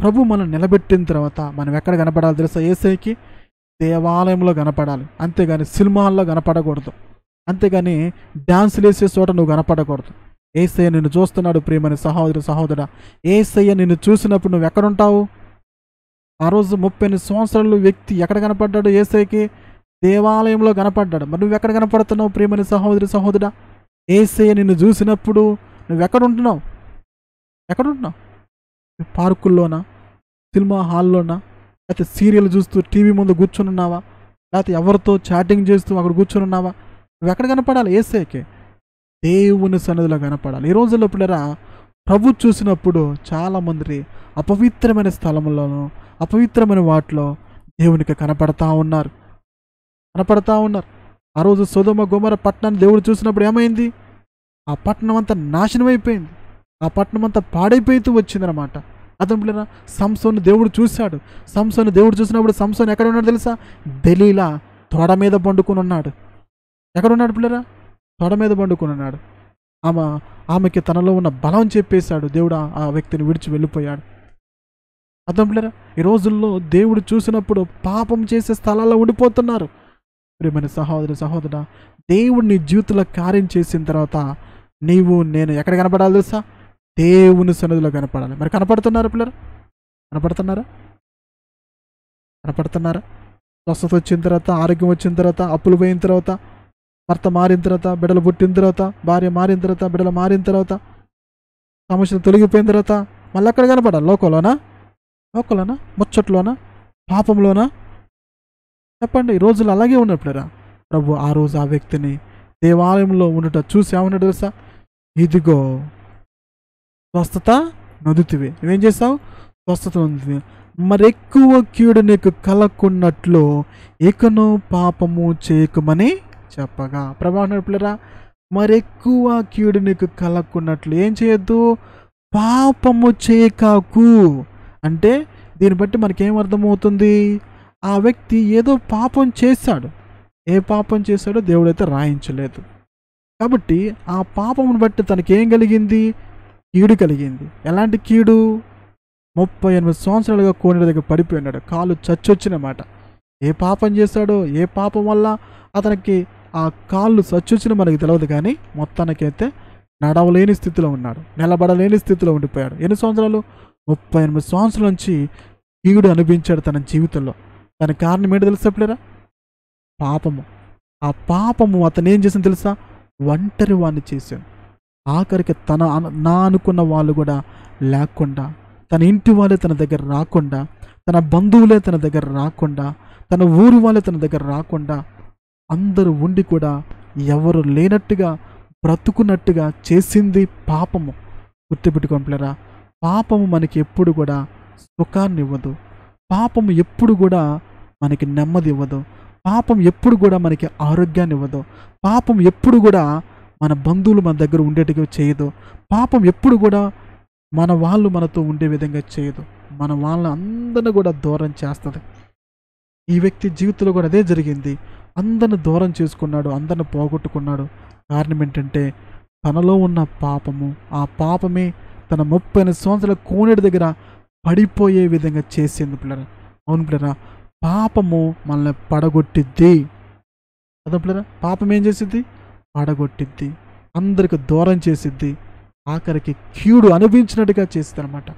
ప్రభు మనం నిలబెట్టిన తర్వాత మనం ఎక్కడ కనపడాలి తెలుసా? యేసయ్యకి దేవాలయంలో కనపడాలి. అంతేగాని సినిమాల్లో కనపడకూడదు, అంతేగాని డ్యాన్సులు వేసే చోట నువ్వు కనపడకూడదు. యేసయ్య నిన్ను చూస్తున్నాడు. ప్రియమైన సహోదరా, యేసయ్య నిన్ను చూసినప్పుడు నువ్వు ఎక్కడుంటావు? ఆ రోజు 38 సంవత్సరాలు వ్యక్తి ఎక్కడ కనపడ్డాడు? యేసయ్యకి దేవాలయంలో కనపడ్డాడు. మరి నువ్వు ఎక్కడ కనపడుతున్నావు? ప్రియమైన సహోదరా, యేసయ్య నిన్ను చూసినప్పుడు నువ్వు ఎక్కడుంటున్నావు? పార్కుల్లోనా, సినిమా హాల్లోనా, లేకపోతే సీరియల్ చూస్తూ టీవీ ముందు కూర్చొని ఉన్నావా, లేకపోతే ఎవరితో చాటింగ్ చేస్తూ అక్కడ కూర్చొని ఉన్నావా? నువ్వు ఎక్కడ కనపడాలి? యేసయ్యకి దేవుని సన్నిధిలో కనపడాలి. ఈ రోజుల్లో పిల్లరా, ప్రభు చూసినప్పుడు చాలామంది అపవిత్రమైన స్థలంలోనూ, అపవిత్రమైన వాటిలో దేవునికి కనపడతా ఉన్నారు. ఆ రోజు సొదొమ గొమొర్రా పట్టణాన్ని దేవుడు చూసినప్పుడు ఏమైంది? ఆ పట్టణం అంతా నాశనం అయిపోయింది, ఆ పట్టణం అంతా పాడైపోతూ వచ్చిందనమాట. అతను పిల్లరా, సంసోను దేవుడు చూశాడు. సంసోను దేవుడు చూసినప్పుడు సంసోను ఎక్కడ ఉన్నాడు తెలుసా? దెలీలా తొడ మీద పండుకొని ఉన్నాడు. ఎక్కడున్నాడు పిల్లరా? తొడ మీద పండుకొని ఉన్నాడు. ఆమెకి తనలో ఉన్న బలం చెప్పేశాడు. దేవుడు ఆ వ్యక్తిని విడిచి వెళ్ళిపోయాడు. అర్థం పిల్లరా, ఈ రోజుల్లో దేవుడు చూసినప్పుడు పాపం చేసే స్థలాల్లో ఉండిపోతున్నారు. ప్రియమైన సహోదరా, దేవుడు నీ జీవితంలో కార్యం చేసిన తర్వాత నేను ఎక్కడ కనపడాలి తెలుసా? దేవుని సన్నిధిలో కనపడాలి. మరి కనపడుతున్నారా పిల్లలు? కనపడుతున్నారా? స్వస్థత వచ్చిన తర్వాత, ఆరోగ్యం వచ్చిన తర్వాత, అప్పులు పోయిన తర్వాత, భర్త మారిన తర్వాత, బిడ్డలు పుట్టిన తర్వాత, భార్య మారిన తర్వాత, బిడ్డలు మారిన తర్వాత, సమస్యలు తొలగిపోయిన తర్వాత మళ్ళీ ఎక్కడ కనపడాలి? లోకంలోనా, ముచ్చట్లోనా, పాపంలోనా? చెప్పండి. ఈ రోజులు అలాగే ఉన్నప్పుడురా. ప్రభు ఆ రోజు ఆ వ్యక్తిని దేవాలయంలో ఉండట చూసి ఏమన్నాడు తెలుసా? ఇదిగో స్వస్థత నొందితివి. నువ్వేం చేసావు? స్వస్థత నొందితివి. మరెక్కువ కీడు నీకు కలక్కున్నట్లు ఇకను పాపము చేయకమని చెప్పగా. ప్రభు అన్నాడు పిల్లరా, మరెక్కువ కీడు నీకు కలక్కున్నట్లు ఏం చేయొద్దు? పాపము చేయకాకు. అంటే దీన్ని బట్టి మనకేం అర్థమవుతుంది? ఆ వ్యక్తి ఏదో పాపం చేశాడు. ఏ పాపం చేశాడో దేవుడైతే రాయించలేదు. కాబట్టి ఆ పాపమును బట్టి తనకేం కలిగింది? కీడు కలిగింది. ఎలాంటి కీడు? 38 సంవత్సరాలుగా కోనేరు దగ్గర పడిపోయినాడు. కాలు చచ్చొచ్చినమాట. ఏ పాపం చేశాడో, ఏ పాపం వల్ల అతనికి ఆ కాళ్ళు సచ్చొచ్చిన మనకి తెలియదు, కానీ మొత్తానికైతే నడవలేని స్థితిలో ఉన్నాడు, నిలబడలేని స్థితిలో ఉండిపోయాడు. ఎన్ని సంవత్సరాలు? 38 సంవత్సరాల నుంచి కీడు అనిపించాడు తన జీవితంలో. దానికి కారణం ఏంటో తెలుసా పిల్లరా? పాపము. ఆ పాపము అతను ఏం చేసింది తెలుసా? ఒంటరి వాడిని చేశాడు. ఆఖరికి నా అనుకున్న వాళ్ళు కూడా లేకుండా, తన ఇంటి వాళ్ళే తన దగ్గర రాకుండా, తన బంధువులే తన దగ్గర రాకుండా, తన ఊరు వాళ్ళే తన దగ్గర రాకుండా, అందరూ ఉండి కూడా ఎవరు లేనట్టుగా బ్రతుకున్నట్టుగా చేసింది పాపము. గుర్తుపెట్టుకోండిరా, పాపము మనకి ఎప్పుడు కూడా సుఖాన్ని ఇవ్వదు. పాపము ఎప్పుడు కూడా మనకి నెమ్మది ఇవ్వదు. పాపం ఎప్పుడు కూడా మనకి ఆరోగ్యాన్ని ఇవ్వదు. పాపం ఎప్పుడు కూడా మన బంధువులు మన దగ్గర ఉండేట్టుగా చేయదు. పాపం ఎప్పుడు కూడా మన వాళ్ళు మనతో ఉండే విధంగా చేయదు. మన వాళ్ళని అందరిని కూడా దూరం చేస్తుంది. ఈ వ్యక్తి జీవితంలో కూడా అదే జరిగింది. అందరిని దూరం చేసుకున్నాడు, అందరిని పోగొట్టుకున్నాడు. కారణం ఏంటంటే తనలో ఉన్న పాపము. ఆ పాపమే తన 38 సంవత్సరాల కోనేటి దగ్గర పడిపోయే విధంగా చేసింది పిల్లరా. అవును పిల్లరా, పాపము మనల్ని పడగొట్టిద్ది. అదే పిల్లరా, పాపం ఏం చేసిద్ది? పడగొట్టిద్ది, అందరికి దూరం చేసిద్ది, ఆఖరికి కీడు అనుభవించినట్టుగా చేసిద్ది అనమాట.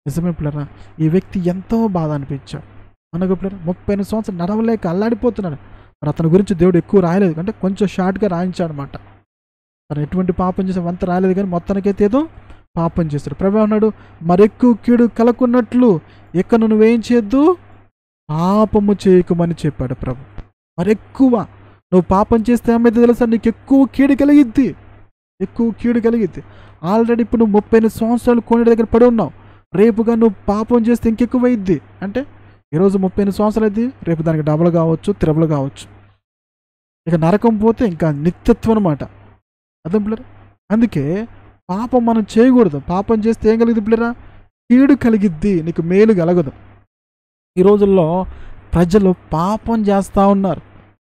నిజమే పిల్లరా, ఈ వ్యక్తి ఎంతో బాధ అనిపించాడు మనకు పిల్లరా. 38 సంవత్సరాలు నడవలేక అల్లాడిపోతున్నాడు. మరి అతని గురించి దేవుడు ఎక్కువ రాయలేదు, అంటే కొంచెం షార్ట్గా రాయించాడు అనమాట. తను ఎటువంటి పాపం చేసే అంత రాయలేదు, కానీ మొత్తానికైతే ఏదో పాపం చేస్తాడు. ప్రభు అన్నాడు, మరెక్కువ కీడు కలకున్నట్లు ఇక నువ్వేం చేయొద్దు, పాపము చేయకమని చెప్పాడు ప్రభు. మరెక్కువ నువ్వు పాపం చేస్తే ఏమైతే తెలుసా? నీకు ఎక్కువ కీడు కలిగిద్ది, ఎక్కువ కీడు కలిగిద్ది. ఆల్రెడీ ఇప్పుడు నువ్వు 30 సంవత్సరాలు కోనేటి దగ్గర పడి ఉన్నావు. రేపుగా నువ్వు పాపం చేస్తే ఇంకెక్కువ అయింది. అంటే ఈరోజు 30 సంవత్సరాలు అయింది, రేపు దానికి డబుల్ కావచ్చు, త్రిబుల్ కావచ్చు. ఇక నరకం పోతే ఇంకా నిత్యత్వం అనమాట. అర్థం పిల్లరా? అందుకే పాపం మనం చేయకూడదు. పాపం చేస్తే ఏం కలిగిద్ది పిల్లరా? కీడు కలిగిద్ది, నీకు మేలు కలగదు. ఈ రోజుల్లో ప్రజలు పాపం చేస్తూ ఉన్నారు.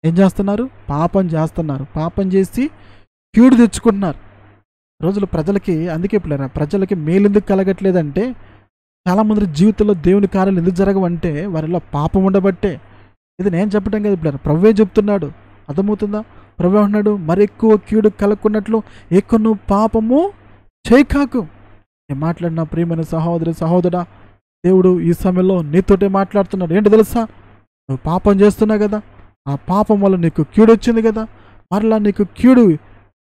ఏం చేస్తున్నారు? పాపం చేస్తున్నారు. పాపం చేసి కీడు తెచ్చుకుంటున్నారు. రోజులు ప్రజలకి, అందుకే పిల్లరా, ప్రజలకి మేలు ఎందుకు కలగట్లేదంటే చాలామంది జీవితంలో దేవుని కార్యాలు ఎందుకు జరగవంటే వారిలో పాపం ఉండబట్టే. ఇది నేను చెప్పడం కదా పిల్లరా, ప్రభువే చెప్తున్నాడు. అర్థమవుతుందా? ప్రభు అన్నాడు, మరెక్కువ కీడు కలగకున్నట్లు ఎక్కువ నువ్వు పాపము చేయకాకు. నేను మాట్లాడిన ప్రియమైన సహోదరుడా, దేవుడు ఈ సమయంలో నీతోటే మాట్లాడుతున్నాడు. ఏంటో తెలుసా? నువ్వు పాపం చేస్తున్నావు కదా, ఆ పాపం వల్ల నీకు కీడు వచ్చింది కదా, మరలా నీకు కీడు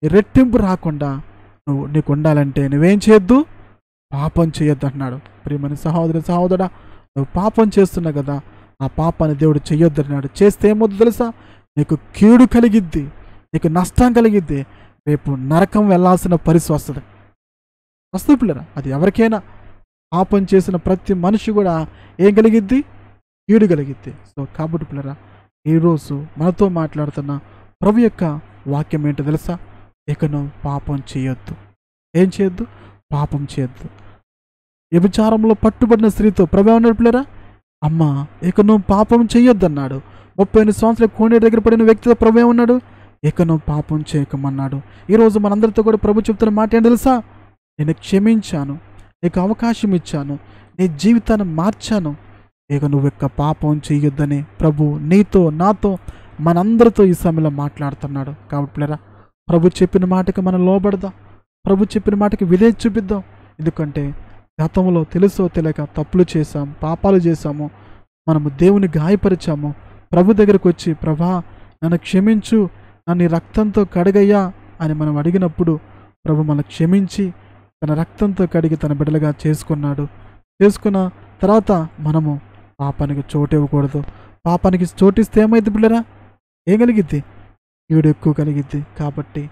రెట్టింపు రాకుండా నీకు ఉండాలంటే నువ్వేం చేయొద్దు? పాపం చేయొద్దు అన్నాడు. ప్రియమైన సహోదరుడా, నువ్వు పాపం చేస్తున్నావు కదా, ఆ పాపాన్ని దేవుడు చెయ్యొద్దు అన్నాడు. చేస్తే ఏమవుద్దు తెలుసా? నీకు కీడు కలిగిద్ది, నీకు నష్టం కలిగిద్ది, రేపు నరకం వెళ్ళాల్సిన పరిస్థితి వస్తుంది పిల్లరా. అది ఎవరికైనా పాపం చేసిన ప్రతి మనిషి కూడా ఏం కలిగిద్ది? కీడు కలిగిద్ది. సో కాబట్టి పిల్లరా, ఈరోజు మనతో మాట్లాడుతున్న ప్రభు యొక్క వాక్యం ఏంటో తెలుసా? ఇకను పాపం చేయొద్దు. ఏం చేయొద్దు? పాపం చేయొద్దు. వ్యభిచారంలో పట్టుబడిన స్త్రీతో ప్రభు ఏమన్నాడు పిల్లరా? అమ్మ, ఇకను పాపం చేయొద్దు అన్నాడు. 38 సంవత్సరాల కోనేటి దగ్గర పడిన వ్యక్తితో ప్రభు ఏమన్నాడు? ఇకను పాపం చేయకమన్నాడు. ఈరోజు మనందరితో కూడా ప్రభు చెప్తున్న మాట ఏంటి తెలుసా? నేను క్షమించాను, నీకు అవకాశం ఇచ్చాను, నీ జీవితాన్ని మార్చాను, ఇక నువ్వు యొక్క పాపం చేయొద్దని ప్రభు నీతో, నాతో, మనందరితో ఈ సమయంలో మాట్లాడుతున్నాడు. కాబట్టి పిల్లరా, ప్రభు చెప్పిన మాటకి మనం లోబడదాం. ప్రభు చెప్పిన మాటకి విధేయత చూపిద్దాం. ఎందుకంటే గతంలో తెలుసో తెలియక తప్పులు చేశాం, పాపాలు చేశాము, మనము దేవుని గాయపరిచాము. ప్రభు దగ్గరకు వచ్చి, ప్రభా నన్ను క్షమించు, నన్ను రక్తంతో కడిగయ్యా అని మనం అడిగినప్పుడు ప్రభు మనల్ని క్షమించి తన రక్తంతో కడిగి తన బిడ్డలుగా చేసుకున్నాడు. చేసుకున్న తర్వాత మనము పాపానికి చోటు ఇవ్వకూడదు. పాపానికి చోటిస్తే ఏమైంది పిల్లరా? ఏం కలిగిద్ది? కీడు ఎక్కువ కలిగిద్ది. కాబట్టి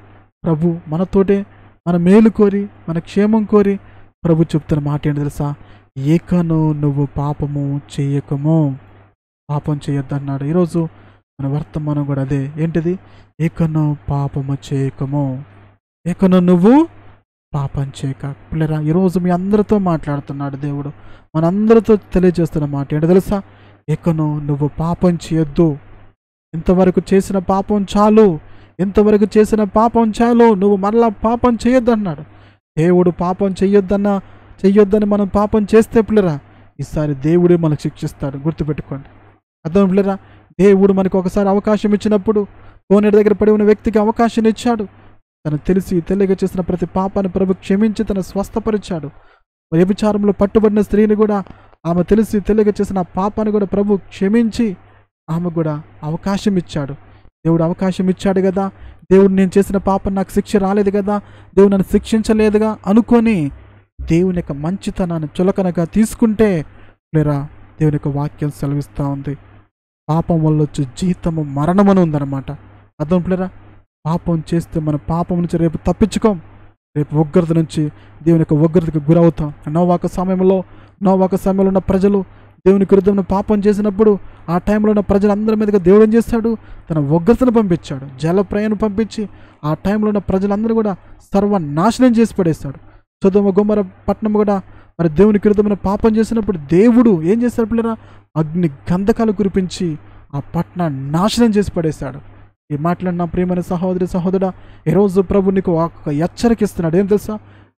ప్రభు మనతోటే మన మేలు కోరి, మన క్షేమం కోరి ప్రభు చెప్తున్న మాట ఏంటి తెలుసా? ఏకను నువ్వు పాపము చేయకము, పాపం చేయొద్దు అన్నాడు. ఈరోజు మన వర్తమానం కూడా అదే. ఏంటిది? ఏకను పాపము చేయకము, ఏకను నువ్వు పాపం చేయక. పిల్లరా, ఈరోజు మీ అందరితో మాట్లాడుతున్నాడు దేవుడు. మనందరితో తెలియజేస్తున్న మాట ఏంటో తెలుసా? ఏకను నువ్వు పాపం చేయొద్దు. ఇంతవరకు చేసిన పాపం చాలు, ఇంతవరకు చేసిన పాపం చాలు, నువ్వు మరలా పాపం చేయొద్దు అన్నాడు. దేవుడు పాపం చెయ్యొద్దని మనం పాపం చేస్తే పిల్లరా, ఈసారి దేవుడే మనకు శిక్షిస్తాడు. గుర్తుపెట్టుకోండి. అర్థం పిల్లరా, దేవుడు మనకు ఒకసారి అవకాశం ఇచ్చినప్పుడు కోనేరు దగ్గర పడి ఉన్న వ్యక్తికి అవకాశం ఇచ్చాడు. తను తెలిసి తెలియక చేసిన ప్రతి పాపాన్ని ప్రభు క్షమించి తను స్వస్థపరిచాడు. వ్యభిచారంలో పట్టుబడిన స్త్రీని కూడా ఆమె తెలిసి తెలియక చేసిన పాపాన్ని కూడా ప్రభు క్షమించి ఆమె కూడా అవకాశం ఇచ్చాడు. దేవుడు అవకాశం ఇచ్చాడు కదా, దేవుడు నేను చేసిన పాపం నాకు శిక్ష రాలేదు కదా, దేవుడు నన్ను శిక్షించలేదుగా అనుకొని దేవుని యొక్క మంచితనాన్ని చులకనగా తీసుకుంటే లేరా దేవుని యొక్క వాక్యం సెలవిస్తూ ఉంది, పాపం వల్ల వచ్చే జీతము మరణమని ఉందన్నమాట. అర్థం పిల్లరా, పాపం చేస్తే మన పాపం నుంచి రేపు తప్పించుకోం, రేపు ఉగ్రత నుంచి దేవుని యొక్క ఉగ్రతకు గురవుతాం. నోవాహు సమయంలో ఉన్న ప్రజలు దేవునికి విరుద్ధమైన పాపం చేసినప్పుడు ఆ టైంలో ఉన్న ప్రజలందరి మీదుగా దేవుడు ఏం చేస్తాడు, తన ఉగ్రతను పంపించాడు, జలప్రయాణం పంపించి ఆ టైంలో ఉన్న ప్రజలందరూ కూడా సర్వనాశనం చేసి పడేస్తాడు. సొదొమ గొమొర పట్టణం కూడా మరి దేవునికి విరుద్ధమైన పాపం చేసినప్పుడు దేవుడు ఏం చేస్తాడు పిల్లరా, అగ్ని గంధకాలు కురిపించి ఆ పట్టణాన్ని నాశనం చేసి పడేశాడు. ఈ మాట్లాడిన ప్రియమైన సహోదరుడా, ఈరోజు ప్రభు నీకు ఒక హెచ్చరిక ఇస్తున్నాడు. ఏం తెలుసా,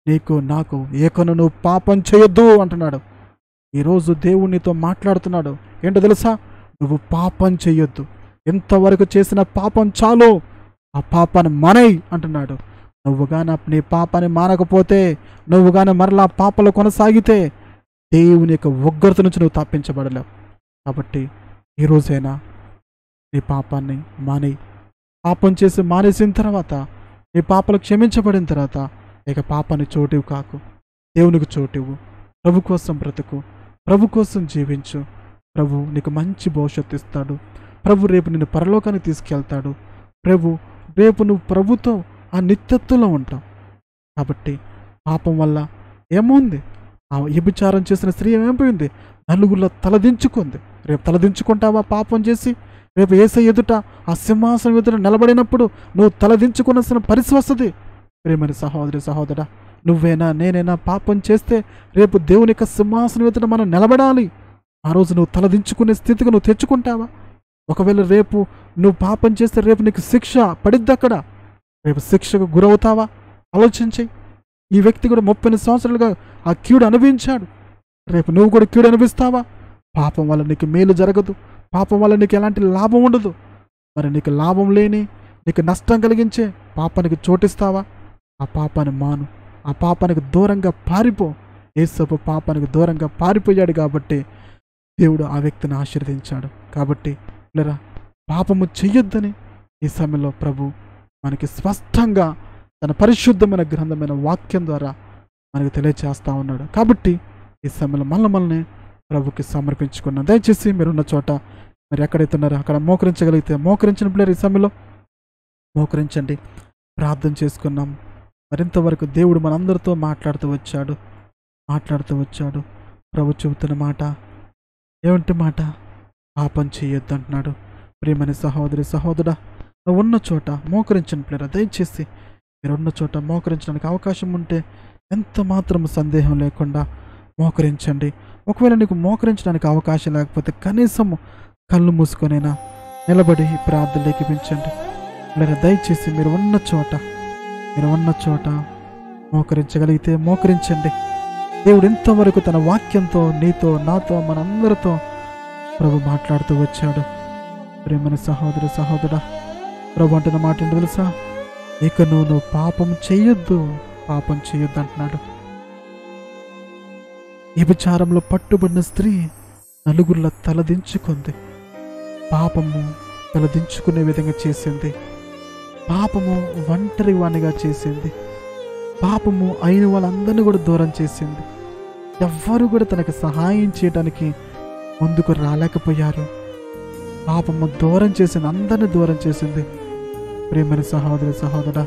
నీకు నాకు ఏకను నువ్వు పాపం చేయొద్దు అంటున్నాడు. ఈరోజు దేవుడు నీతో మాట్లాడుతున్నాడు. ఏంటో తెలుసా, నువ్వు పాపం చెయ్యొద్దు, ఎంతవరకు చేసిన పాపం చాలు, ఆ పాపాన్ని మానేయ్ అంటున్నాడు. నువ్వు కానీ నీ పాపాన్ని మానకపోతే, నువ్వు కానీ మరలా పాపలో కొనసాగితే దేవుని యొక్క ఉగ్రత నుంచి నువ్వు తప్పించబడలేవు. కాబట్టి ఈరోజైనా నీ పాపాన్ని మానేయ్. పాపం చేసి మానేసిన తర్వాత, నీ పాపలు క్షమించబడిన తర్వాత ఇక పాపాన్ని చోటివి కాకు, దేవునికి చోటివు. ప్రభు కోసం బ్రతుకు, ప్రభు కోసం జీవించు. ప్రభు నీకు మంచి భవిష్యత్తు ఇస్తాడు. ప్రభు రేపు నిన్ను పరలోకానికి తీసుకెళ్తాడు. ప్రభు రేపు నువ్వు ప్రభుతో ఆ నిత్యత్వంలో ఉంటావు. కాబట్టి పాపం వల్ల ఏముంది, ఆ వ్యభిచారం చేసిన స్త్రీ ఏమైపోయింది, నలుగురిలో తలదించుకుంది. రేపు తలదించుకుంటావా పాపం చేసి? రేపు యేసయ్య ఎదుట ఆ సింహాసనం ఎదుట నిలబడినప్పుడు నువ్వు తలదించుకున్న పరిస్థితి వస్తుంది. ప్రియమైన సహోదరుడా, నువ్వేనా నేనైనా పాపం చేస్తే రేపు దేవుని యొక్క సింహాసనం ఎదుట మనం నిలబడాలి. ఆ రోజు నువ్వు తలదించుకునే స్థితికి నువ్వు తెచ్చుకుంటావా? ఒకవేళ రేపు నువ్వు పాపం చేస్తే రేపు నీకు శిక్ష పడిద్ది, అక్కడ రేపు శిక్షకు గురవుతావా? ఆలోచించి. ఈ వ్యక్తి కూడా 30 సంవత్సరాలుగా ఆ కీడు అనుభవించాడు. రేపు నువ్వు కూడా కీడు అనుభవిస్తావా? పాపం వల్ల నీకు మేలు జరగదు, పాపం వల్ల నీకు ఎలాంటి లాభం ఉండదు. మరి నీకు లాభం లేని, నీకు నష్టం కలిగించే పాపానికి చోటిస్తావా? ఆ పాపాన్ని మాను, ఆ పాపానికి దూరంగా పారిపో. యేసు పాపానికి దూరంగా పారిపోయాడు కాబట్టి దేవుడు ఆ వ్యక్తిని ఆశీర్వదించాడు. కాబట్టి లేరా, పాపము చెయ్యొద్దని ఈ సమయంలో ప్రభు మనకి స్పష్టంగా తన పరిశుద్ధమైన గ్రంథమైన వాక్యం ద్వారా మనకు తెలియచేస్తూ ఉన్నాడు. కాబట్టి ఈ సమయంలో మనల్ని ప్రభుకి సమర్పించుకున్నాం. దయచేసి మీరున్న చోట మరి ఎక్కడైతే ఉన్నారో అక్కడ మోకరించగలిగితే మోకరించిన పిల్లలు ఈ సమయంలో మోకరించండి. ప్రార్థన చేసుకున్నాం. మరింతవరకు దేవుడు మనందరితో మాట్లాడుతూ వచ్చాడు. ప్రభు చెబుతున్న మాట ఏమిటి మాట? పాపం చేయొద్దు అంటున్నాడు. ప్రియమైన సహోదరుడా, నువ్వు ఉన్న చోట మోకరించండి పిల్లరా. దయచేసి మీరు ఉన్న చోట మోకరించడానికి అవకాశం ఉంటే ఎంత మాత్రం సందేహం లేకుండా మోకరించండి. ఒకవేళ నీకు మోకరించడానికి అవకాశం లేకపోతే కనీసం కళ్ళు మూసుకొనైనా నిలబడి ప్రార్థన లేఖించండి. లేదా దయచేసి మీరు ఉన్న చోట మోకరించగలిగితే మోకరించండి. దేవుడు ఇంతవరకు తన వాక్యంతో నీతో, నాతో, మనందరితో ప్రభు మాట్లాడుతూ వచ్చాడు. ప్రియమైన సహోదరుడా, ప్రభు అంటున్న మాట ఏంటో తెలుసా? ఇక నువ్వు పాపం చెయ్యొద్దు అంటున్నాడు. వ్యభిచారంలో పట్టుబడిన స్త్రీ నలుగురిలో తలదించుకుంది. పాపము తలదించుకునే విధంగా చేసింది. పాపము ఒంటరి వాణిగా చేసింది. పాపము అయిన వాళ్ళందరినీ కూడా దూరం చేసింది. ఎవ్వరు కూడా తనకు సహాయం చేయడానికి ముందుకు రాలేకపోయారు. పాపము దూరం చేసింది, అందరినీ దూరం చేసింది. ప్రియమైన సహోదరుడా,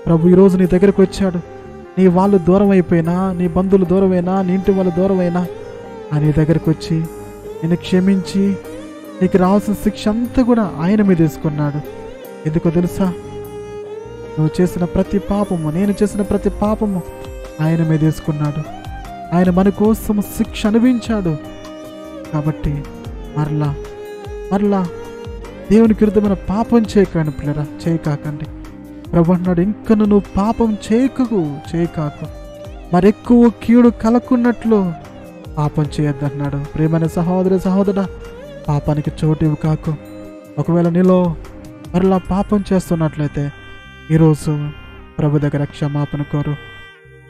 ప్రభు ఈరోజు నీ దగ్గరకు వచ్చాడు. నీ వాళ్ళు దూరం అయిపోయినా, నీ బంధువులు దూరమైనా, నీ ఇంటి వాళ్ళు దూరమైనా నీ దగ్గరకు వచ్చి నేను క్షమించి నీకు రావాల్సిన శిక్ష అంతా కూడా ఆయన మీద తీసుకున్నాడు. ఎందుకో తెలుసా? నువ్వు చేసిన ప్రతి పాపము, నేను చేసిన ప్రతి పాపము ఆయన మీద తీసుకున్నాడు. ఆయన మన కోసం శిక్ష అనుభవించాడు. కాబట్టి మరలా దేవునికి విరుద్ధమైన పాపం చేయకండి పిల్లరా, చేయకాకండి. ప్రభు అన్నాడు, ఇంకను నువ్వు పాపం చేయకాకు, మరెక్కువ కీడు కలకున్నట్లు పాపం చేయొద్దు అన్నాడు. ప్రియమైన సహోదరుడా, పాపానికి చోటు కాకు. ఒకవేళ నీలో మరలా పాపం చేస్తున్నట్లయితే ఈరోజు ప్రభు దగ్గర క్షమాపణ కోరు.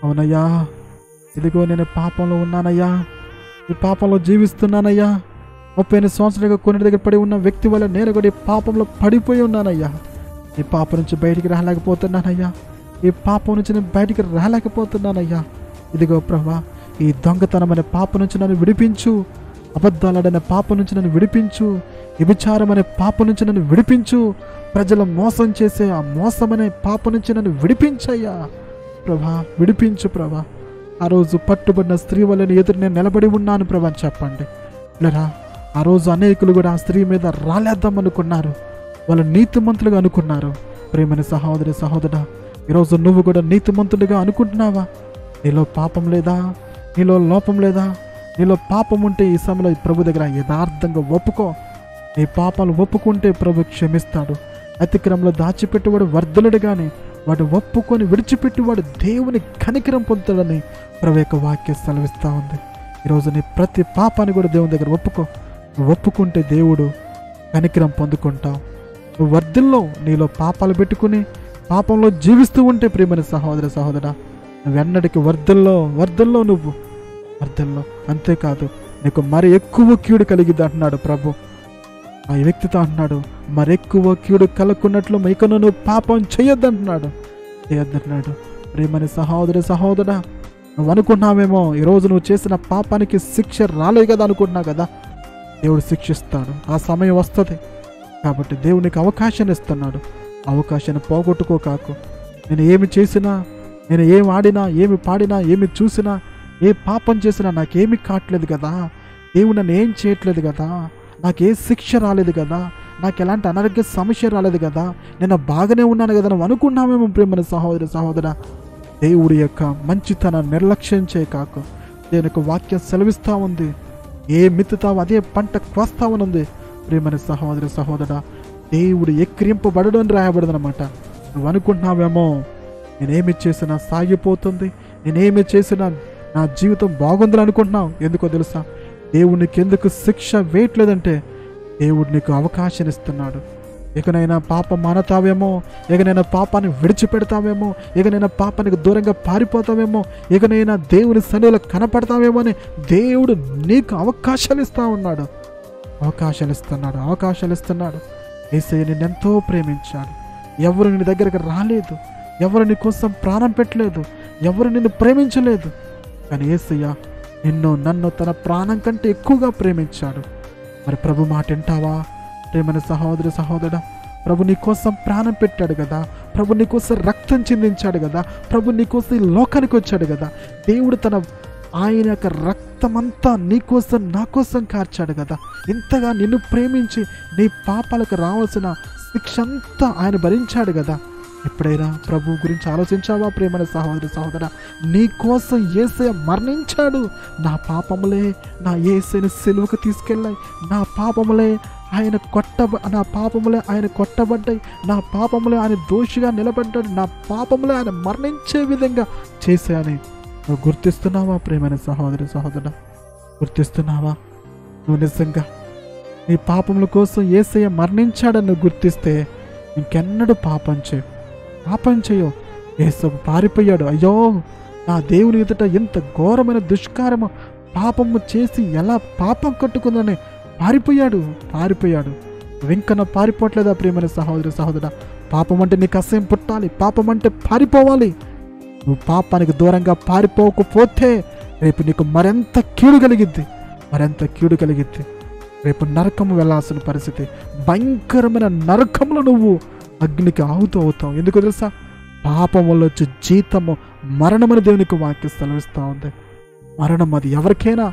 అవునయ్యా, ఇదిగో నేను పాపంలో ఉన్నానయ్యా, ఈ పాపంలో జీవిస్తున్నానయ్యా. 30 సంవత్సరాలుగా కొన్ని దగ్గర పడి ఉన్న వ్యక్తి వల్ల నేను కూడా ఈ పాపంలో పడిపోయి ఉన్నానయ్యా. ఈ పాపం నుంచి బయటికి రాలేకపోతున్నానయ్యా. ఈ పాపం నుంచి నేను బయటికి రాలేకపోతున్నానయ్యా. ఇదిగో ప్రభా, ఈ దొంగతనం అనే పాపం నుంచి నన్ను విడిపించు. అబద్ధాలనే పాపం నుంచి నన్ను విడిపించు. వ్యభిచారం అనే పాపం నుంచి నన్ను విడిపించు. ప్రజలు మోసం చేసే ఆ మోసం అనే పాపం నుంచి నన్ను విడిపించయ్యా ప్రభా, విడిపించు ప్రభా. ఆ రోజు పట్టుబడిన స్త్రీ వల్లని ఎదురు నేను నిలబడి ఉన్నాను ప్రభా అని చెప్పండి. లేరా, ఆ రోజు అనేకులు కూడా ఆ స్త్రీ మీద రాలేద్దాం అనుకున్నారు, వాళ్ళు నీతిమంతులుగా అనుకున్నారు. ప్రేమైన సహోదరి సహోదరా, ఈరోజు నువ్వు కూడా నీతిమంతులుగా అనుకుంటున్నావా? నీలో పాపం లేదా? నీలో లోపం లేదా? నీలో పాపం ఉంటే ఈ సమయంలో ప్రభు దగ్గర యథార్థంగా ఒప్పుకో. నీ పాపాలు ఒప్పుకుంటే ప్రభు క్షమిస్తాడు. అతిక్రమంలో దాచిపెట్టువాడు వర్ధలుడు కానీ వాడు ఒప్పుకొని విడిచిపెట్టువాడు దేవుని కనికరం పొందుతాడని ప్రభు యొక్క వాక్యం సెలవిస్తూ ఉంది. ఈరోజు నీ ప్రతి పాపాన్ని కూడా దేవుని దగ్గర ఒప్పుకో. నువ్వు ఒప్పుకుంటే దేవుడు కనికరం పొందుకుంటావు. నువ్వు వర్ధల్లో నీలో పాపాలు పెట్టుకుని పాపంలో జీవిస్తూ ఉంటే ప్రియమైన సహోదర సహోదరా, నువ్వెన్నటికి వర్ధల్లో నువ్వు వర్ధల్లో. అంతేకాదు, నీకు మరి ఎక్కువ కీడు కలిగిద్ది అంటున్నాడు ప్రభు. ఆ వ్యక్తితో అంటున్నాడు, మరెక్కువ కీడు కలుక్కున్నట్లు ఇకను నువ్వు పాపం చేయొద్దంటున్నాడు. ప్రియమైన సహోదరి సహోదరా, నువ్వు అనుకున్నావేమో ఈరోజు నువ్వు చేసిన పాపానికి శిక్ష రాలేదు కదా అనుకుంటున్నావు కదా. దేవుడు శిక్షిస్తాడు, ఆ సమయం వస్తుంది. కాబట్టి దేవునికి అవకాశాన్ని ఇస్తున్నాడు. అవకాశాన్ని పోగొట్టుకోకాకు. నేను ఏమి చేసినా, నేను ఏమి ఆడినా, ఏమి పాడినా, ఏమి చూసినా, ఏ పాపం చేసినా నాకేమీ కావట్లేదు కదా. దేవుడు నన్ను ఏం చేయట్లేదు కదా, నాకు ఏ శిక్ష రాలేదు కదా, నాకు ఎలాంటి అనారోగ్య సమస్య రాలేదు కదా, నేను బాగానే ఉన్నాను కదా నువ్వు అనుకున్నామేమో ప్రేమ సహోదరి సహోదరా. దేవుడి యొక్క మంచితనాన్ని నిర్లక్ష్యం చేయకాకు. దేవుని యొక్క వాక్యం సెలవిస్తూ ఉంది, ఏ మిత్తుతావు అదే పంట కోస్తావనుంది. ప్రేమని సహోదరి సహోదరా, దేవుడు ఎక్కిరింపబడడం అని రాయబడదనమాట. నువ్వు అనుకుంటున్నావేమో నేనేమి చేసినా సాగిపోతుంది, నేనేమి చేసినా నా జీవితం బాగుందని అనుకుంటున్నావు. ఎందుకో తెలుసా? దేవునికి ఎందుకు శిక్ష వేయట్లేదంటే దేవుడు నీకు అవకాశం ఇస్తున్నాడు. ఇకనైనా పాపం మానతావేమో, ఇకనైనా పాపాన్ని విడిచిపెడతావేమో, ఇకనైనా పాపానికి దూరంగా పారిపోతావేమో, ఇకనైనా దేవుని సన్నిధిలో కనపడతావేమో అని దేవుడు నీకు అవకాశాలు ఇస్తూ ఉన్నాడు. అవకాశాలు ఇస్తున్నాడు. యేసయ్య నిన్నెంతో ప్రేమించాడు. ఎవరు నీ దగ్గరకు రాలేదు, ఎవరు నీ కోసం ప్రాణం పెట్టలేదు, ఎవరు నిన్ను ప్రేమించలేదు. కానీ యేసయ్య నిన్ను నన్ను తన ప్రాణం కంటే ఎక్కువగా ప్రేమించాడు. మరి ప్రభు మాట వింటావా? ప్రేమైన సహోదరి సహోదరుడా, ప్రభు నీ కోసం ప్రాణం పెట్టాడు కదా, ప్రభు నీ కోసం రక్తం చిందించాడు కదా, ప్రభు నీ కోసం ఈ లోకానికి వచ్చాడు కదా. దేవుడు ఆయన యొక్క రక్తమంతా నీ కోసం నా కోసం కార్చాడు కదా. ఇంతగా నిన్ను ప్రేమించి నీ పాపాలకు రావాల్సిన శిక్ష అంతా ఆయన భరించాడు కదా. ఎప్పుడైనా ప్రభు గురించి ఆలోచించావా? ప్రేమైన సహోదరి సహోదరా, నీ కోసం యేసయ్య మరణించాడు. నా పాపములే నా యేసయ్యని సిలువకు తీసుకెళ్ళాయి. నా పాపములే ఆయన కొట్టబడ్డాయి. నా పాపములే ఆయన దోషిగా నిలబడ్డాడు. నా పాపములే ఆయన మరణించే విధంగా చేశాయని నువ్వు గుర్తిస్తున్నావా? ప్రేమైన సహోదరి సహోదరా, గుర్తిస్తున్నావా? నువ్వు నిజంగా నీ పాపముల కోసం యేసయ్య మరణించాడని నువ్వు గుర్తిస్తే ఇంకెన్నడూ పాపం చేయవు. యేసు పారిపోయాడు. అయ్యో, నా దేవుని ఎదుట ఎంత ఘోరమైన దుష్కారము పాపము చేసి ఎలా పాపం కట్టుకుందని పారిపోయాడు. వెంకన పారిపోవట్లేదా? ప్రేమైన సహోదరి సహోదరా, పాపం అంటే నీకు అసహ్యం పుట్టాలి, పాపం అంటే పారిపోవాలి. నువ్వు పాపానికి దూరంగా పారిపోకపోతే రేపు నీకు మరెంత కీడు కలిగిద్ది. రేపు నరకము వెళ్ళాల్సిన పరిస్థితి, భయంకరమైన నరకంలో నువ్వు అగ్నికి అవుతావు. ఎందుకు తెలుసా? పాపం వల్ల వచ్చే జీతము మరణమని దేవునికి వాక్యం సెలవిస్తూ ఉంది. మరణం అది ఎవరికైనా,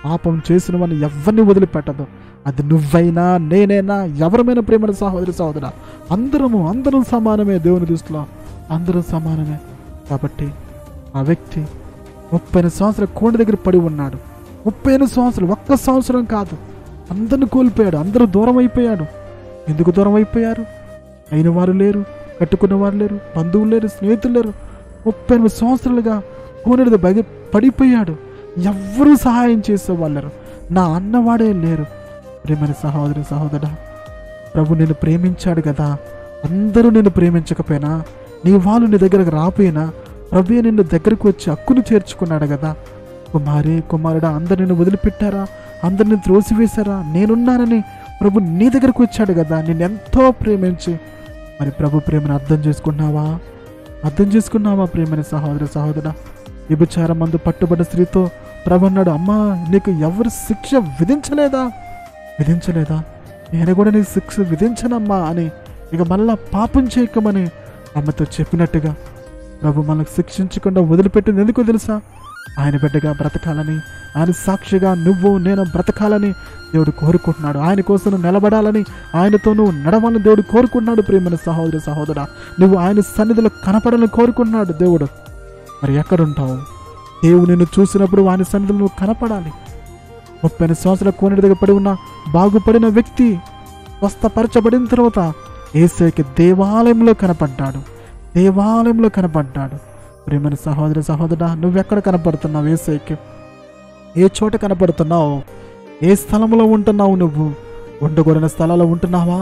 పాపం చేసిన వాడిని ఎవరిని వదిలిపెట్టదు. అది నువ్వైనా నేనైనా ఎవరమైనా ప్రేమ సహోదరి సహోదరా, అందరం సమానమే. దేవుని దృష్టిలో అందరం సమానమే. కాబట్టి ఆ వ్యక్తి 30 సంవత్సరాల కోడి దగ్గర పడి ఉన్నాడు. 30 సంవత్సరాలు, ఒక్క సంవత్సరం కాదు, అందరిని కోల్పోయాడు. అందరూ దూరం అయిపోయాడు. ఎందుకు దూరం అయిపోయారు? అయిన వారు లేరు, కట్టుకున్న వారు లేరు, బంధువులు లేరు, స్నేహితులు లేరు. 38 సంవత్సరాలుగా కోనేరు పడిపోయాడు. ఎవ్వరూ సహాయం చేసేవాళ్ళు లేరు. నా అన్నవాడే లేరు. ప్రేమని సహోదరి సహోదరా, ప్రభు నిన్ను ప్రేమించాడు కదా. అందరూ నిన్ను ప్రేమించకపోయినా, నీ వాళ్ళు నీ దగ్గరకు రాపోయినా, ప్రభుయే నిన్ను దగ్గరకు వచ్చి హక్కును చేర్చుకున్నాడు కదా. కుమారి కుమారుడా, అందరు నిన్ను వదిలిపెట్టారా, అందరిని త్రోసివేశారా, నేనున్నానని ప్రభు నీ దగ్గరకు వచ్చాడు కదా, నిన్నెంతో ప్రేమించి. మరి ప్రభు ప్రేమను అర్థం చేసుకున్నావా? అర్థం చేసుకున్నావా ప్రేమని సహోదరి సహోదరా? వ్యభిచారం మందు పట్టుబడ్డ స్త్రీతో ప్రభు అన్నాడు, అమ్మా నీకు ఎవరు శిక్ష విధించలేదా? నేను కూడా నీకు శిక్ష విధించనమ్మా అని ఇక మళ్ళా పాపం చేయకమని అమ్మతో చెప్పినట్టుగా ప్రభు మనకు శిక్షించకుండా వదిలిపెట్టింది ఎందుకో తెలుసా? ఆయన బిడ్డగా బ్రతకాలని, ఆయన సాక్షిగా నువ్వు నేను బ్రతకాలని దేవుడు కోరుకుంటున్నాడు. ఆయన కోసం నిలబడాలని, ఆయనతో నువ్వు నడవాలని దేవుడు కోరుకుంటున్నాడు. ప్రేమైన సహోదరి సహోదరా, నువ్వు ఆయన సన్నిధిలో కనపడాలని కోరుకుంటున్నాడు దేవుడు. మరి ఎక్కడుంటావు? దేవుడు నిన్ను చూసినప్పుడు ఆయన సన్నిధిలో నువ్వు కనపడాలి. 30 సంవత్సరాల కోనేటి దగ్గర పడి ఉన్న బాగుపడిన వ్యక్తి స్వస్థపరచబడిన తర్వాత యేసయ్యకి దేవాలయంలో కనపడ్డాడు. ప్రేమైన సహోదరి సహోదరా, నువ్వెక్కడ కనపడుతున్నావు యేసయ్యకి? ఏ చోట కనపడుతున్నావు? ఏ స్థలంలో ఉంటున్నావు? నువ్వు ఉండకూడని స్థలాల్లో ఉంటున్నావా?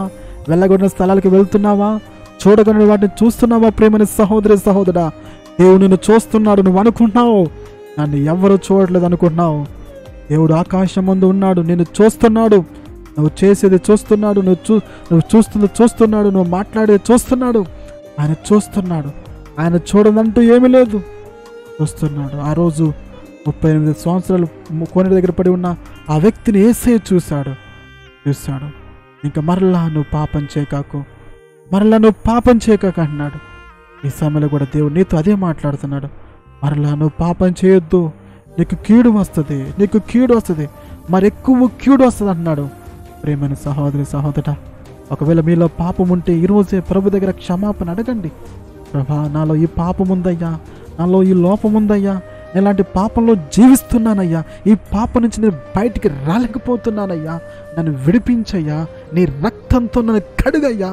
వెళ్ళకూడని స్థలాలకు వెళ్తున్నావా? చూడకూడని వాటిని చూస్తున్నావా? ప్రేమైన సహోదరి సహోదరా, దేవుడు నిన్ను చూస్తున్నాడు. నువ్వు అనుకుంటున్నావు నన్ను ఎవరు చూడట్లేదు అనుకుంటున్నావు. దేవుడు ఆకాశం ముందు ఉన్నాడు, నిన్ను చూస్తున్నాడు. నువ్వు చేసేది చూస్తున్నాడు, నువ్వు చూస్తుంది చూస్తున్నాడు, నువ్వు మాట్లాడేది చూస్తున్నాడు. ఆయన చూస్తున్నాడు. ఆయన చూడదంటూ ఏమీ లేదు, చూస్తున్నాడు. ఆ రోజు 38 సంవత్సరాలు కోనేటి దగ్గర పడి ఉన్న ఆ వ్యక్తిని యేసయ్య చూశాడు. ఇంకా మరలా నువ్వు పాపం చేయకాకు అన్నాడు. ఈ సమయంలో కూడా దేవుడు నీతో అదే మాట్లాడుతున్నాడు. మరలా నువ్వు పాపం చేయొద్దు, నీకు కీడు వస్తుంది, మరి ఎక్కువ కీడు వస్తుంది అంటున్నాడు. ప్రేమైన సహోదరి సహోదరా, ఒకవేళ మీలో పాపం ఉంటే ఈరోజే ప్రభు దగ్గర క్షమాపణ అడగండి. ప్రభా, నాలో ఈ పాపం ఉందయ్యా, నాలో ఈ లోపం ఉందయ్యా, ఇలాంటి పాపంలో జీవిస్తున్నానయ్యా, ఈ పాపం నుంచి నేను బయటికి రాలేకపోతున్నానయ్యా, నన్ను విడిపించయ్యా, నీ రక్తంతో నన్ను కడుగయ్యా.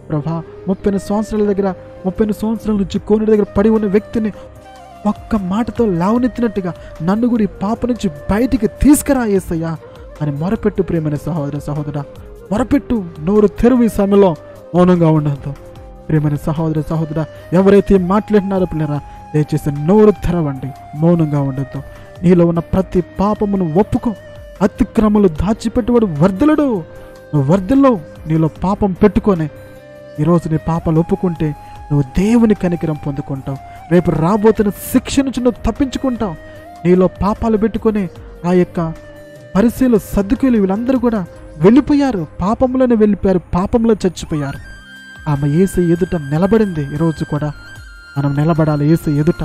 ప్రభా, 30 సంవత్సరాల నుంచి కోనేటి దగ్గర పడి ఉన్న వ్యక్తిని ఒక్క మాటతో లేవనెత్తినట్టుగా నన్ను కూడా ఈ పాప నుంచి బయటికి తీసుకురా యేసయ్యా అని మొరపెట్టు. ప్రేమైన సహోదర సహోదరా, మొరపెట్టు. నోరు తెరువు. ఈ సమయంలో మౌనంగా ఉండద్దు. ప్రేమైన సహోదర సహోదరా, ఎవరైతే మాట్లాడినారో పిల్లరా, దయచేసి నోరు తెరవండి, మౌనంగా ఉండద్దు. నీలో ఉన్న ప్రతి పాపమును ఒప్పుకో. అతిక్రమలు దాచిపెట్టువాడు వర్ధలుడు. నువ్వు వర్ధల్లో నీలో పాపం పెట్టుకొని ఈరోజు నీ పాపాలు ఒప్పుకుంటే నువ్వు దేవుని కనికరం పొందుకుంటావు. రేపు రాబోతున్న శిక్ష నుంచి నువ్వు తప్పించుకుంటావు. నీలో పాపాలు పెట్టుకొని ఆ యొక్క పరిశీలు సద్దుకులు వీళ్ళందరూ కూడా వెళ్ళిపోయారు, పాపంలోనే వెళ్ళిపోయారు, పాపంలో చచ్చిపోయారు. ఆమె యేసయ్య ఎదుట నిలబడింది. ఈరోజు కూడా మనం నిలబడాలి యేసయ్య ఎదుట.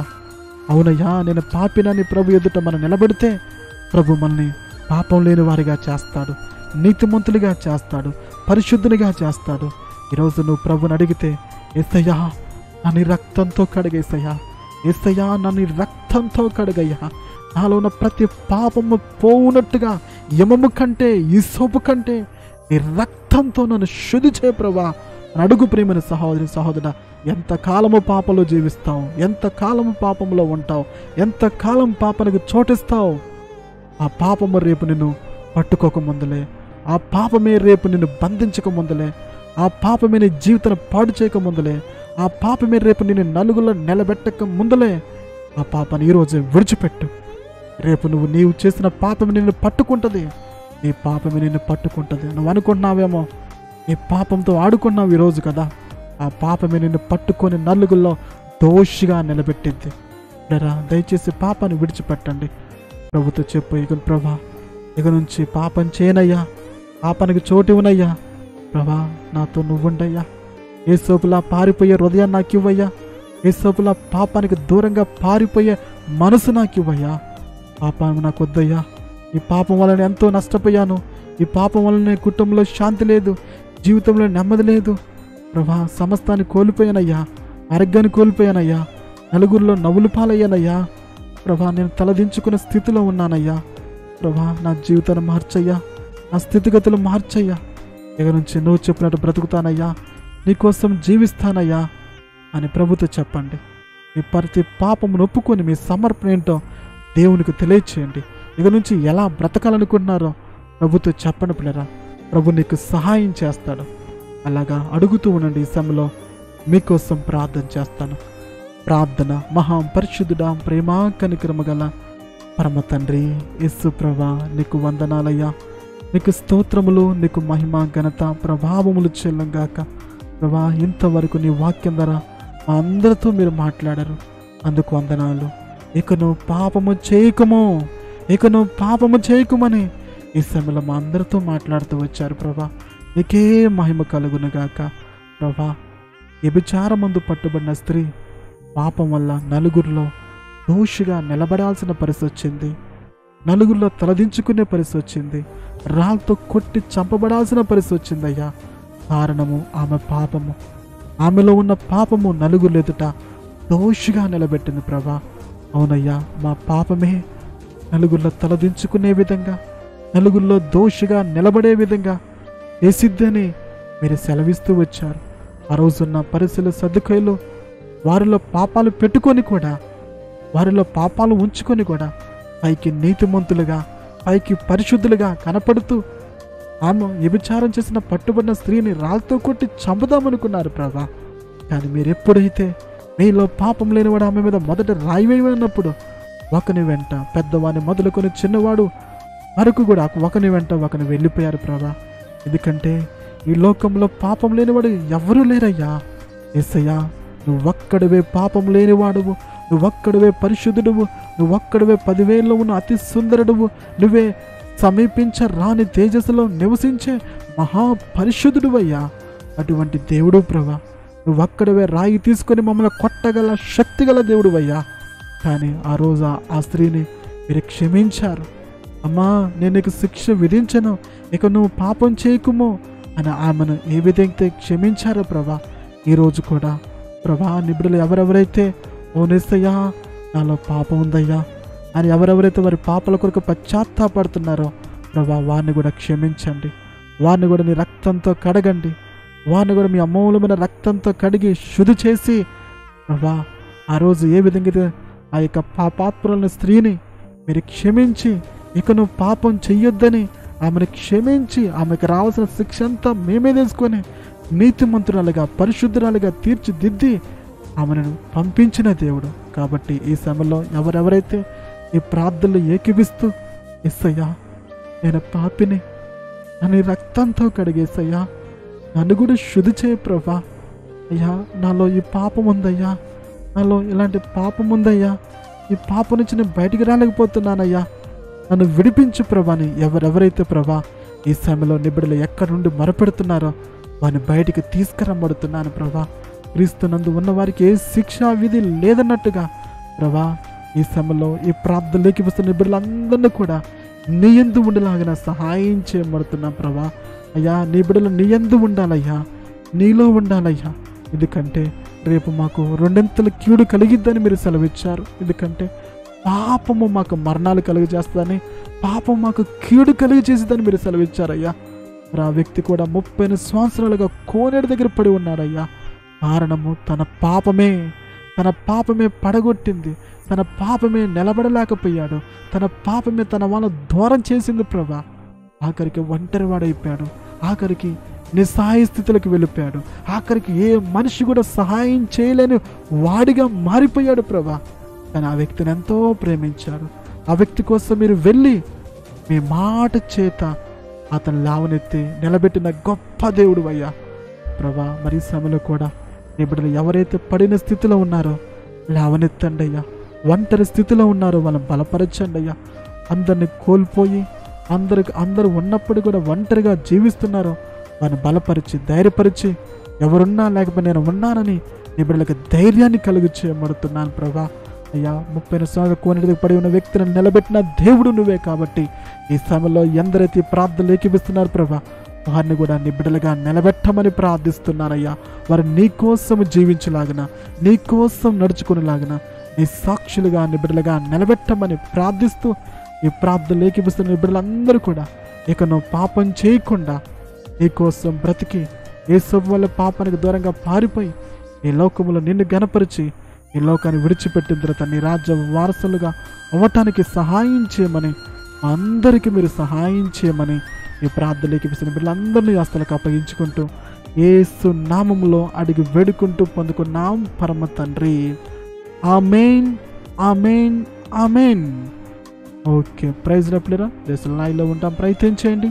అవునయ్యా, నేను పాపినని ప్రభు ఎదుట మనం నిలబడితే ప్రభు మనల్ని పాపం లేని వారిగా చేస్తాడు, నీతిమంతులుగా చేస్తాడు, పరిశుద్ధునిగా చేస్తాడు. ఈరోజు నువ్వు ప్రభుని అడిగితే, యేసయ్యా నన్ను రక్తంతో కడిగేసయ్యా, యేసయ్యా నన్ను రక్తంతో కడిగయ్యా, నాలో ఉన్న ప్రతి పాపము పోవునట్టుగా యమము కంటే హిస్సోపు కంటే నీ రక్తంతో నన్ను శుద్ధి చేయ ప్రభా అని అడుగు. ప్రేమైన సహోదరి సహోదరా, ఎంతకాలము పాపంలో జీవిస్తావు, ఎంతకాలము పాపంలో ఉంటావు, ఎంతకాలం పాపానికి చోటిస్తావు. ఆ పాపము రేపు నిన్ను పట్టుకోక ముందులే, ఆ పాపమే రేపు నిన్ను బంధించక ముందులే, ఆ పాపమే నీ జీవితాన్ని పాడు చేయక ముందులే, ఆ పాపమే రేపు నిన్ను నలుగులో నిలబెట్టక ముందులే ఆ పాపాన్ని ఈరోజు విడిచిపెట్టు. రేపు నీవు చేసిన పాపం నిన్ను పట్టుకుంటుంది, నీ పాపమే నిన్ను పట్టుకుంటుంది. నువ్వు అనుకుంటున్నావేమో నీ పాపంతో ఆడుకున్నావు ఈరోజు కదా, ఆ పాపమే నిన్ను పట్టుకొని నలుగుల్లో దోషిగా నిలబెట్టింది. దయచేసి పాపాన్ని విడిచిపెట్టండి. ప్రభుతో చెప్పు, ప్రభా ఇక నుంచి పాపం చేయనయ్యా, పాపానికి చోటు ఇవ్వనయ్యా, ప్రభా నాతో నువ్వుండయ్యా, ఏ సోపులా పారిపోయే హృదయాన్ని నాకు ఇవ్వయ్యా, ఏ సోపులా పాపానికి దూరంగా పారిపోయే మనసు నాకు ఇవ్వయ్యా. పాపం నాకు వద్దయ్యా, ఈ పాపం వలన ఎంతో నష్టపోయాను, ఈ పాపం వలన కుటుంబంలో శాంతి లేదు, జీవితంలో నెమ్మది లేదు ప్రభా, సమస్తాన్ని కోల్పోయానయ్యా, ఆరోగ్యాన్ని కోల్పోయానయ్యా, నలుగురిలో నవ్వులు పాలయ్యానయ్యా ప్రభా, నేను తలదించుకున్న స్థితిలో ఉన్నానయ్యా ప్రభా, నా జీవితాన్ని మార్చయ్యా, నా స్థితిగతులు మార్చయ్యా, ఇక నుంచి నువ్వు చెప్పినట్టు బ్రతుకుతానయ్యా, నీకోసం జీవిస్తానయ్యా అని ప్రభుతో చెప్పండి. మీ ప్రతి పాపమును ఒప్పుకొని మీ సమర్పణ ఏంటో దేవునికి తెలియచేయండి. ఇక నుంచి ఎలా బ్రతకాలనుకుంటున్నారో ప్రభుతో చెప్పండి పిల్లరా, ప్రభు నీకు సహాయం చేస్తాడు. అలాగా అడుగుతూ ఉండండి. ఈ సమయంలో మీకోసం ప్రార్థన చేస్తాను. ప్రార్థన. మహా పరిశుద్ధుడా, ప్రేమా కనికరము గల పరమ తండ్రి యేసు ప్రభా, నీకు వందనాలయ్యా, నీకు స్తోత్రములు, నీకు మహిమ ఘనత ప్రభావములు చెల్లంగాక. ప్రభా, ఇంతవరకు నీ వాక్యం ద్వారా మా అందరితో మీరు మాట్లాడారు, అందుకు వందనాలు. ఇకను పాపము చేయకము, ఇకను పాపము చేయకుమని ఈ సమయంలో మా అందరితో మాట్లాడుతూ వచ్చారు ప్రభా. నీకే మహిమ కలుగునుగాక. ప్రభా, వ్యభిచారమందు పట్టుబడిన స్త్రీ పాపం వల్ల నలుగురిలో దోషిగా నిలబడాల్సిన పరిస్థితి వచ్చింది. నలుగురిలో తలదించుకునే పరిస్థితి వచ్చింది. రాళ్ళతో కొట్టి చంపబడాల్సిన పరిస్థితి వచ్చిందయ్యా. కారణము ఆమె పాపము. ఆమెలో ఉన్న పాపము నలుగురు ఎదుట దోషిగా నిలబెట్టింది ప్రభా. అవునయ్యా, మా పాపమే నలుగురిలో తలదించుకునే విధంగా, నలుగురిలో దోషిగా నిలబడే విధంగా వేసిద్దని మీరు సెలవిస్తూ వచ్చారు. ఆ రోజున్న పరిస్థితుల సర్దుకైలు వారిలో పాపాలు పెట్టుకొని కూడా, వారిలో పాపాలు ఉంచుకొని కూడా పైకి నీతిమంతులుగా, పైకి పరిశుద్ధులుగా కనపడుతూ ఆమె వ్యభిచారం చేసిన పట్టుబడిన స్త్రీని రాళ్ళతో కొట్టి చంపుదామనుకున్నారు ప్రభా. కానీ మీరు ఎప్పుడైతే మీలో పాపం లేనివాడు ఆమె మీద మొదట రాయి వేయనప్పుడు ఒకని వెంట పెద్దవాడిని మొదలుకొని చిన్నవాడు వరకు కూడా ఒకని వెంట ఒకని వెళ్ళిపోయారు ప్రభా. ఎందుకంటే ఈ లోకంలో పాపం లేనివాడు ఎవరూ లేరయ్యా. యేసయ్యా, నువ్వొక్కడివే పాపం లేనివాడువు, నువ్వొక్కడివే పరిశుద్ధుడువు, నువ్వొక్కడివే 10,000లో ఉన్న అతి సుందరుడువు, నువ్వే సమీపించరాని తేజస్సులో నివసించే మహాపరిశుద్ధుడువయ్యా. అటువంటి దేవుడు ప్రభా, నువ్వొక్కడివే రాయి తీసుకొని మమ్మల్ని కొట్టగల శక్తిగల దేవుడువయ్యా. కానీ ఆ రోజు ఆ స్త్రీని మీరు క్షమించారు. అమ్మా, నేను నీకు శిక్ష విధించను, ఇక నువ్వు పాపం చేయకుము అని ఆమెను ఏ విధంగా క్షమించారో ప్రభా, ఈరోజు కూడా ప్రభా, నిబిడలు ఎవరెవరైతే ఓనేసయ్యా నాలో పాపం ఉందయ్యా అని ఎవరెవరైతే వారి పాపల కొరకు పశ్చాత్తాపడుతున్నారో ప్రభా, వారిని కూడా క్షమించండి. వారిని కూడా నీ రక్తంతో కడగండి. వారిని కూడా మీ అమూల్యమైన రక్తంతో కడిగి శుద్ధి చేసి ప్రభా, ఆ రోజు ఏ విధంగా ఆ యొక్క పాపాత్ములైన స్త్రీని మీరు క్షమించి ఇక నువ్వు పాపం చెయ్యొద్దని ఆమెను క్షమించి ఆమెకు రావాల్సిన శిక్ష అంతా మేమే తీసుకొని నీతిమంతురాలుగా, పరిశుద్ధురాలుగా తీర్చిదిద్ది ఆమెను పంపించిన దేవుడు. కాబట్టి ఈ సమయంలో ఎవరెవరైతే ఈ ప్రార్థనలు ఏకీవిస్తూ యేసయ్యా నేను పాపిని అని రక్తంతో కడిగేసయ్యా, నన్ను కూడా శుద్ధి చేయ ప్రభా. అయ్యా, నాలో ఈ పాపం ఉందయ్యా, నాలో ఇలాంటి పాపం ఉందయ్యా, ఈ పాపం నుంచి నేను బయటికి రాలేకపోతున్నానయ్యా, నన్ను విడిపించు ప్రభాని ఎవరెవరైతే ప్రభా ఈ సమయంలో నిబిడలు ఎక్కడి నుండి మొరపెడుతున్నారో వారిని బయటికి తీసుకురమ్మడుతున్నాను ప్రభా. క్రీస్తునందు ఉన్నవారికి ఏ శిక్షా విధి లేదన్నట్టుగా ప్రభా ఈ సమయంలో ఈ ప్రార్థనలోకి వస్తున్న నిబిడలందరినీ కూడా నీ యందు ఉండేలాగిన సహాయం చేయబడుతున్నాం ప్రభా. అయ్యా, నీ బిడ్డలు నీ యందు ఉండాలయ్యా, నీలో ఉండాలయ్యా. ఎందుకంటే రేపు మాకు రెండింతల కీడు కలిగిద్దని మీరు సెలవిచ్చారు. ఎందుకంటే పాపము మాకు మరణాలు కలుగజేస్తుందని, పాపం మాకు కీడు కలిగజేసిందని మీరు సెలవిచ్చారయ్యా. మరి ఆ వ్యక్తి కూడా 30 సంవత్సరాలుగా కోనేరు దగ్గర పడి ఉన్నాడయ్యా. కారణము తన పాపమే పడగొట్టింది, తన పాపమే నిలబడలేకపోయాడు, తన పాపమే తన వాళ్ళ దూరం చేసింది ప్రభా. ఆఖరికి ఒంటరివాడైపోయాడు, ఆఖరికి నిస్సహాయ స్థితిలోకి వెళ్ళిపోయాడు, ఆఖరికి ఏ మనిషి కూడా సహాయం చేయలేని వాడిగా మారిపోయాడు ప్రభా. కానీ ఆ వ్యక్తిని ఎంతో ప్రేమించాడు. ఆ వ్యక్తి కోసం మీరు వెళ్ళి మీ మాట చేత అతను లేవనెత్తి నిలబెట్టిన గొప్ప దేవుడు అయ్యా ప్రభా. మరి సమయంలో కూడా నీ బిడ్డలు ఎవరైతే పడిన స్థితిలో ఉన్నారో లేవనెత్తండి అయ్యా. ఒంటరి స్థితిలో ఉన్నారో వాళ్ళని బలపరచండి అయ్యా. అందరిని కోల్పోయి అందరూ ఉన్నప్పుడు కూడా ఒంటరిగా జీవిస్తున్నారో వారిని బలపరిచి ధైర్యపరిచి ఎవరున్నా లేకపోతే నేను ఉన్నానని నీ బిడ్డలకు ధైర్యాన్ని కలుగు చేయబడుతున్నాను ప్రభా. అయ్యా, 30 సంవత్సరాల కోనేటికి పడి ఉన్న వ్యక్తులను నిలబెట్టిన దేవుడు నువ్వే. కాబట్టి ఈ సమయంలో ఎందరైతే ప్రార్థనలు ఏకీపిస్తున్నారు ప్రభా, వారిని కూడా నీ బిడ్డలుగా నిలబెట్టమని ప్రార్థిస్తున్నానయ్యా. వారు నీ కోసం జీవించలాగిన, నీ కోసం నడుచుకునేలాగిన, నీ సాక్షులుగా నీ బిడ్డలుగా నిలబెట్టమని ప్రార్థిస్తూ ఈ ప్రార్థనలు ఏకీపిస్తున్న నీ బిడ్డలందరూ కూడా ఇక నువ్వు పాపం చేయకుండా నీ కోసం బ్రతికి యేసు వల్ల పాపానికి దూరంగా పారిపోయి ఈ లోకంలో నిన్ను గణపరిచి ఈ లోకాన్ని విడిచిపెట్టిన తర్వాత నీ రాజ్య వారసులుగా అవ్వటానికి సహాయం చేయమని అందరికీ మీరు సహాయం చేయమని ఈ ప్రార్థనలోకి పిలిచిన బిడ్డలందరినీ హస్తాలకు అప్పగించుకుంటూ యేసు నామములో అడిగి వేడుకుంటూ పొందుకున్నాం పరమ తండ్రి. ఆమేన్, ఆమేన్, ఆమేన్. ఓకే, ప్రైజ్ పిల్లరా, దేశంలో ఉంటాం, ప్రయత్నం చేయండి.